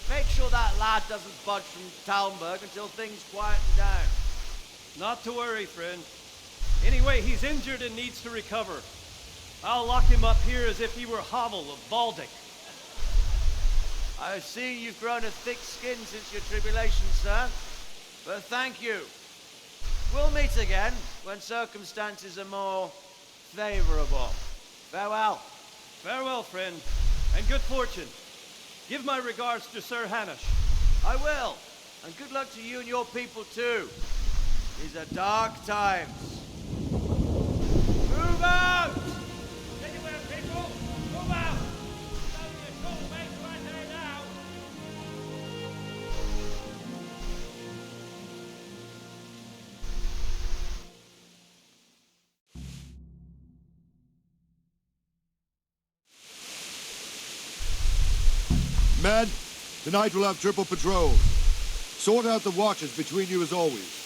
make sure that lad doesn't budge from Talmberg until things quieten down. Not to worry, friend. Anyway, he's injured and needs to recover. I'll lock him up here as if he were Havel of Baldic. I see you've grown a thick skin since your tribulation, sir. But thank you. We'll meet again when circumstances are more favorable. Farewell. Farewell, friend, and good fortune. Give my regards to Sir Hanush. I will. And good luck to you and your people too. These are dark times. Move out! Anywhere, people! Move out! It's only a short way to enter now. Men, tonight we'll have triple patrols. Sort out the watches between you as always.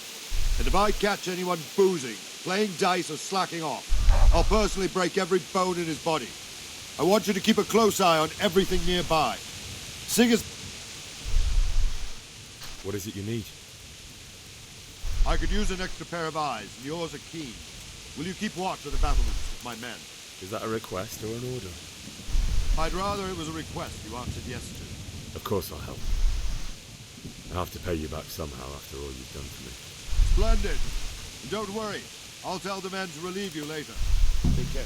And if I catch anyone boozing, playing dice or slacking off, I'll personally break every bone in his body. I want you to keep a close eye on everything nearby. What is it you need? I could use an extra pair of eyes, and yours are keen. Will you keep watch of the battlements with my men? Is that a request or an order? I'd rather it was a request you answered yes to. Of course I'll help. I have to pay you back somehow after all you've done for me. Splendid. And don't worry, I'll tell the men to relieve you later. Take care.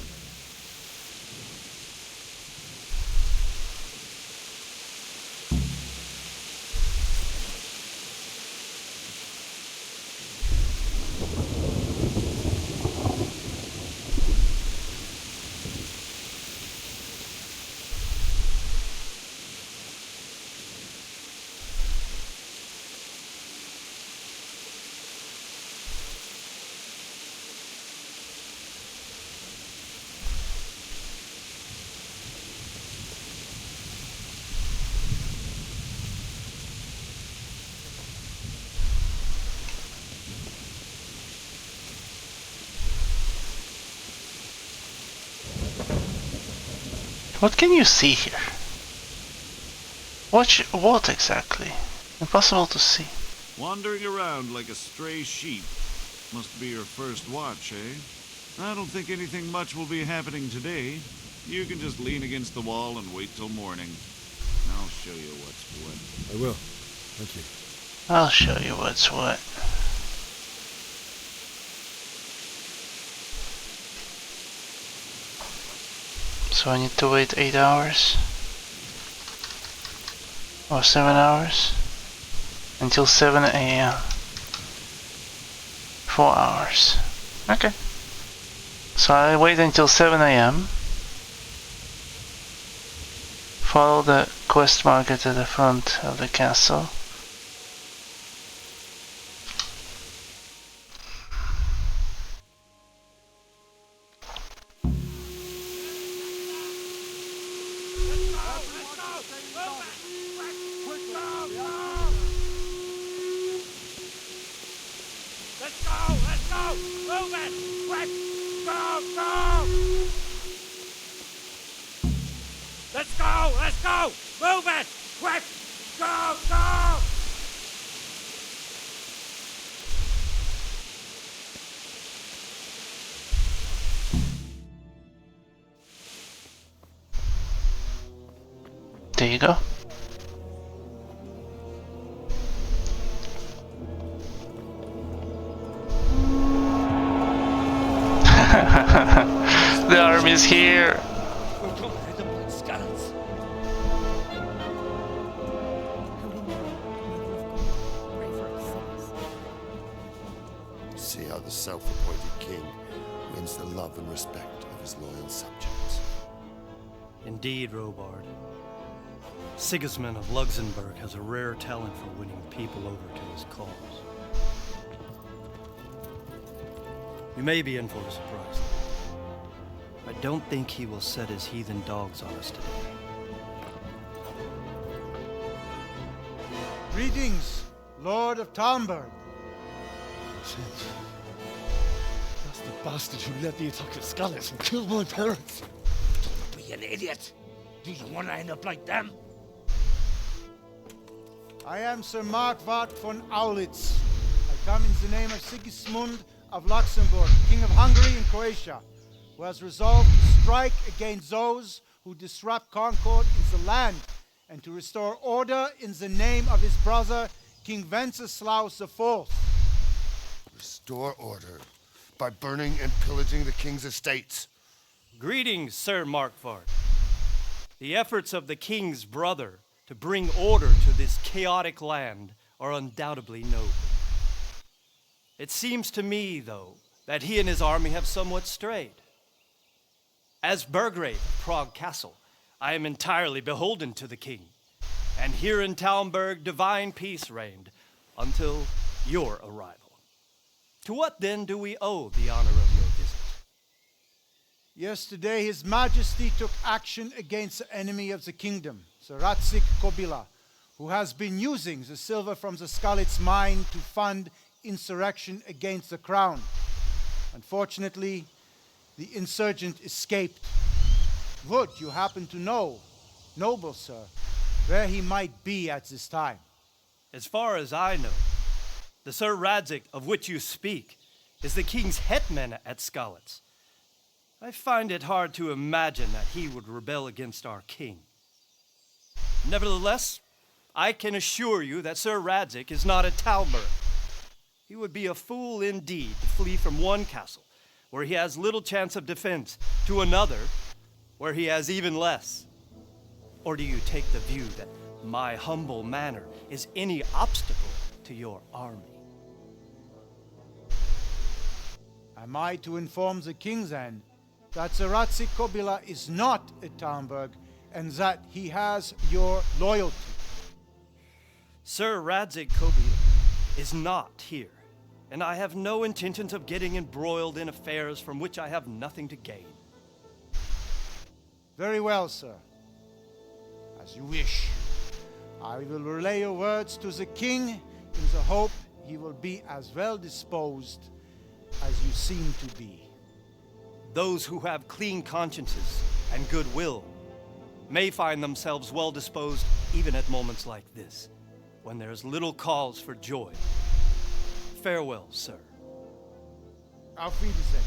What can you see here? What exactly? Impossible to see. Wandering around like a stray sheep. Must be your first watch, eh? I don't think anything much will be happening today. You can just lean against the wall and wait till morning. I'll show you what's what. I will. Thank you. I'll show you what's what. So I need to wait 8 hours? Or 7 hours? Until 7 AM. 4 hours. Okay. So I wait until 7 AM. Follow the quest marker to the front of the castle. Let's go! Move it! Quick! Go! Go! There you go. The army's here. See how the self-appointed king wins the love and respect of his loyal subjects. Indeed, Robard. Sigismund of Luxembourg has a rare talent for winning people over to his cause. You may be in for a surprise. I don't think he will set his heathen dogs on us today. Greetings, Lord of Talmberg. That's the bastard who led the attack at Skalitz and killed my parents. Don't be an idiot. Do you want to end up like them? I am Sir Markwart von Aulitz. I come in the name of Sigismund of Luxembourg, King of Hungary and Croatia, who has resolved to strike against those who disrupt concord in the land and to restore order in the name of his brother, King Wenceslaus IV. Restore order by burning and pillaging the king's estates. Greetings, Sir Markwart. The efforts of the king's brother to bring order to this chaotic land are undoubtedly noble. It seems to me, though, that he and his army have somewhat strayed. As Burgrave of Prague Castle, I am entirely beholden to the king, and here in Talmberg divine peace reigned until your arrival. To what then do we owe the honor of your visit? Yesterday, His Majesty took action against the enemy of the kingdom, the Ratsik Kobila, who has been using the silver from the Skalitz mine to fund insurrection against the crown. Unfortunately, the insurgent escaped. Would you happen to know, noble sir, where he might be at this time? As far as I know, the Sir Radzik of which you speak is the king's hetman at Skalitz. I find it hard to imagine that he would rebel against our king. Nevertheless, I can assure you that Sir Radzik is not at Talmberg. He would be a fool indeed to flee from one castle, where he has little chance of defense, to another, where he has even less. Or do you take the view that my humble manner is any obstacle to your army? Am I to inform the king then that the Ratsik Kobila is not at Talmberg and that he has your loyalty? Sir Radzik Kobila is not here, and I have no intentions of getting embroiled in affairs from which I have nothing to gain. Very well, sir. As you wish. I will relay your words to the king in the hope he will be as well disposed as you seem to be. Those who have clean consciences and goodwill may find themselves well disposed even at moments like this, when there is little cause for joy. Farewell, sir. Auf Wiedersehen.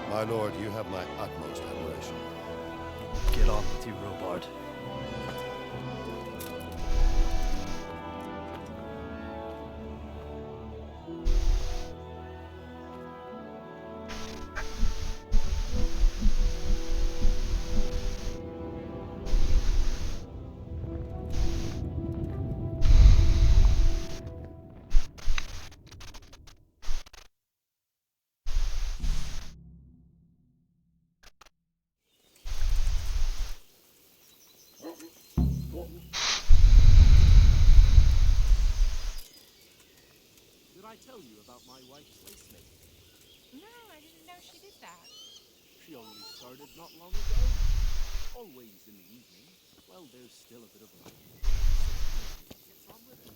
My lord, you have my utmost admiration. Get on with you, Robard. Did I tell you about my wife's lace making? No, I didn't know she did that. She only started not long ago. Always in the evening, while there's still a bit of light. So she gets on with it.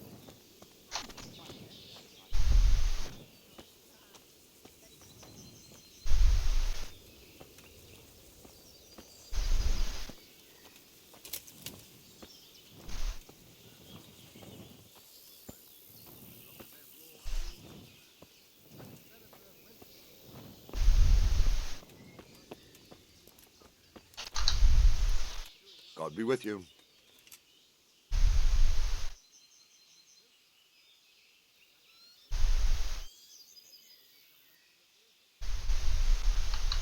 God be with you.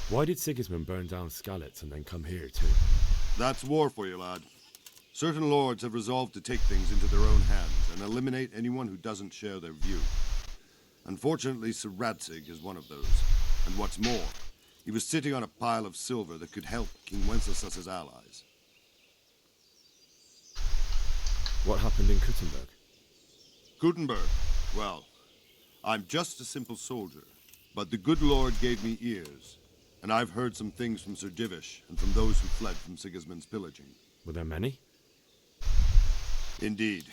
Why did Sigismund burn down Skalitz and then come here too? That's war for you, lad. Certain lords have resolved to take things into their own hands and eliminate anyone who doesn't share their view. Unfortunately, Sir Radzig is one of those. And what's more, he was sitting on a pile of silver that could help King Wenceslas's allies. What happened in Kuttenberg? Kuttenberg? Well, I'm just a simple soldier, but the good Lord gave me ears, and I've heard some things from Sir Divish and from those who fled from Sigismund's pillaging. Were there many? Indeed,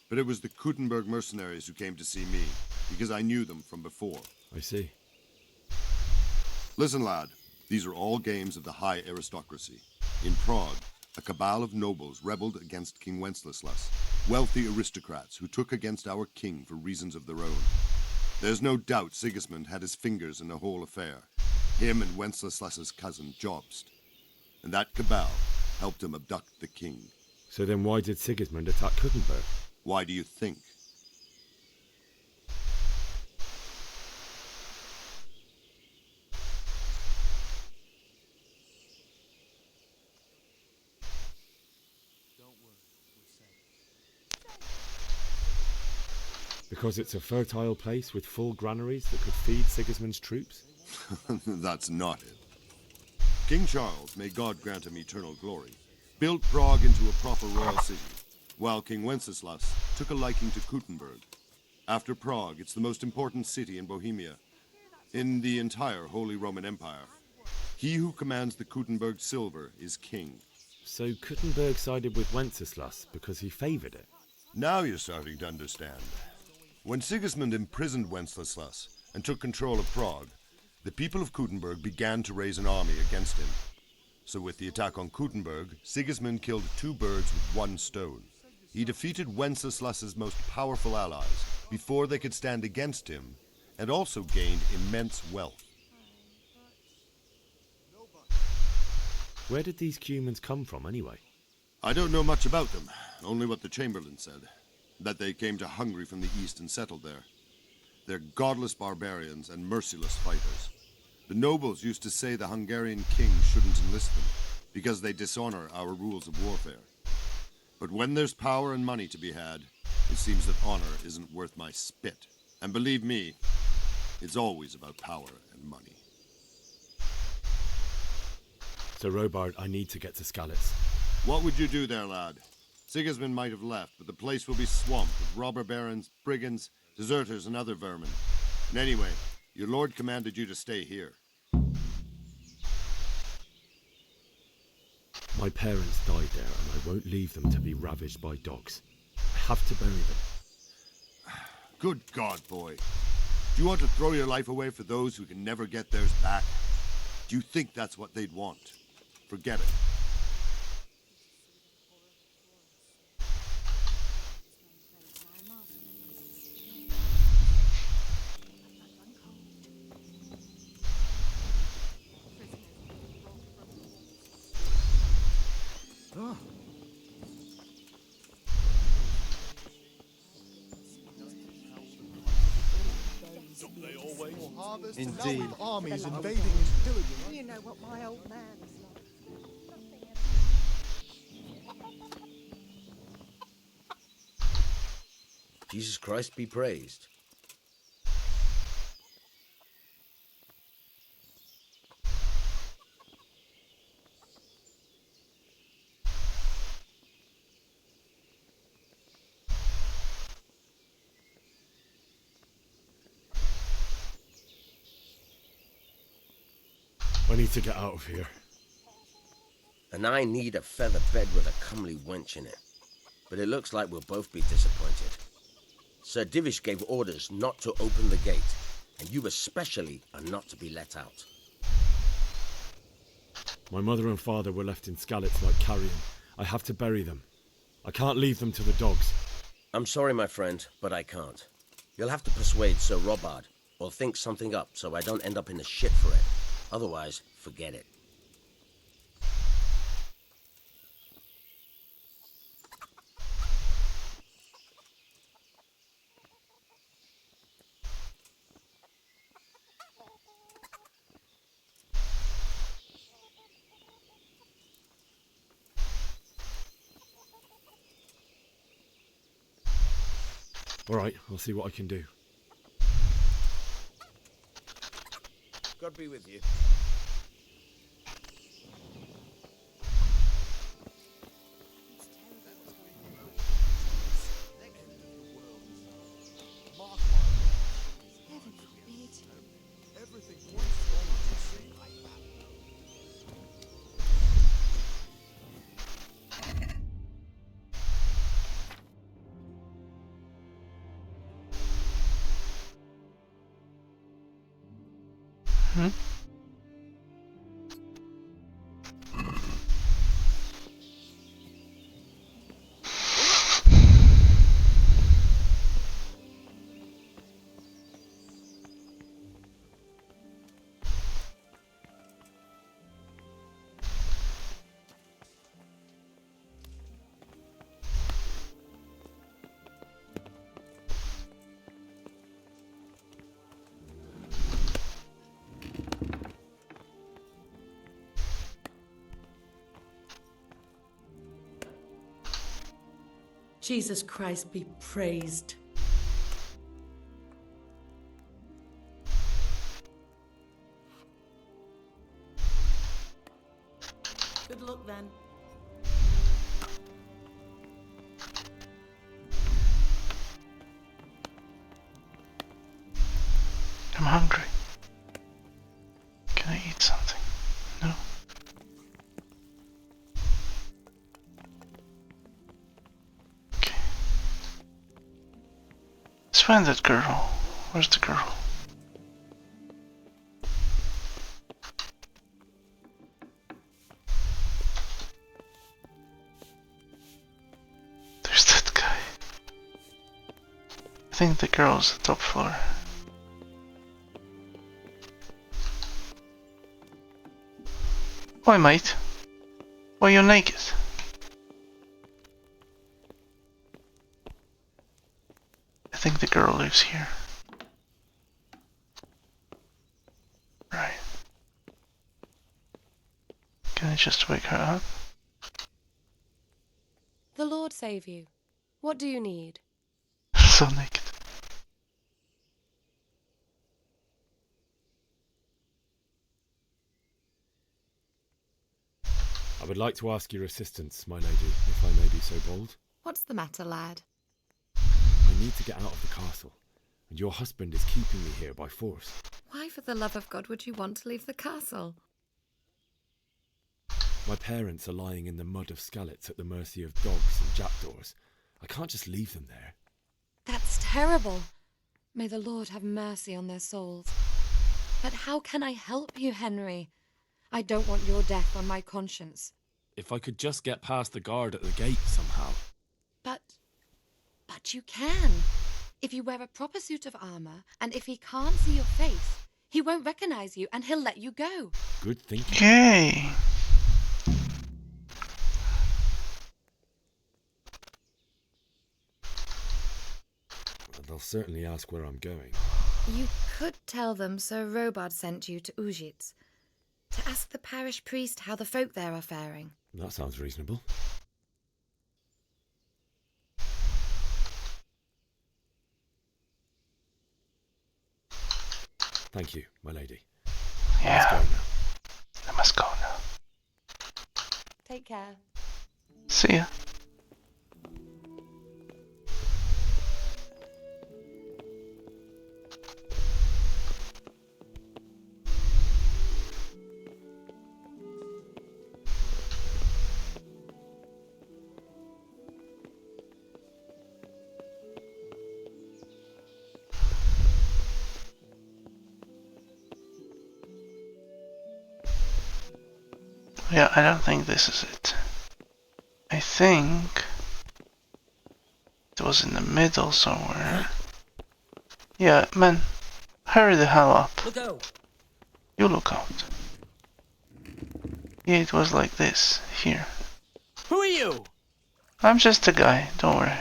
but it was the Kuttenberg mercenaries who came to see me, because I knew them from before. I see. Listen, lad. These are all games of the high aristocracy. In Prague, a cabal of nobles rebelled against King Wenceslas, wealthy aristocrats who took against our king for reasons of their own. There's no doubt Sigismund had his fingers in the whole affair. Him and Wenceslas's cousin, Jobst. And that cabal helped him abduct the king. So then why did Sigismund attack Kuttenberg? Why do you think? Because it's a fertile place with full granaries that could feed Sigismund's troops? That's not it. King Charles, may God grant him eternal glory, built Prague into a proper royal city, while King Wenceslas took a liking to Kuttenberg. After Prague, it's the most important city in Bohemia, in the entire Holy Roman Empire. He who commands the Kuttenberg silver is king. So Kuttenberg sided with Wenceslas because he favoured it? Now you're starting to understand. When Sigismund imprisoned Wenceslas and took control of Prague, the people of Kuttenberg began to raise an army against him. So with the attack on Kuttenberg, Sigismund killed 2 birds with 1 stone. He defeated Wenceslas's most powerful allies before they could stand against him, and also gained immense wealth. Where did these Cumans come from anyway? I don't know much about them, only what the Chamberlain said. That they came to Hungary from the east and settled there. They're godless barbarians and merciless fighters. The nobles used to say the Hungarian king shouldn't enlist them, because they dishonor our rules of warfare. But when there's power and money to be had, it seems that honor isn't worth my spit. And believe me, it's always about power and money. So Robard, I need to get to Skalitz. What would you do there, lad? Sigismund might have left, but the place will be swamped with robber barons, brigands, deserters, and other vermin. And anyway, your lord commanded you to stay here. My parents died there, and I won't leave them to be ravaged by dogs. I have to bury them. Good God, boy. Do you want to throw your life away for those who can never get theirs back? Do you think that's what they'd want? Forget it. Indeed. Armies invading and pillaging. You know what my old man is like. Jesus Christ be praised. I need to get out of here. And I need a feather bed with a comely wench in it. But it looks like we'll both be disappointed. Sir Divish gave orders not to open the gate, and you especially are not to be let out. My mother and father were left in Skalitz like carrion. I have to bury them. I can't leave them to the dogs. I'm sorry, my friend, but I can't. You'll have to persuade Sir Robard, or think something up so I don't end up in the shit for it. Otherwise, forget it. All right, I'll see what I can do. God be with you. Jesus Christ be praised. Good luck then. I'm hungry. Can I eat something? No. Okay. Let's find that girl. Where's the girl? There's that guy. I think the girl's the top floor. Why, mate? Why you're naked? I think the girl lives here. Right. Can I just wake her up? The Lord save you. What do you need? So naked. I would like to ask your assistance, my lady, if I may be so bold. What's the matter, lad? I need to get out of the castle, and your husband is keeping me here by force. Why, for the love of God, would you want to leave the castle? My parents are lying in the mud of Skalitz at the mercy of dogs and jackdaws. I can't just leave them there. That's terrible. May the Lord have mercy on their souls. But how can I help you, Henry? I don't want your death on my conscience. If I could just get past the guard at the gate somehow. But you can. If you wear a proper suit of armor, and if he can't see your face, he won't recognize you and he'll let you go. Good thinking. Yay! They'll certainly ask where I'm going. You could tell them Sir Robard sent you to Ujitz to ask the parish priest how the folk there are faring. That sounds reasonable. Thank you, my lady. Yeah. Let's go now. I must go now. Take care. See ya. Yeah, I don't think this is it. I think it was in the middle somewhere. Yeah, man, hurry the hell up. Look out! You look out. Yeah, it was like this, here. Who are you? I'm just a guy, don't worry.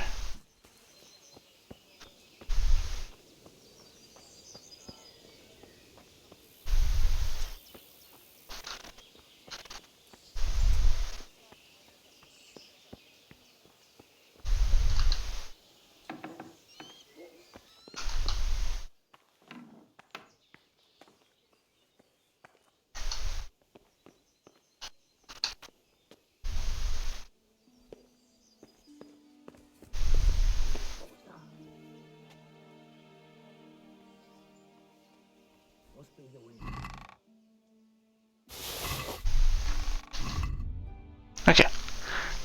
Okay,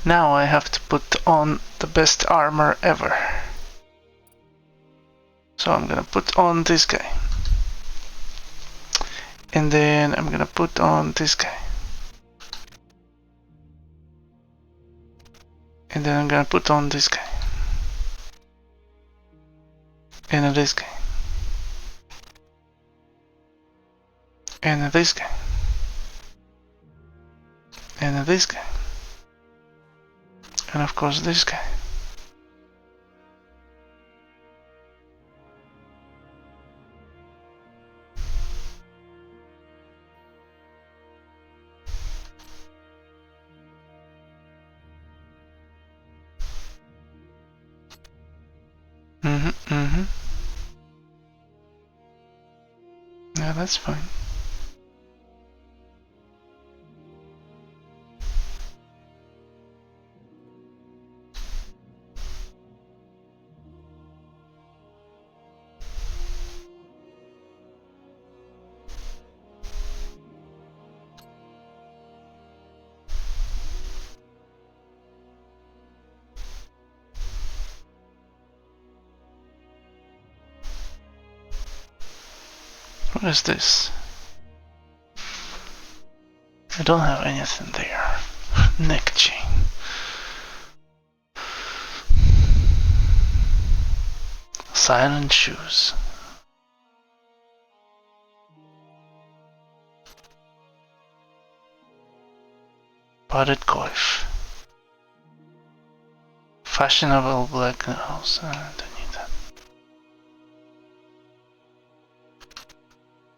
now I have to put on the best armor ever. So I'm gonna put on this guy. And then I'm gonna put on this guy. And then I'm gonna put on this guy. And this guy. And this guy. And this guy. And of course this guy. Yeah, that's fine. What is this? I don't have anything there. Neck chain. Silent shoes. Potted coif. Fashionable black nails. I don't need that.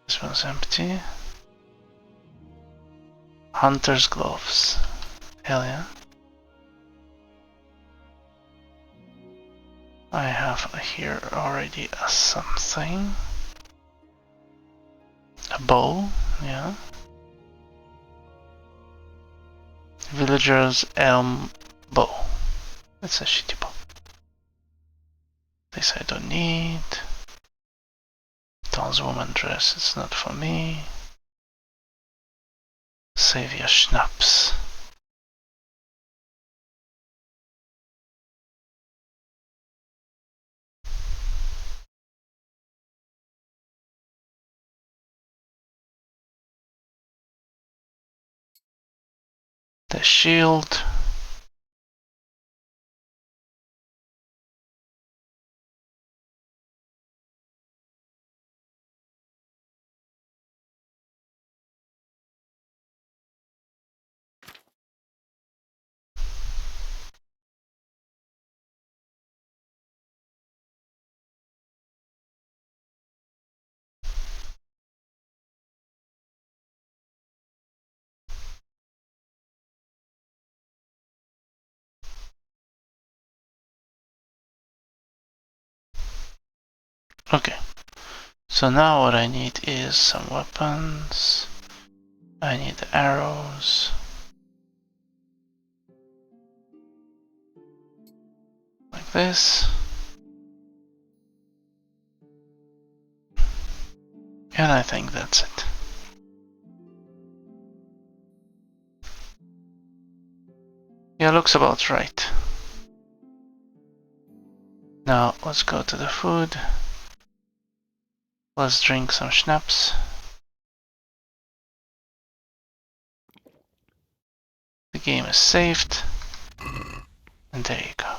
This one's empty. Hunter's gloves. Hell yeah. I have here already a something. A bow, yeah. Villager's elm bow. It's a shitty bow. This I don't need. Townswoman dress, it's not for me. Savior schnapps. The shield. Okay, so now what I need is some weapons. I need arrows. Like this. And I think that's it. Yeah, looks about right. Now let's go to the food. Let's drink some schnapps. The game is saved. And there you go.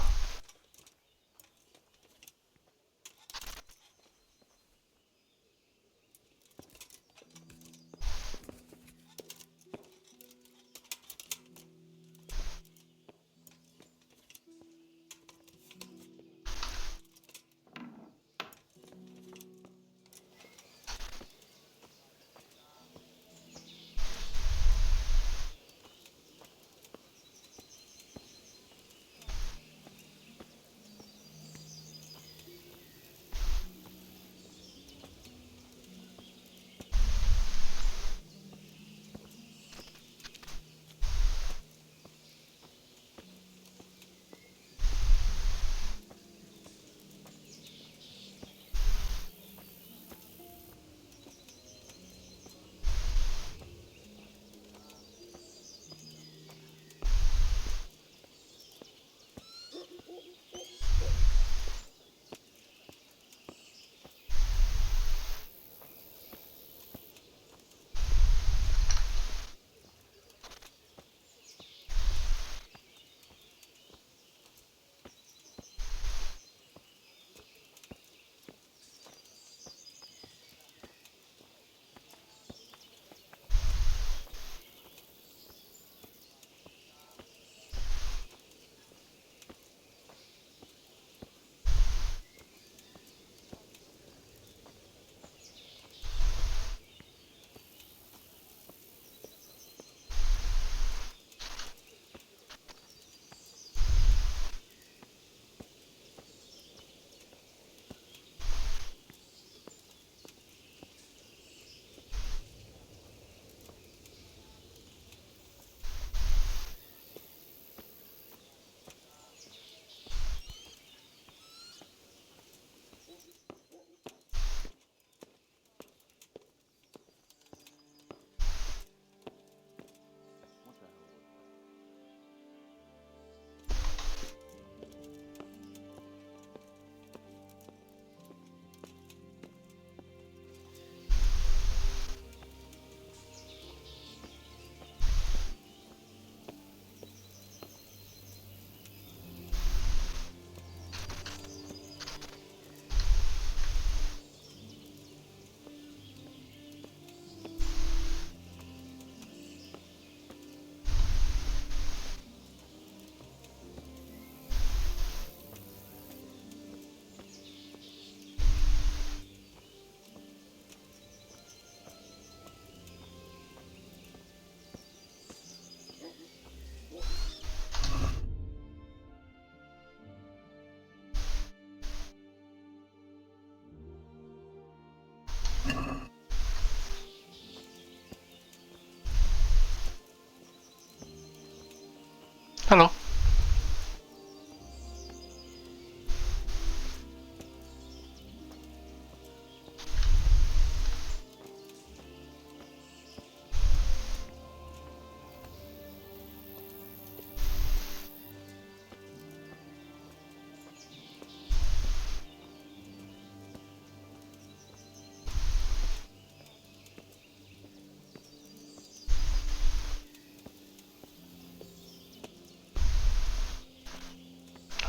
Hello.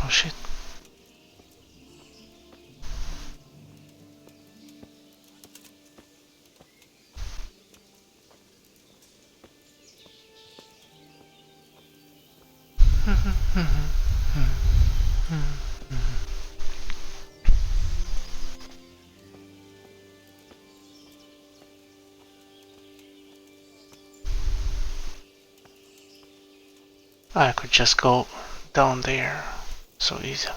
Oh shit. I could just go down there so easily.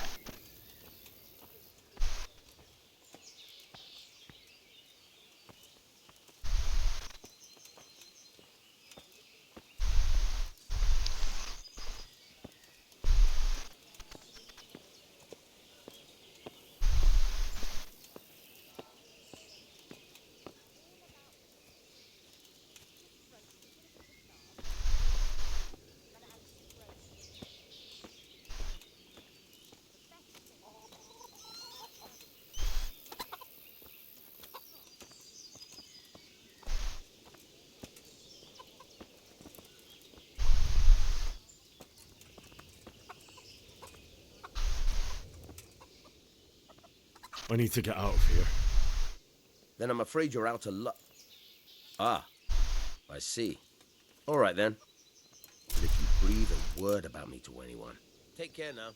I need to get out of here. Then I'm afraid you're out of luck. Ah, I see. All right then. But if you breathe a word about me to anyone, take care now.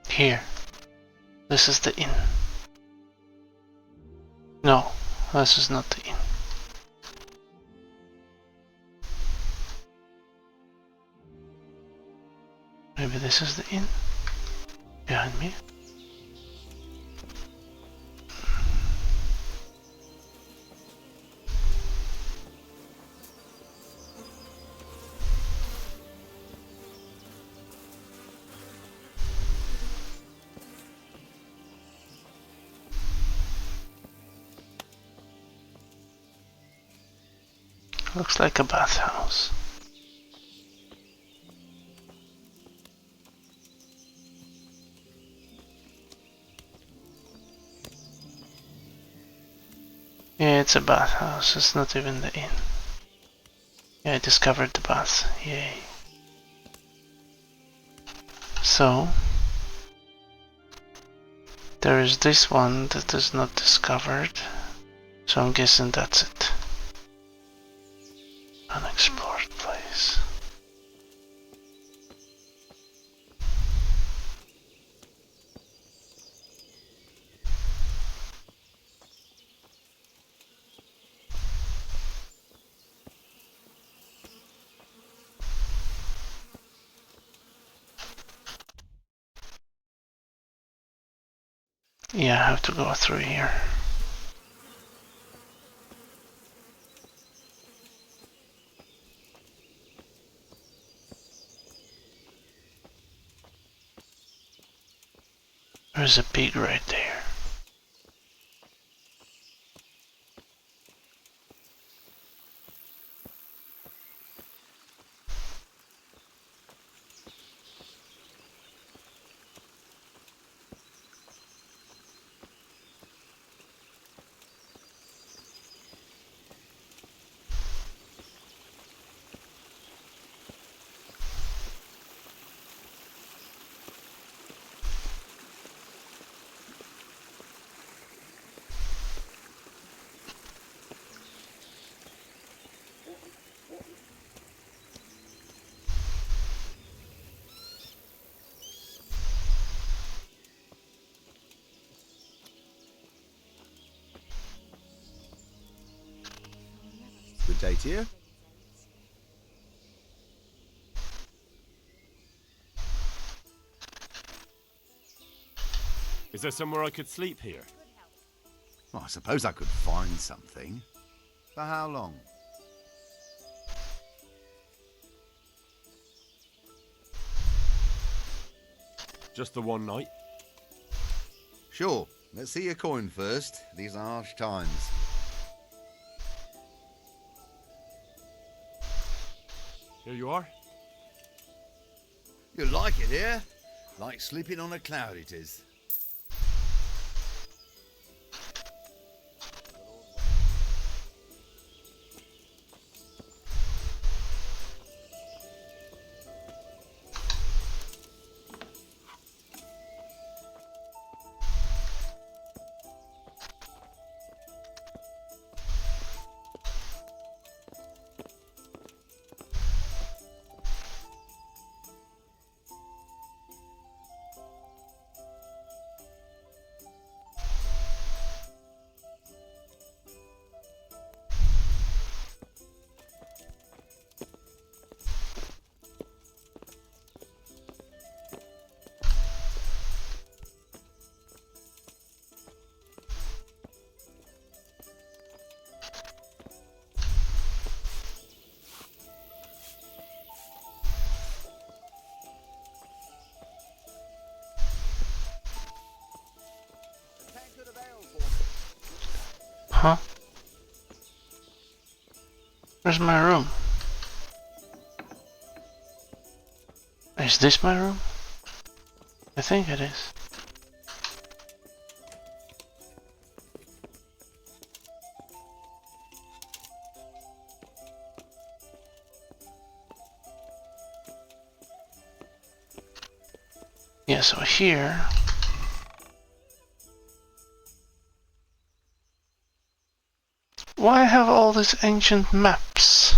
Here. This is the inn. No, this is not the inn. Maybe this is the inn? Behind me? Looks like a bathhouse. Yeah, it's a bathhouse. It's not even the inn. Yeah, I discovered the bath. Yay. So, there is this one that is not discovered. So I'm guessing that's it. Unexplored place. Yeah, I have to go through here. There's a pig right there. Good day to you. Is there somewhere I could sleep here? Well, I suppose I could find something. For how long? Just the one night? Sure. Let's see your coin first. These are harsh times. Here you are. You like it here? Like sleeping on a cloud it is. Huh? Where's my room? Is this my room? I think it is. Yeah, so here... Why have all these ancient maps?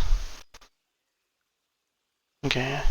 Okay.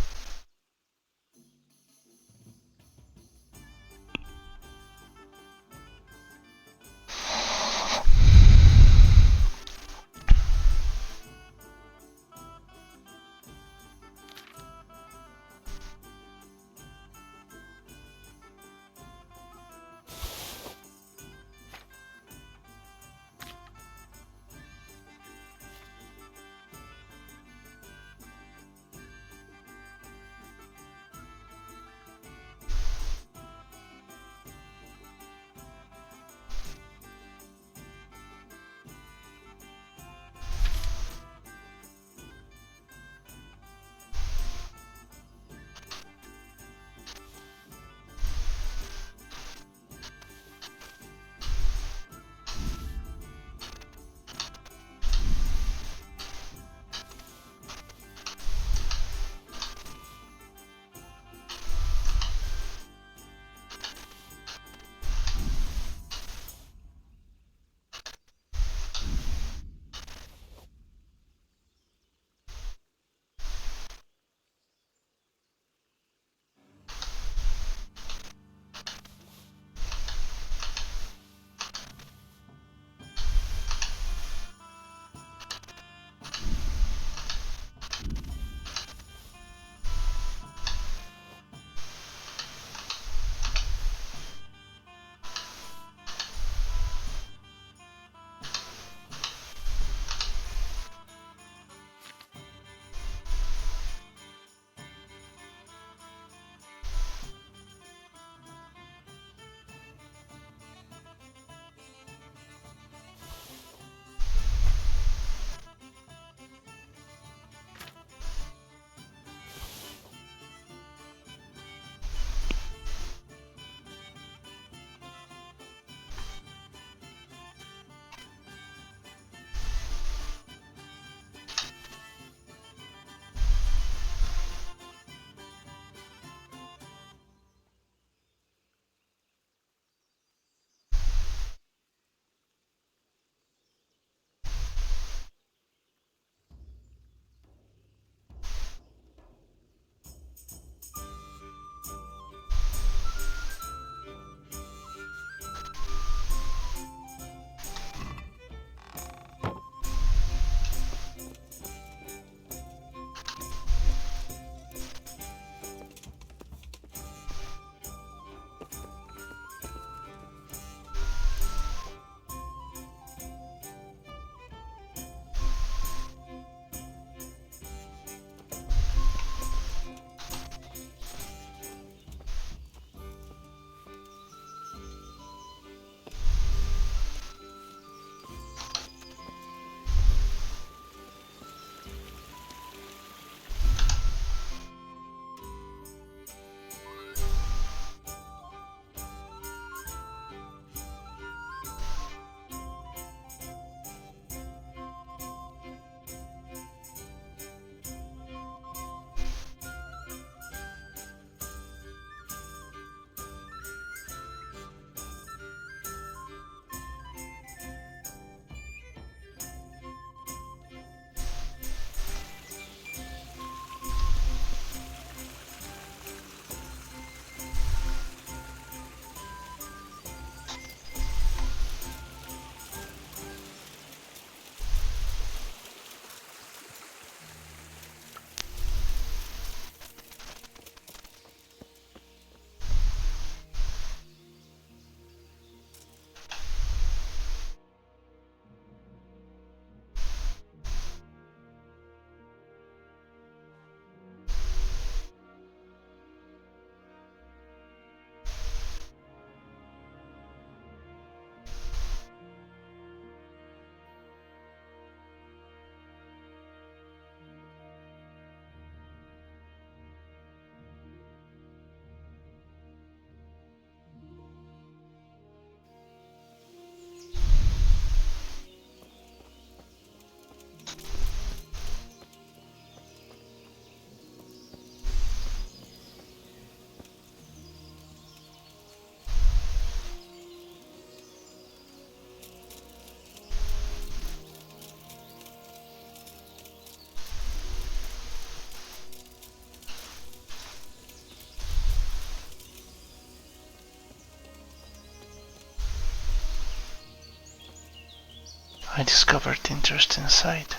I discovered interesting sight.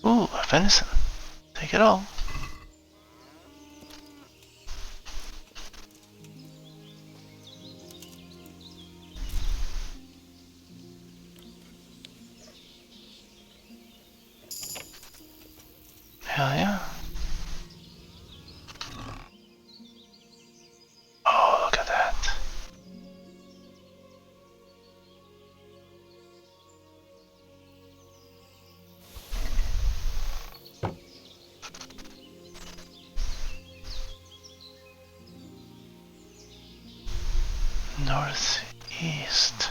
Ooh, a venison. Take it all. Hell yeah. Oh, look at that. Northeast.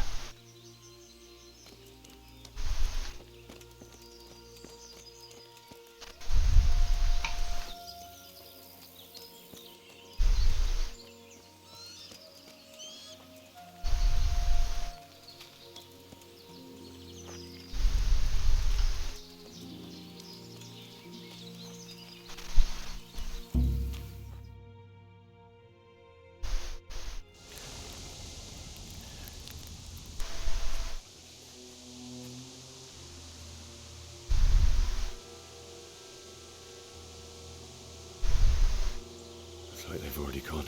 Looks like they've already gone.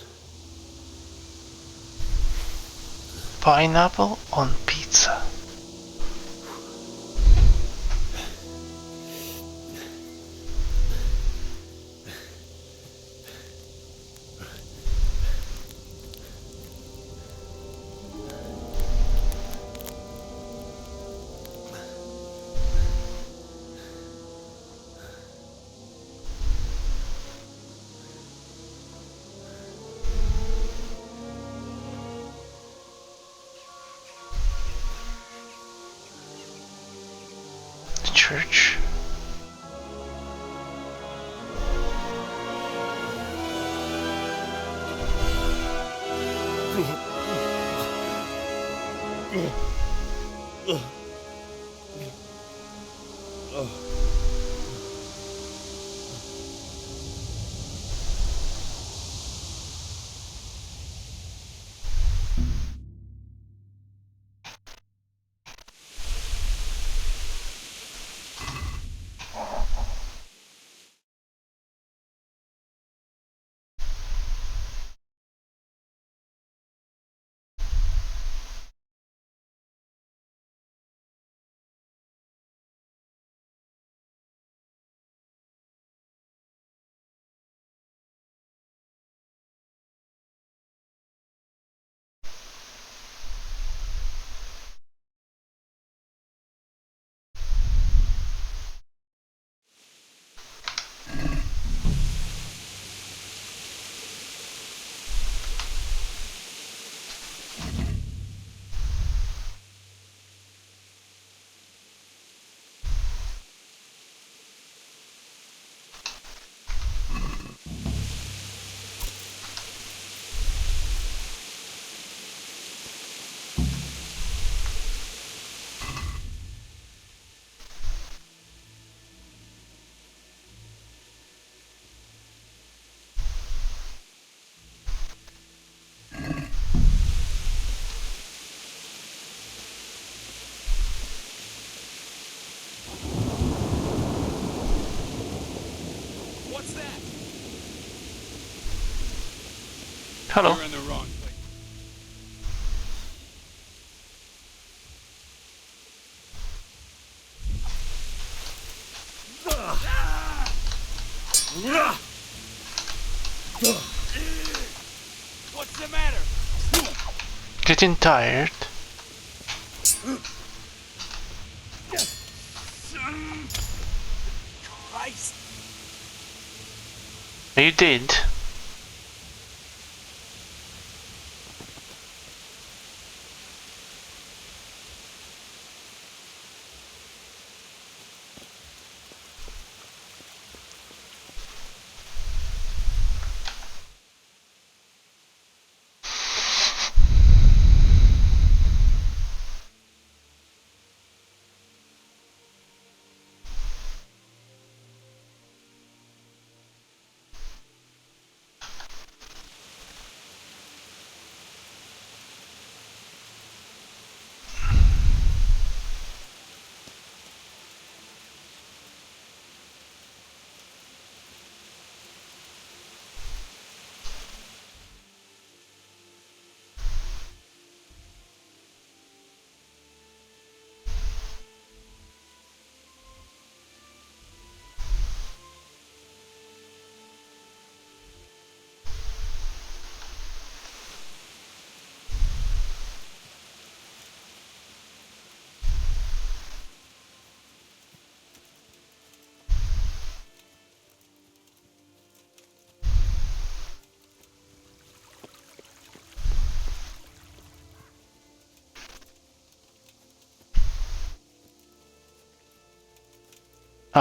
Pineapple on pizza. The church. What's that? Hello. You're in the wrong place. What's the matter? Getting tired. Christ. You did.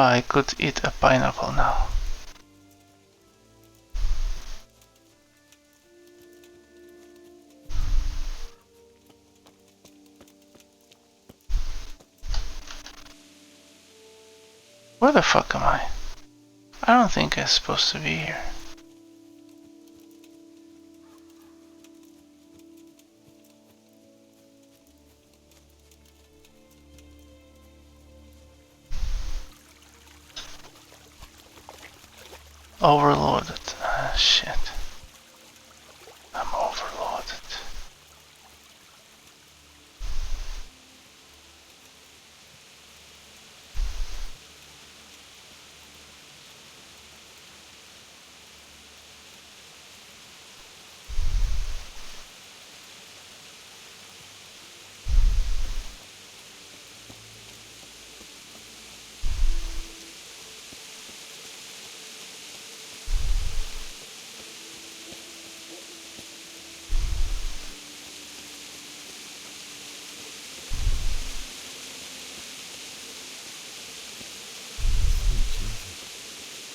I could eat a pineapple now. Where the fuck am I? I don't think I'm supposed to be here. Overloaded. Ah, shit. I'm overloaded.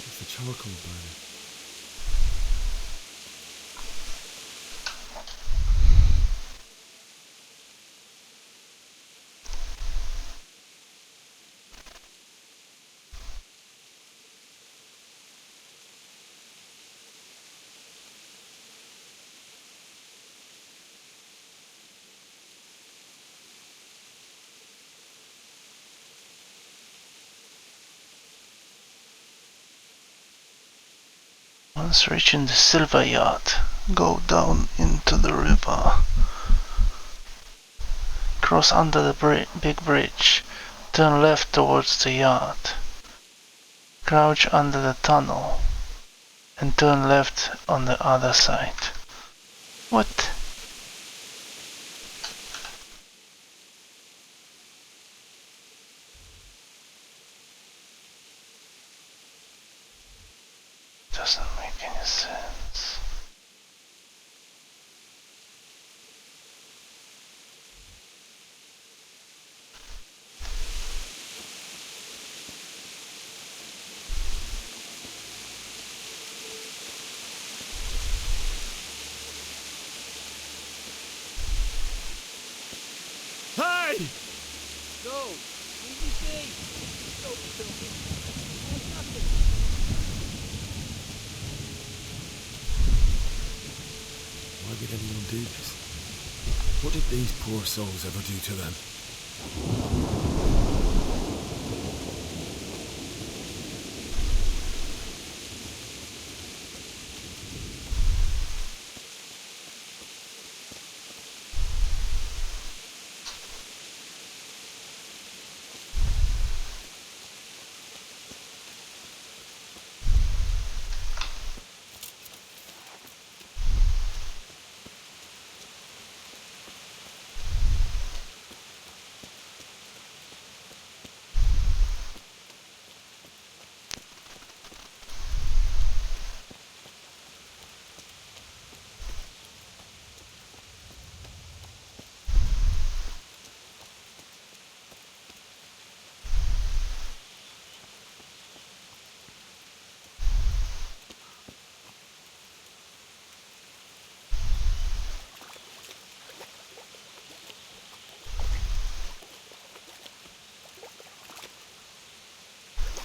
It's the charcoal burner. Once reaching the silver yacht, go down into the river. Cross under the big bridge, turn left towards the yacht. Crouch under the tunnel, and turn left on the other side. What? Doesn't make any sense. Hey! No! Easy. Don't kill me. There's nothing. Why would anyone do this? What did these poor souls ever do to them?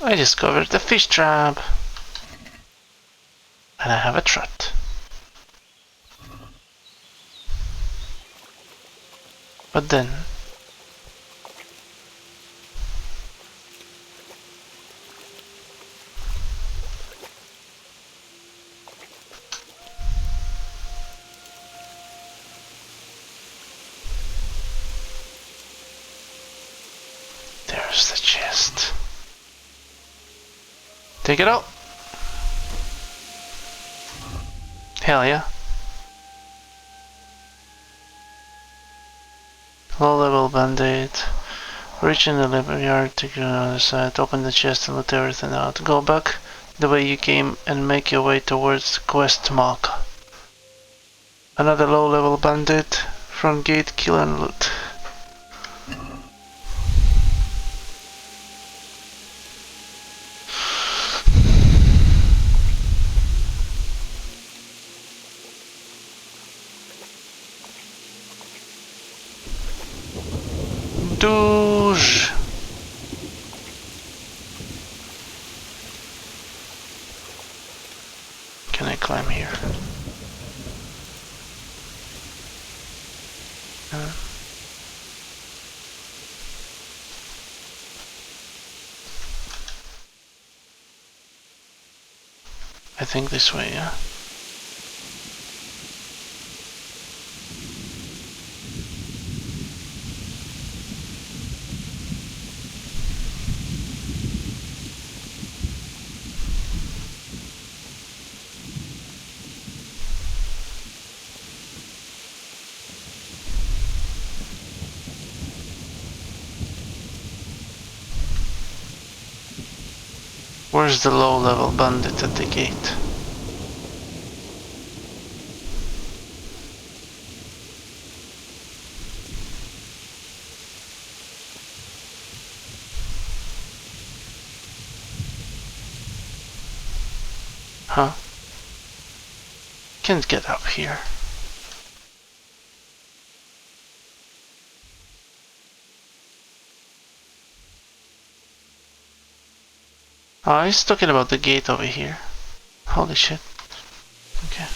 I discovered the fish trap. And I have a trot. But then there's the chest. Take it out. Hell yeah. Low level band-aid. Reach in the library yard, take it on the other side, open the chest and loot everything out. Go back the way you came and make your way towards the quest marker. Another low level band-aid. Front gate, kill and loot. Douche. Can I climb here? I think this way, yeah. Where's the low-level bandit at the gate? Huh? Can't get up here. Oh, he's talking about the gate over here. Holy shit. Okay.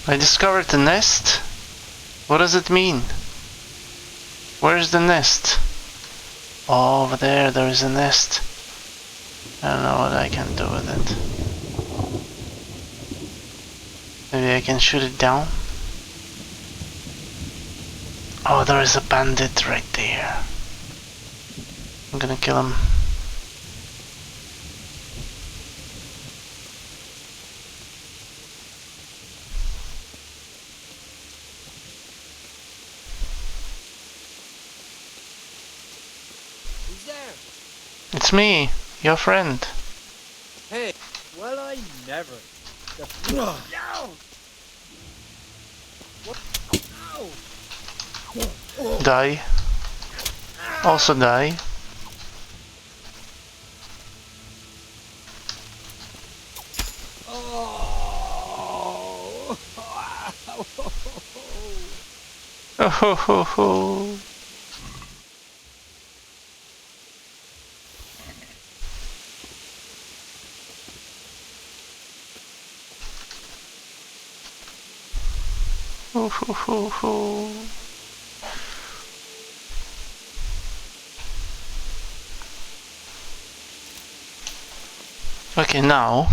I discovered the nest? What does it mean? Where's the nest? Oh, over there, there is a nest. I don't know what I can do with it. Maybe I can shoot it down? Oh, there is a bandit right there. I'm gonna kill him. It's me, your friend. Hey, well, I never. No! What? Ow! Die. Also die. Oh! Oh ho ho ho. Oh ho ho ho. Okay, now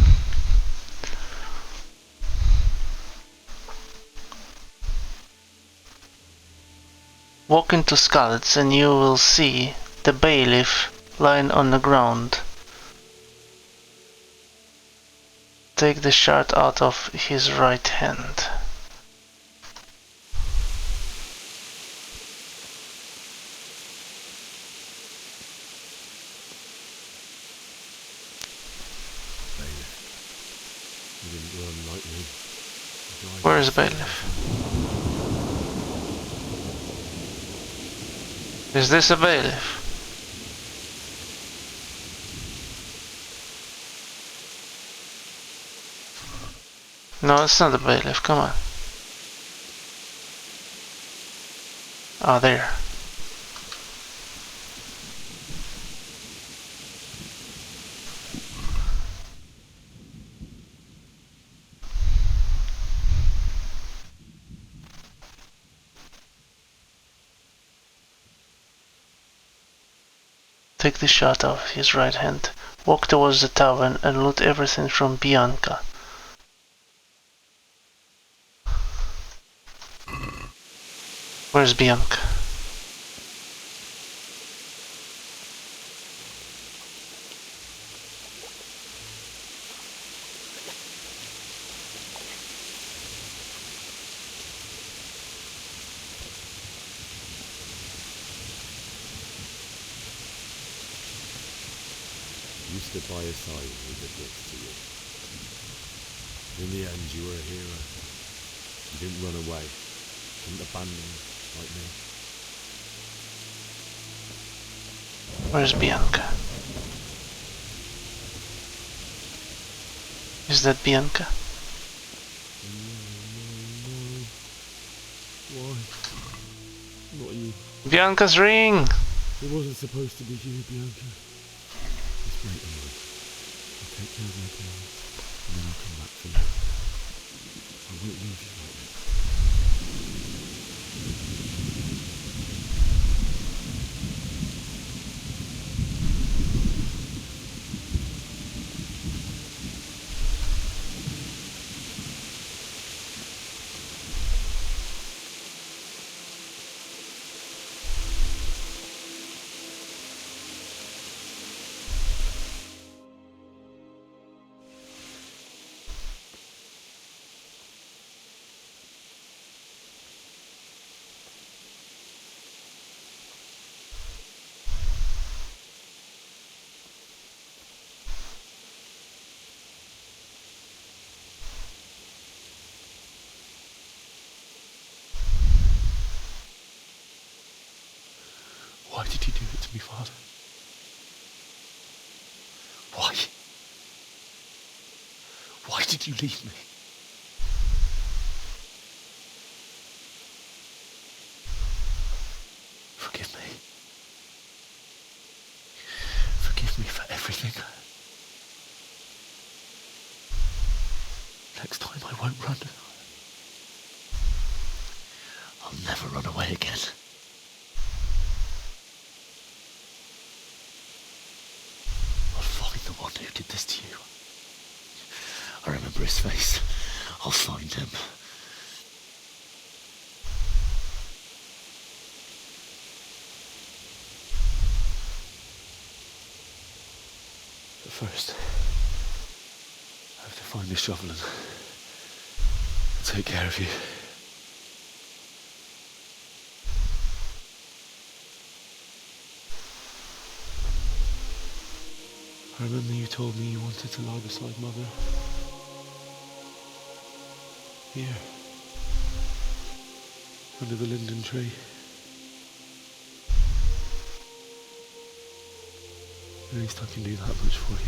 walk into Scarlet's and you will see the bailiff lying on the ground. Take the shard out of his right hand. Where is bailiff? Is this a bailiff? No, it's not a bailiff, come on. Oh, there. Take the shot off his right hand. Walk towards the tavern and loot everything from Bianca. Where's Bianca? You stood by his side when he did this to you. In the end, you were a hero. You didn't run away. Didn't abandon like me. Where's Bianca? Is that Bianca? Why? Not you. Bianca's ring! It wasn't supposed to be you, Bianca. Just wait a minute. I'll take care of my parents, and then I'll come back for you. I won't leave you like this. Why did you do it to me, Father? Why? Why did you leave me? Forgive me. Forgive me for everything. Next time I won't run. I'll never run away again. The one who did this to you. I remember his face. I'll find him. But first, I have to find this shovel and take care of you. I remember you told me you wanted to lie beside Mother. Here. Under the linden tree. At least I can do that much for you.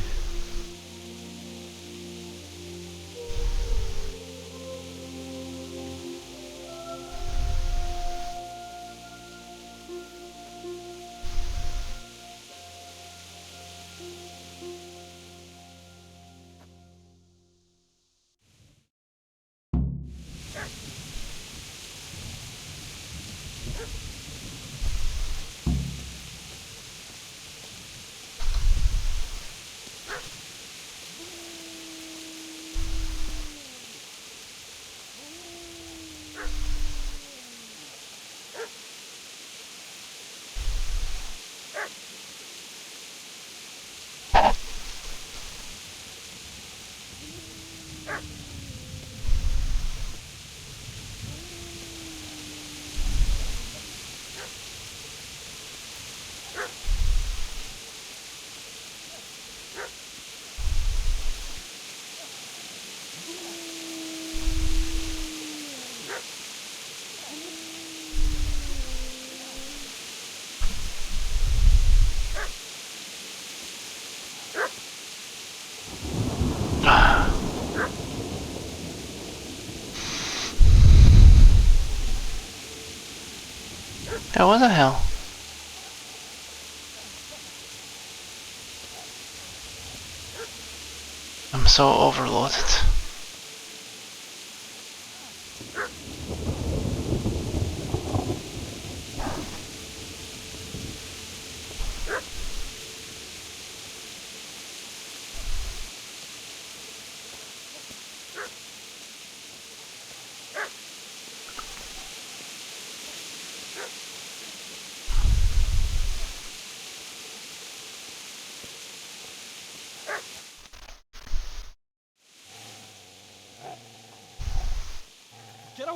Yeah, what the hell? I'm so overloaded.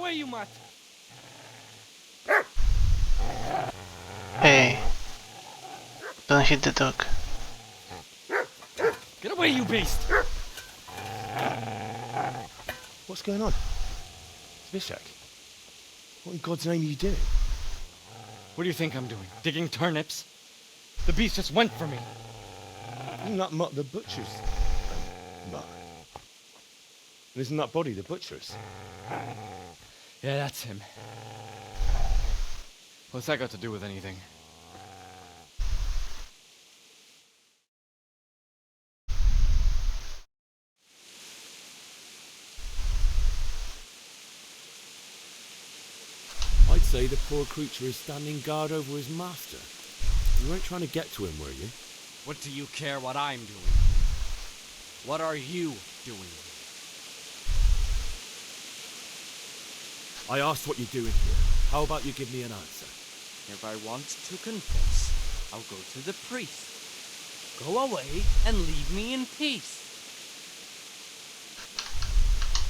away, you mutt! Hey, don't hit the dog. Get away, you beast! What's going on? Vishek, what in God's name are you doing? What do you think I'm doing? Digging turnips? The beast just went for me. Isn't that Mutt the butcher's? Mutt. And isn't that body the butcher's? Yeah, that's him. What's that got to do with anything? I'd say the poor creature is standing guard over his master. You weren't trying to get to him, were you? What do you care what I'm doing? What are you doing? I asked what you're doing here. How about you give me an answer? If I want to confess, I'll go to the priest. Go away and leave me in peace.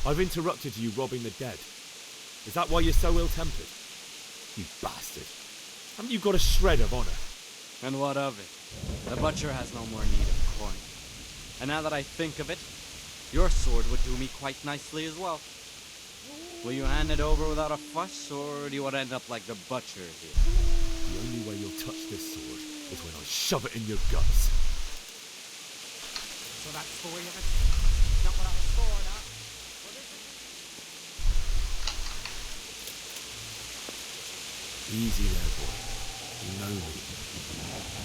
I've interrupted you robbing the dead. Is that why you're so ill-tempered? You bastard. Haven't you got a shred of honor? And what of it? The butcher has no more need of coin. And now that I think of it, your sword would do me quite nicely as well. Will you hand it over without a fuss, or do you want to end up like the butcher here? The only way you'll touch this sword is when I shove it in your guts. So that's the way of it? Not without a sword, huh? Easy there, boy. You know me.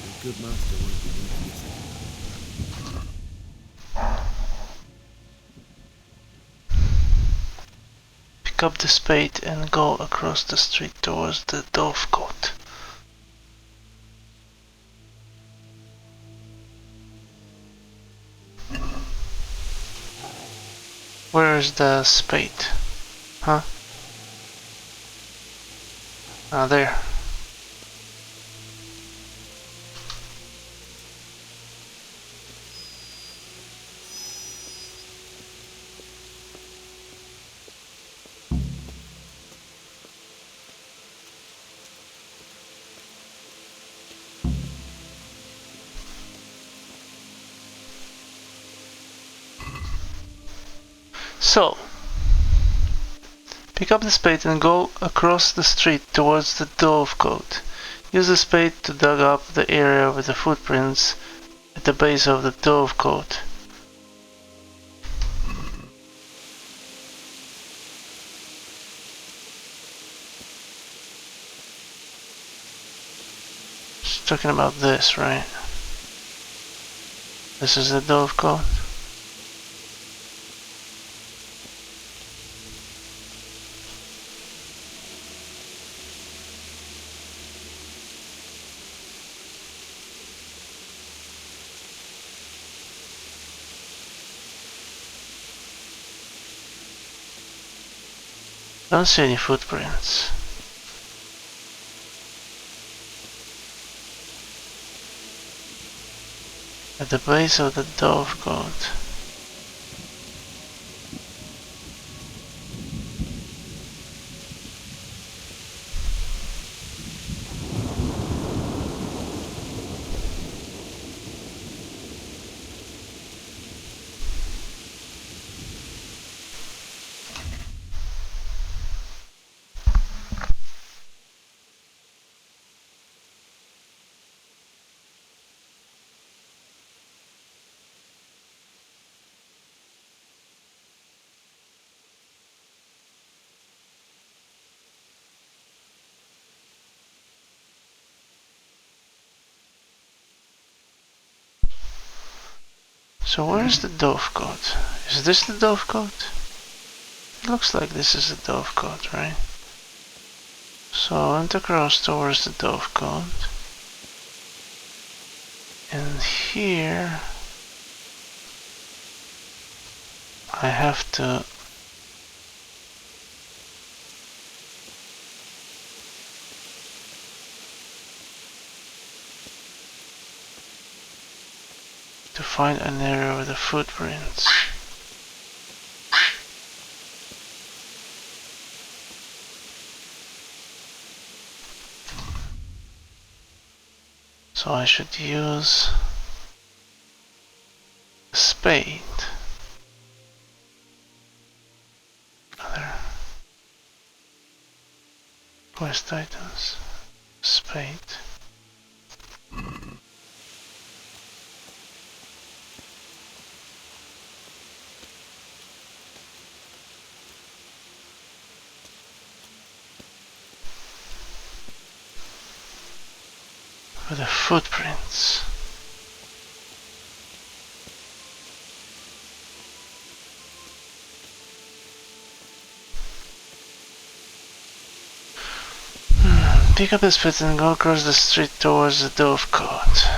Your good master won't be leaving this again. Pick up the spade and go across the street towards the dovecote. Where is the spade? Huh? Ah, there. So, pick up the spade and go across the street towards the dovecote. Use the spade to dig up the area with the footprints at the base of the dovecote. Just talking about this, right? This is the dovecote. Don't see any footprints. At the base of the dovecote. So where's the dovecote? Is this the dovecote? It looks like this is the dovecote, right? So I went across towards the dovecote. And here I have to find an area with the footprints. So I should use a spade. Other quest items. Spade. For the footprints. Pick up the spit and go across the street towards the dovecote.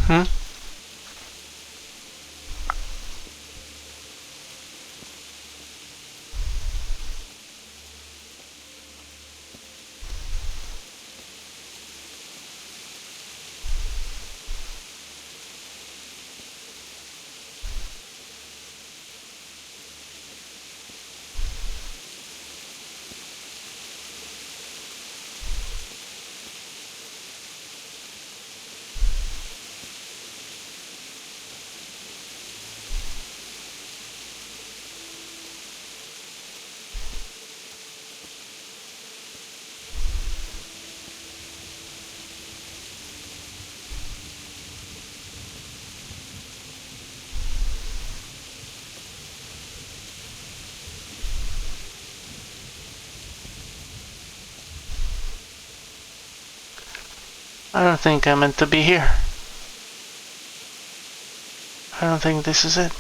Hmm? I don't think I'm meant to be here. I don't think this is it.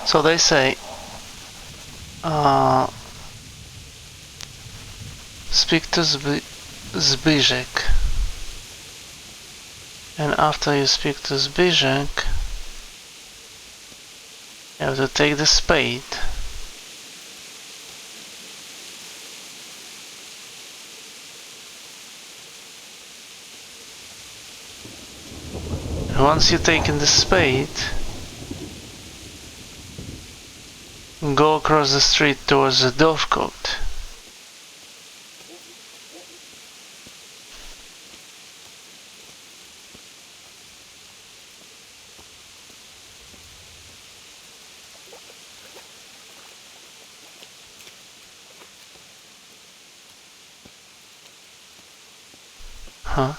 So they say, speak to Zbyszek. And after you speak to Zbyszek, you have to take the spade. And once you've taken the spade, go across the street towards the dovecote. Huh?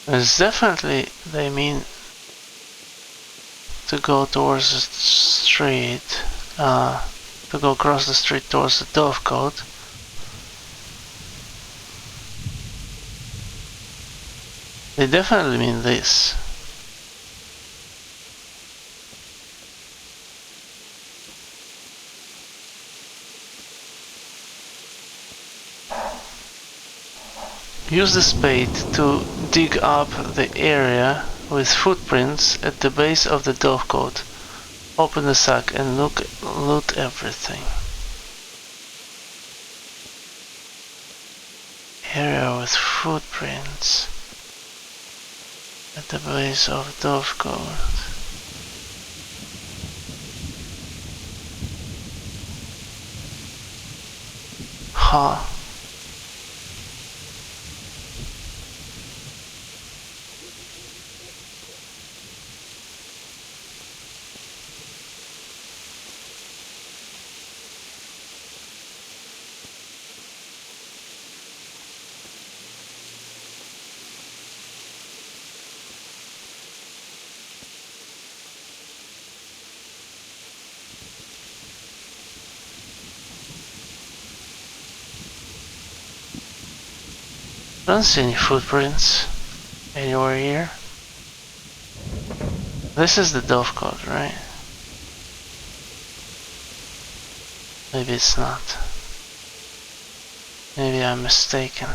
It's definitely, they mean to go towards the street, to go across the street towards the dovecote. They definitely mean this. Use the spade to dig up the area with footprints at the base of the dovecote. Open the sack and loot everything. Area with footprints at the base of dovecote. Aha. I don't see any footprints anywhere here. This is the dovecote, right? Maybe it's not. Maybe I'm mistaken.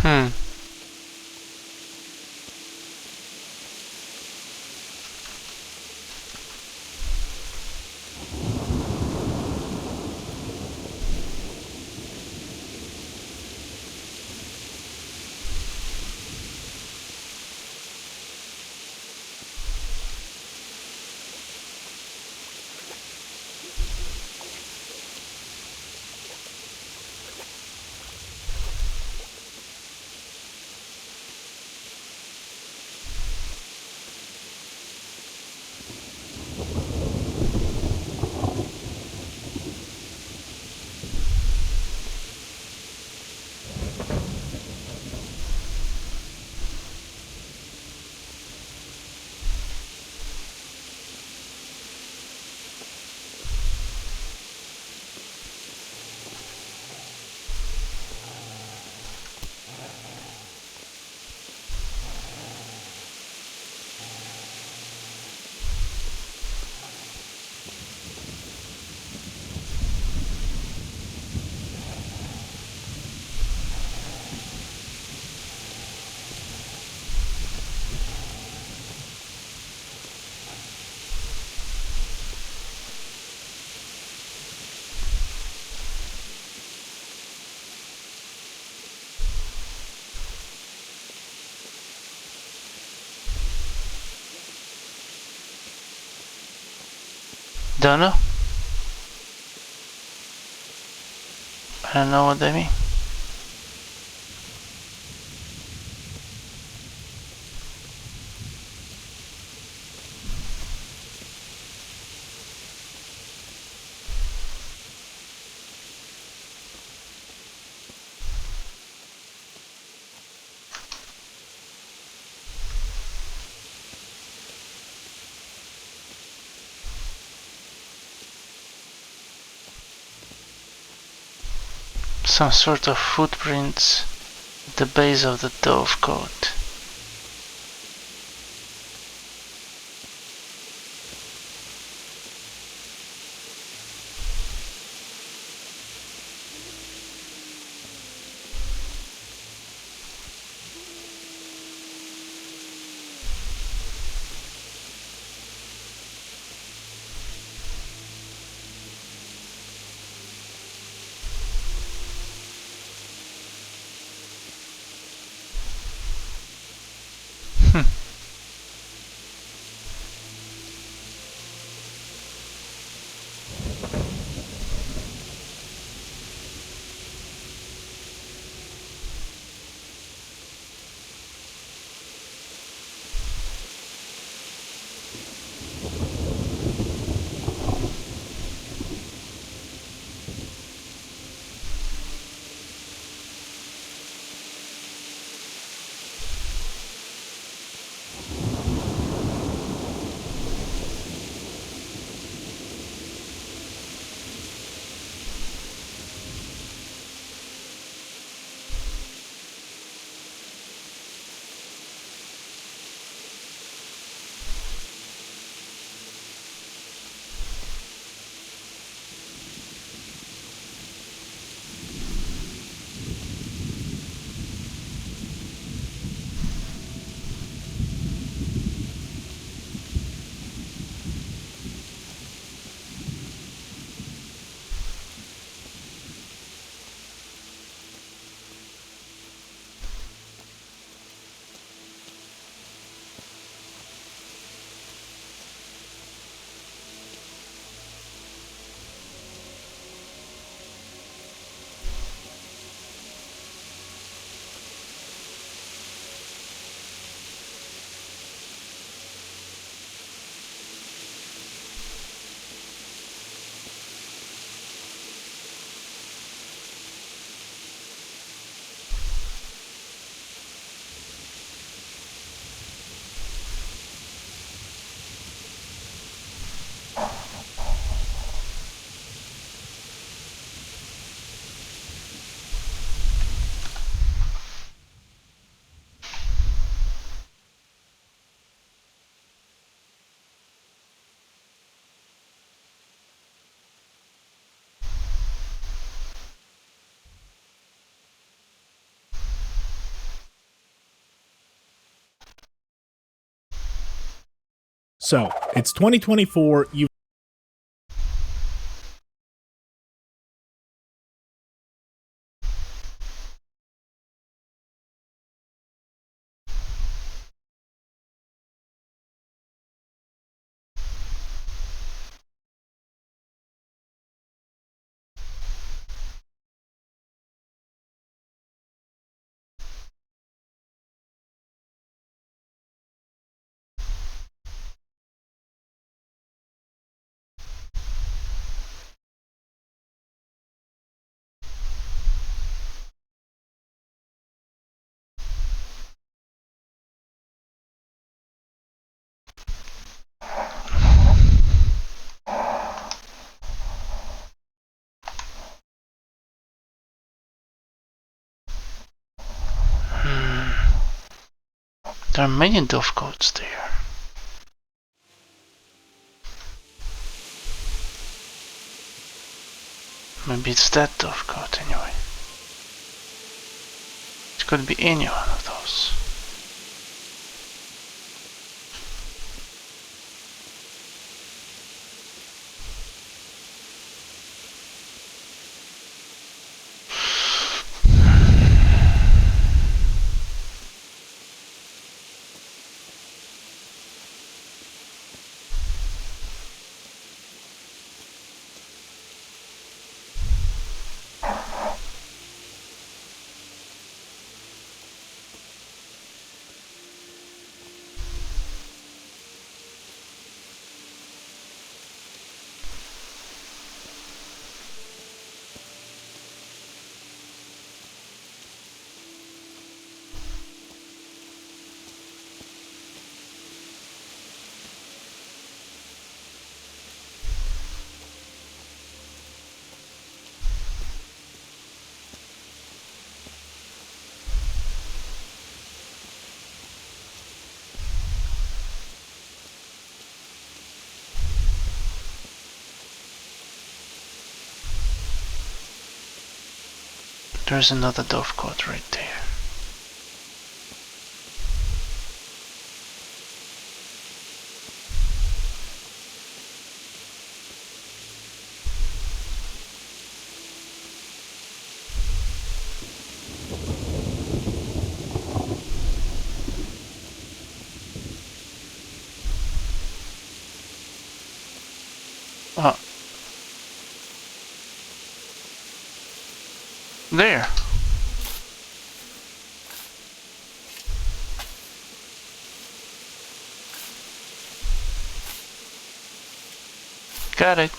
Hmm. Don't know. I don't know what they mean. Some sort of footprints at the base of the dovecote. So, it's 2024, you There are many dovecotes there. Maybe it's that dovecote anyway. It could be any one of those. There's another dovecote right there. Oh. There. Got it.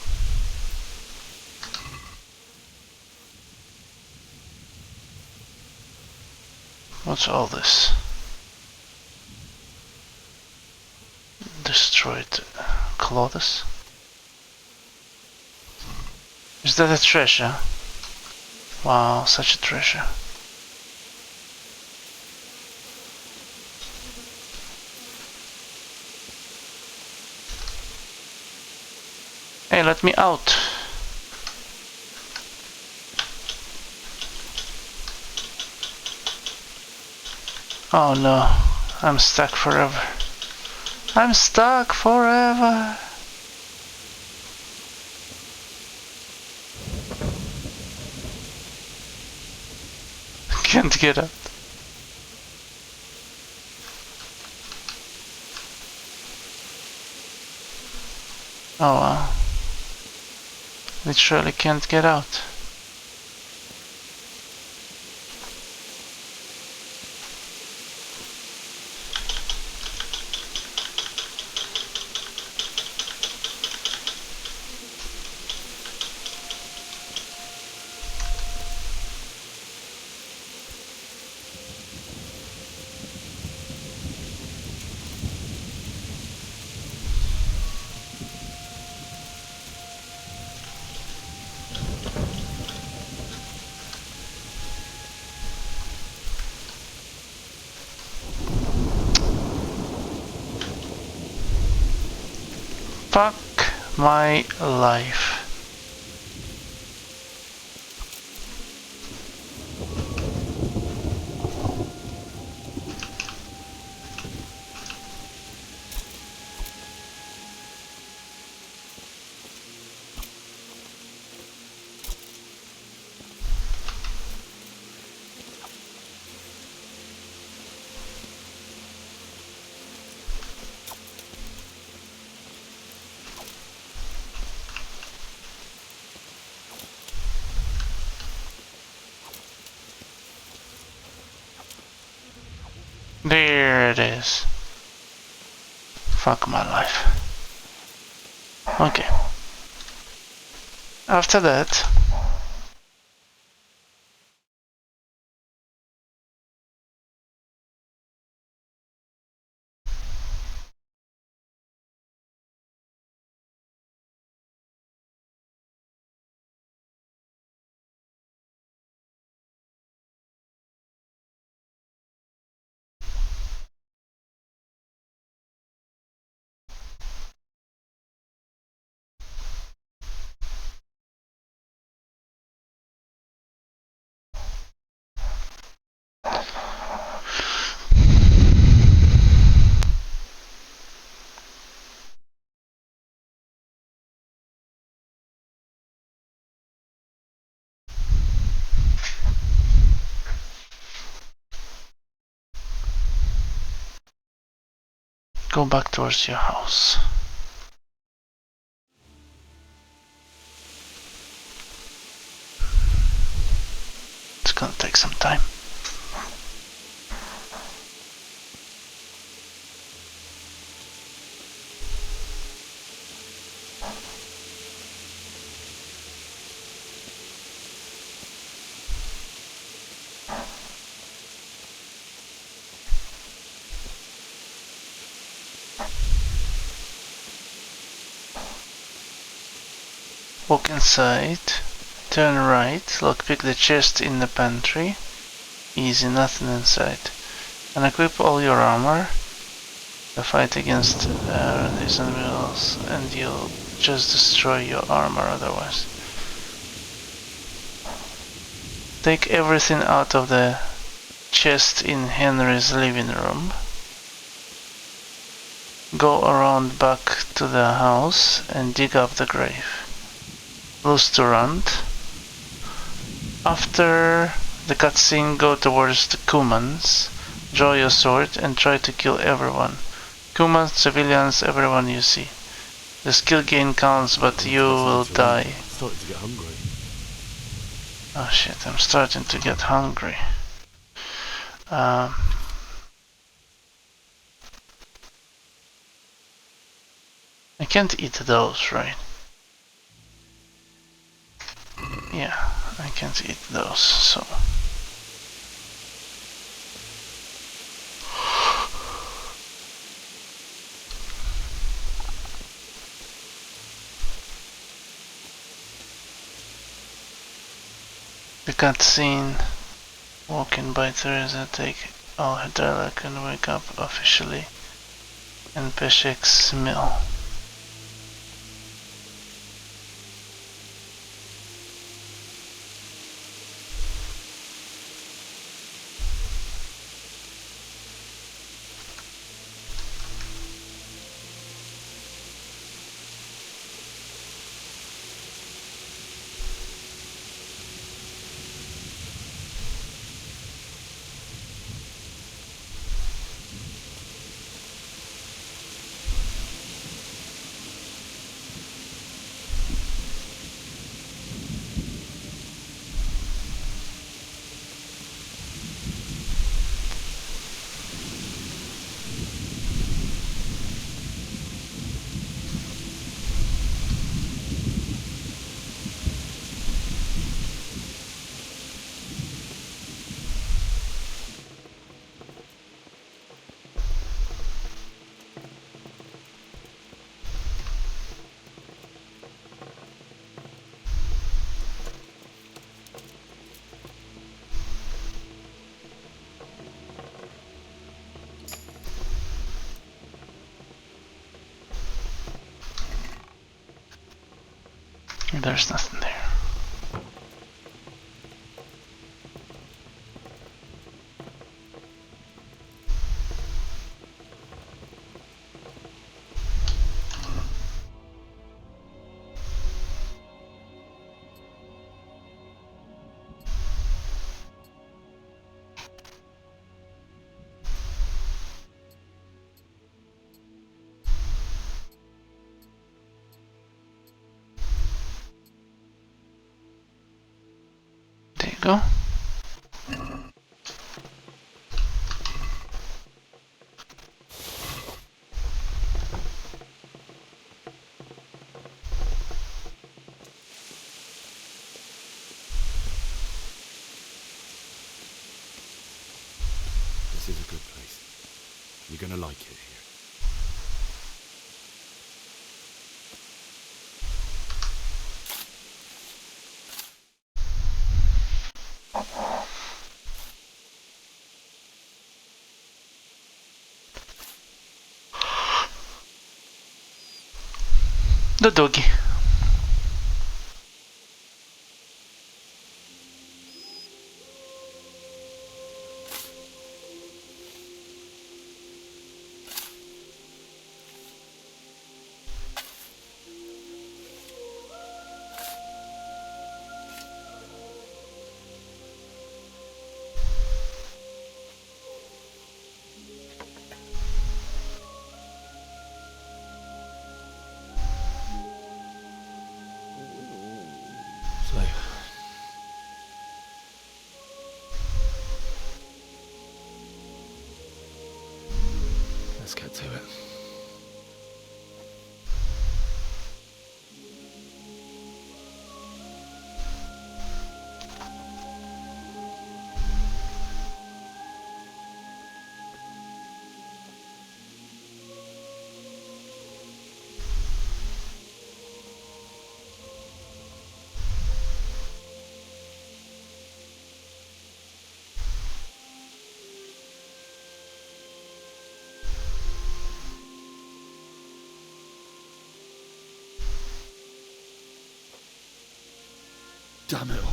What's all this? Destroyed clothes? Is that a treasure? Wow, such a treasure. Hey, let me out. Oh no, I'm stuck forever. I'm stuck forever. Can't get out. Oh wow. Literally can't get out. Fuck my life. There it is. Fuck my life. Okay. After that, go back towards your house. It's gonna take some time. Walk inside, turn right, lockpick the chest in the pantry. Easy, nothing inside. And equip all your armor. You fight against these enemies and you'll just destroy your armor otherwise. Take everything out of the chest in Henry's living room. Go around back to the house and dig up the grave. Lose to Rand. After the cutscene, go towards the Kumans, draw your sword and try to kill everyone. Kumans, civilians, everyone you see. The skill gain counts, but you will die. I'm starting to get hungry. Oh shit, I'm starting to get hungry. I can't eat those, right? Yeah, I can't eat those, so... The cutscene, walking by Theresa, take Al-Hadalak and wake up officially in Peshek's mill. There's nothing there. There you go. You're gonna like it here. The doggy. So, let's get to it. Damn it all.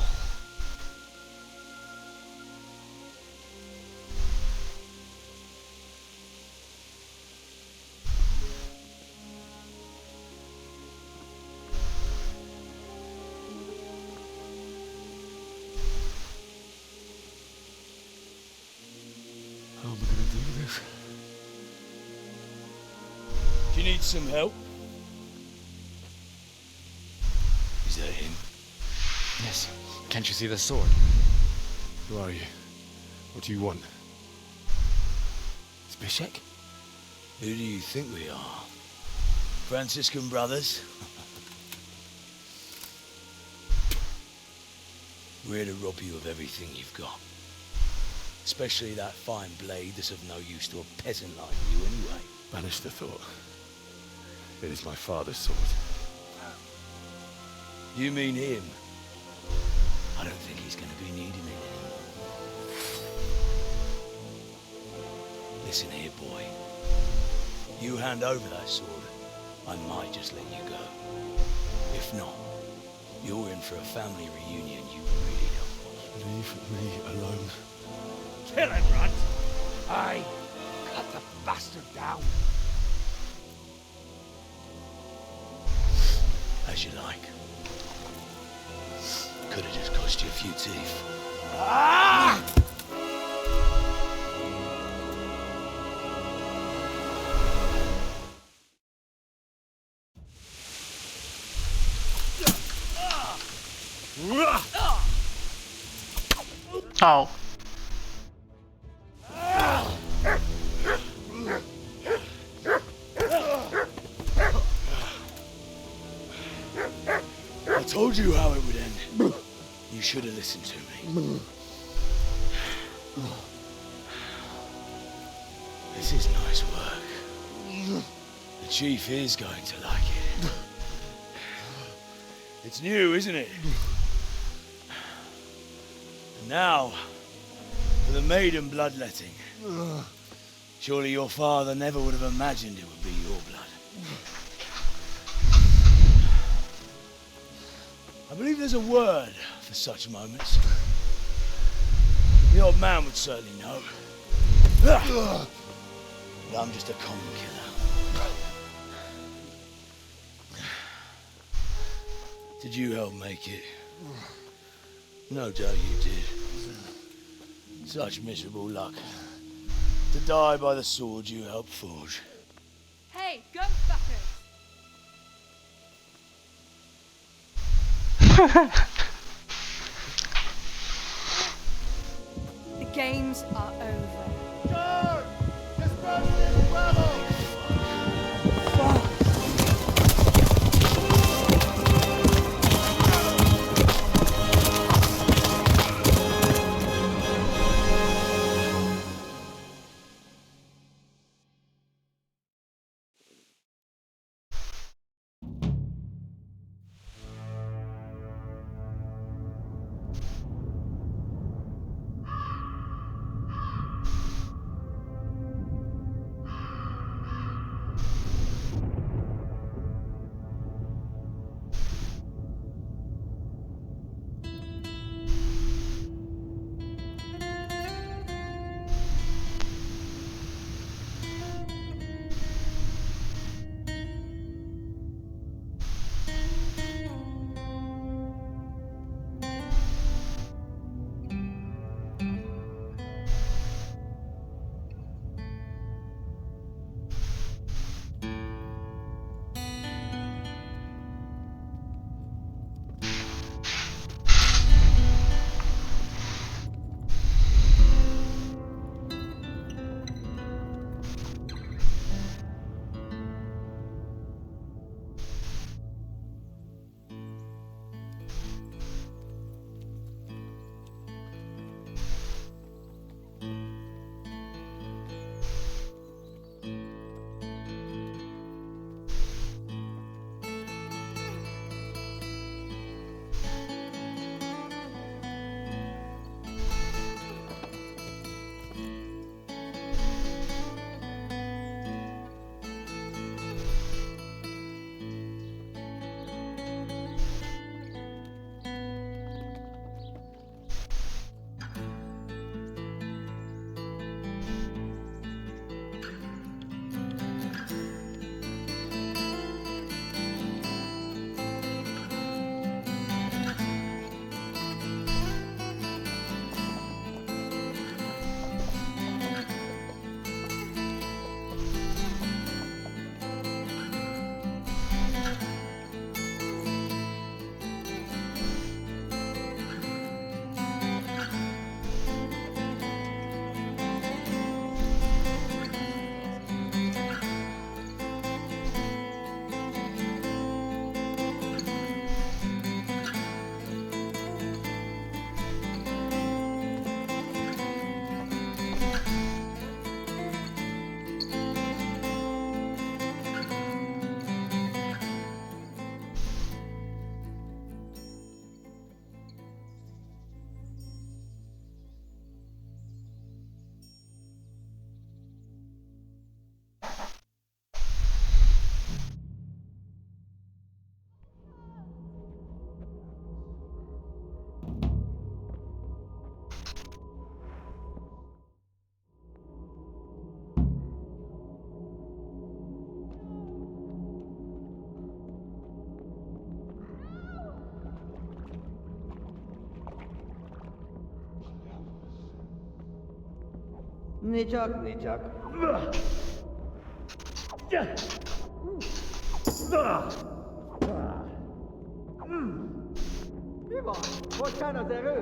How am I gonna do this? Do you need some help? Is that him? Yes. Can't you see the sword? Who are you? What do you want? Zbyszek? Who do you think we are? Franciscan brothers? We're here to rob you of everything you've got. Especially that fine blade that's of no use to a peasant like you anyway. Banish the thought. It is my father's sword. You mean him? I don't think he's going to be needing it anymore. Listen here, boy. You hand over that sword, I might just let you go. If not, you're in for a family reunion you really don't want. Leave me alone. Kill him, Runt! Aye, cut the bastard down. As you like. Could have just cost you a few teeth. Ah! Oh. I told you how it would end. You should have listened to me. This is nice work. The chief is going to like it. It's new, isn't it? And now, for the maiden bloodletting. Surely your father never would have imagined it would be your blood. I believe there's a word for such moments. The old man would certainly know. But I'm just a common killer. Did you help make it? No doubt you did. Such miserable luck. To die by the sword you helped forge. Hey, gunfuckers! The games are over. George! Disperse this rebel! Niczak, niczak. Chyba, poczekaj zero.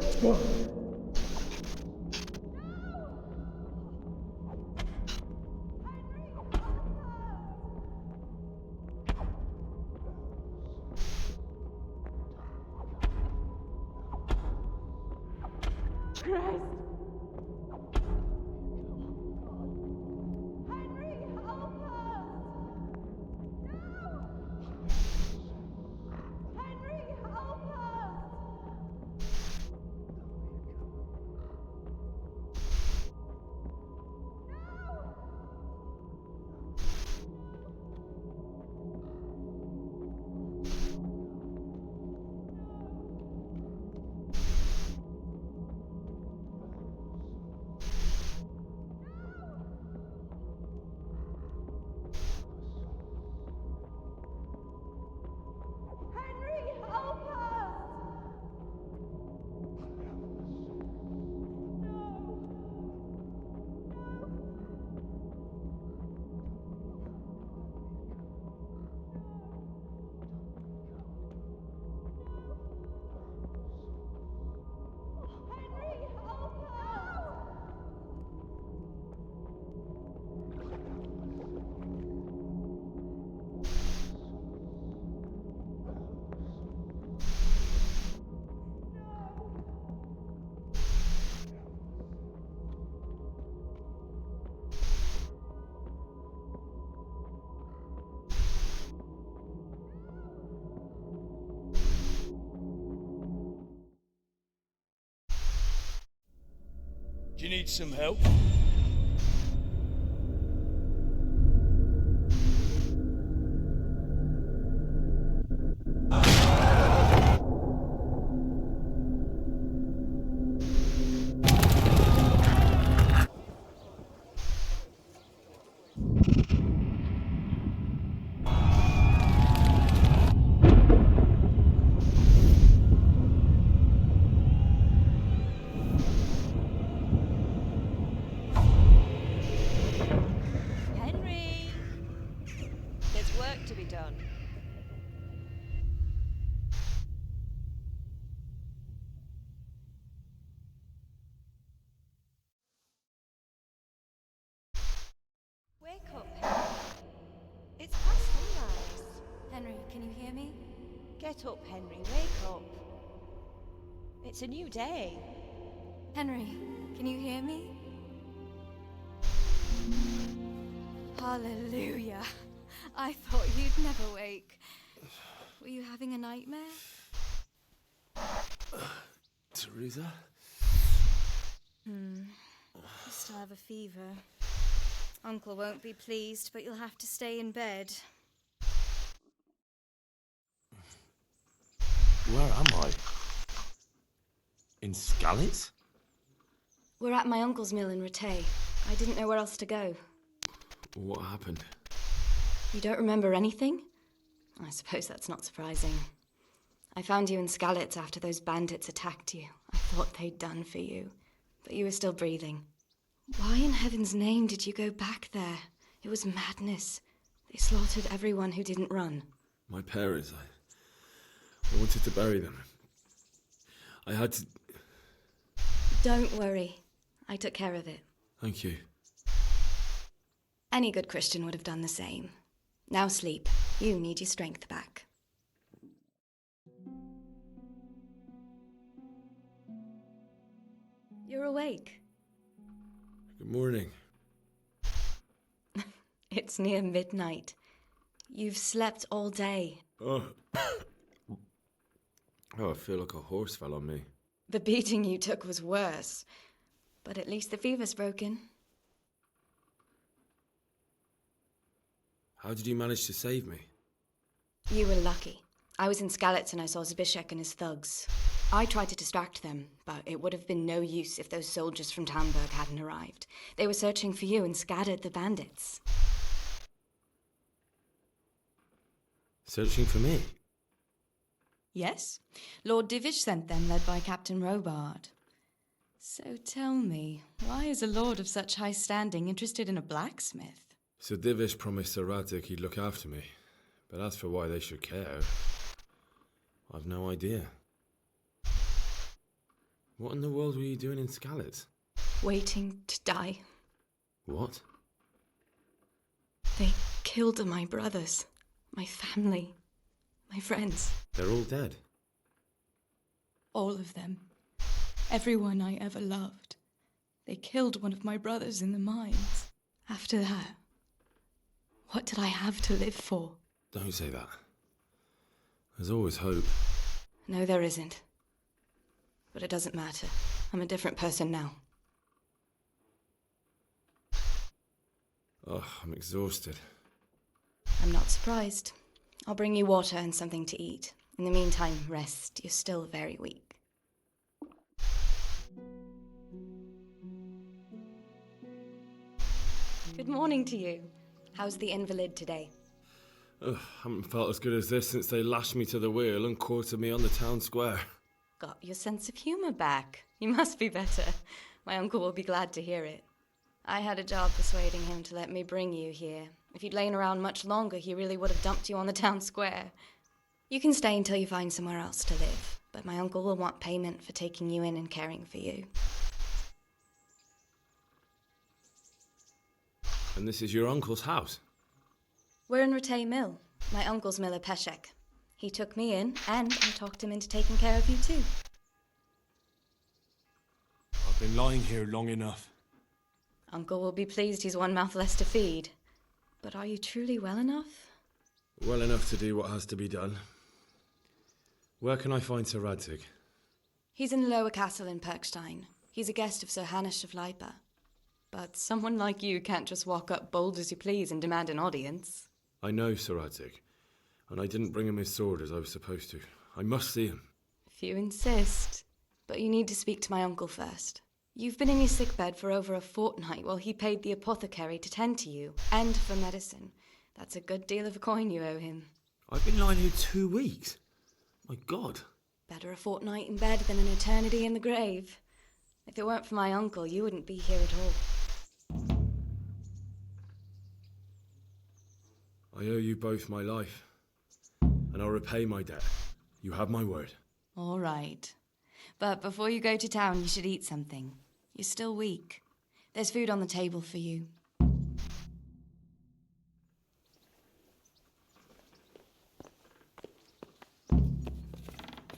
Christ! Do you need some help? Henry! There's work to be done. Wake up, Henry. It's past sunrise. Henry, can you hear me? Get up, Henry. Wake up. It's a new day. Henry, can you hear me? Hallelujah. I thought you'd never wake. Were you having a nightmare? Teresa? You still have a fever. Uncle won't be pleased, but you'll have to stay in bed. Where am I? In Skalitz? We're at my uncle's mill in Rattay. I didn't know where else to go. What happened? You don't remember anything? I suppose that's not surprising. I found you in Skalitz after those bandits attacked you. I thought they'd done for you, but you were still breathing. Why in heaven's name did you go back there? It was madness. They slaughtered everyone who didn't run. My parents, I wanted to bury them. I had to... Don't worry. I took care of it. Thank you. Any good Christian would have done the same. Now sleep. You need your strength back. You're awake. Good morning. It's near midnight. You've slept all day. Oh. I feel like a horse fell on me. The beating you took was worse. But at least the fever's broken. How did you manage to save me? You were lucky. I was in Skalitz and I saw Zbyszek and his thugs. I tried to distract them, but it would have been no use if those soldiers from Talmberg hadn't arrived. They were searching for you and scattered the bandits. Searching for me? Yes. Lord Divish sent them, led by Captain Robard. So tell me, why is a lord of such high standing interested in a blacksmith? Sir Divish promised Sir Radic he'd look after me, but as for why they should care, I've no idea. What in the world were you doing in Scarlet? Waiting to die. What? They killed my brothers, my family, my friends. They're all dead. All of them. Everyone I ever loved. They killed one of my brothers in the mines. After that, what did I have to live for? Don't say that. There's always hope. No, there isn't. But it doesn't matter. I'm a different person now. Oh, I'm exhausted. I'm not surprised. I'll bring you water and something to eat. In the meantime, rest. You're still very weak. Good morning to you. How's the invalid today? Ugh, haven't felt as good as this since they lashed me to the wheel and quartered me on the town square. Got your sense of humour back. You must be better. My uncle will be glad to hear it. I had a job persuading him to let me bring you here. If you'd lain around much longer, he really would have dumped you on the town square. You can stay until you find somewhere else to live, but my uncle will want payment for taking you in and caring for you. And this is your uncle's house? We're in Rattay Mill. My uncle's miller Peshek. He took me in, and I talked him into taking care of you too. I've been lying here long enough. Uncle will be pleased he's one mouth less to feed. But are you truly well enough? Well enough to do what has to be done. Where can I find Sir Radzig? He's in the lower castle in Perkstein. He's a guest of Sir Hanush of Leipa. But someone like you can't just walk up bold as you please and demand an audience. I know Sir Radzig, and I didn't bring him his sword as I was supposed to. I must see him. If you insist. But you need to speak to my uncle first. You've been in your sickbed for over a fortnight while he paid the apothecary to tend to you, and for medicine. That's a good deal of a coin you owe him. I've been lying here 2 weeks. My God. Better a fortnight in bed than an eternity in the grave. If it weren't for my uncle, you wouldn't be here at all. I owe you both my life, and I'll repay my debt. You have my word. All right. But before you go to town, you should eat something. You're still weak. There's food on the table for you.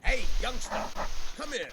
Hey, youngster, come here.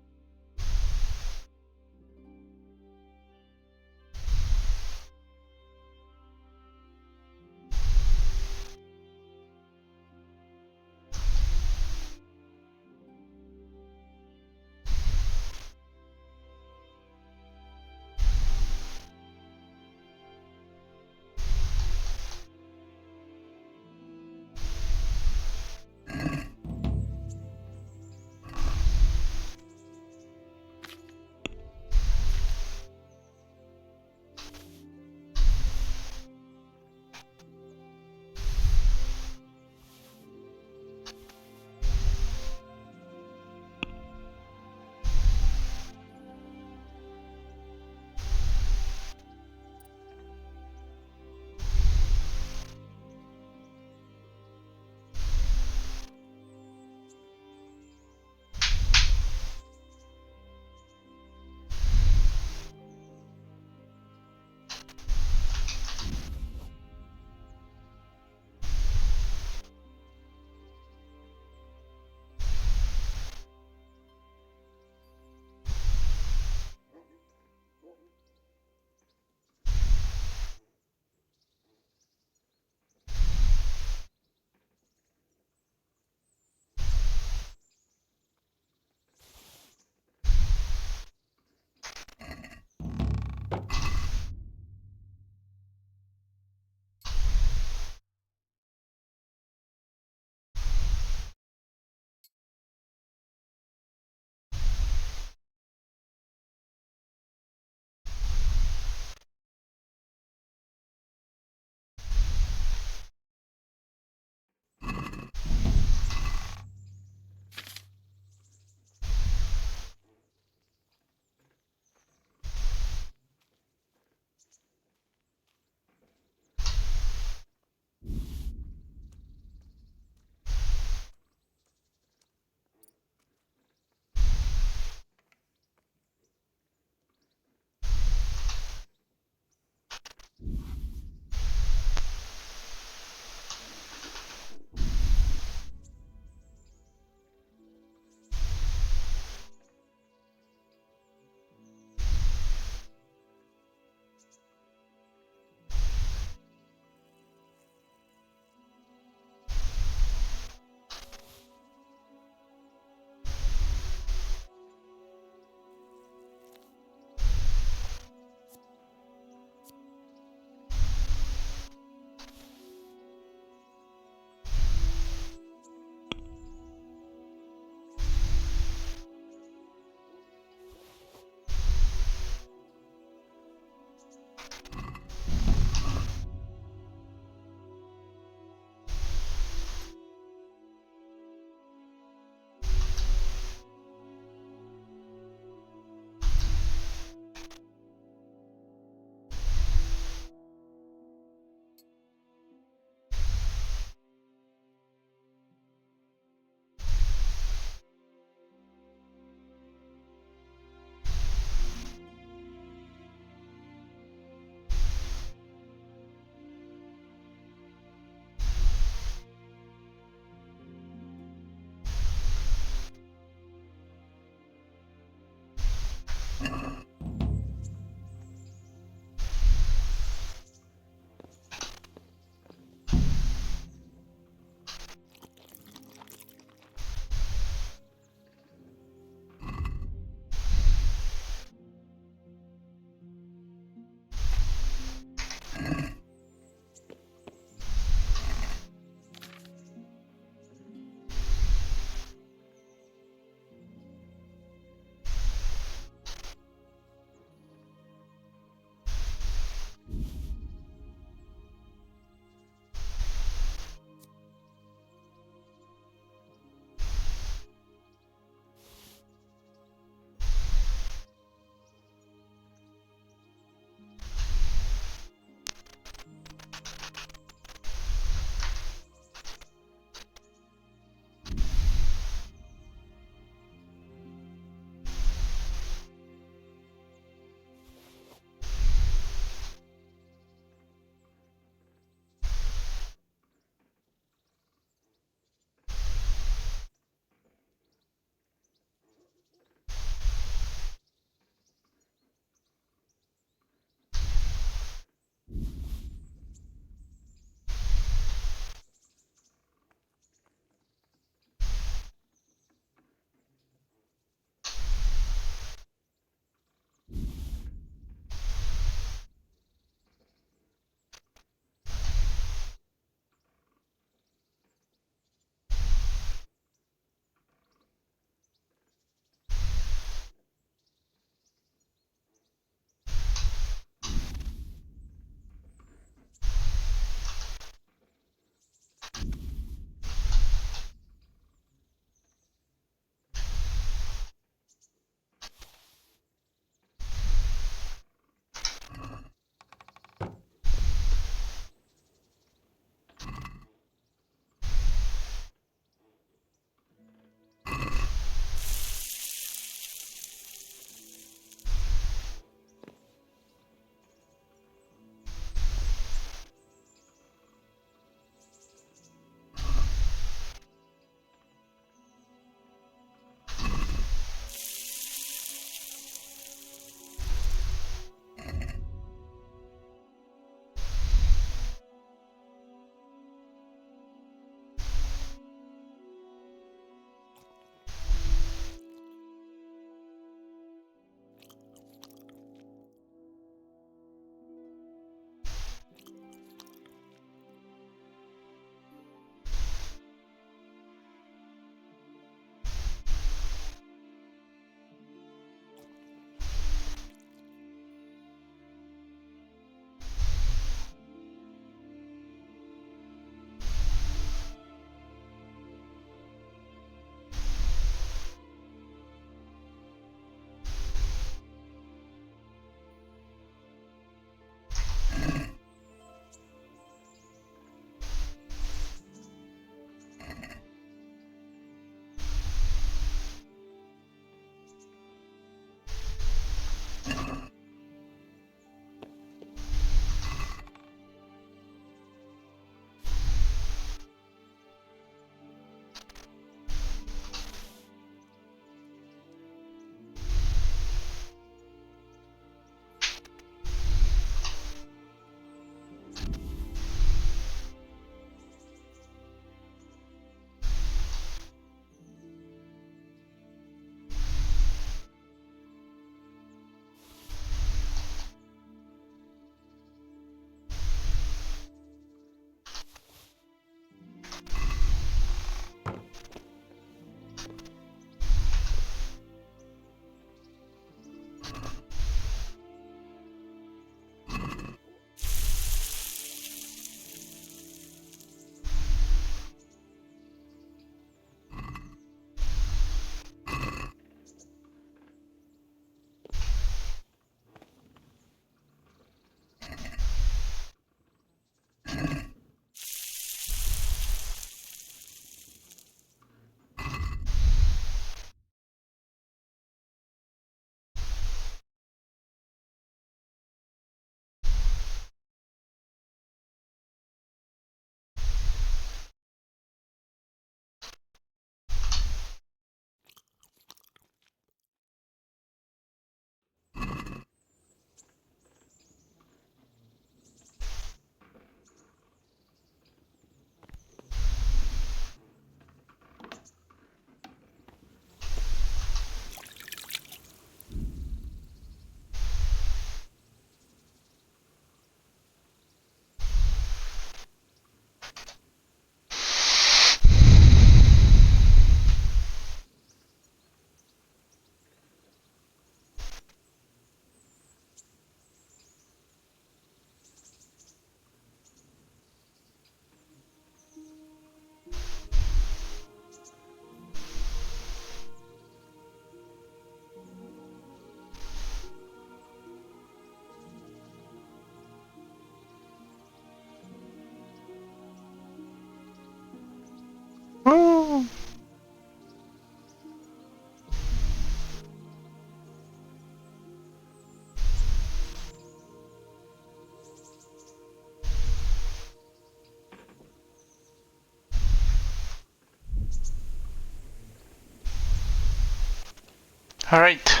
Alright.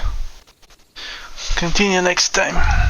Continue next time.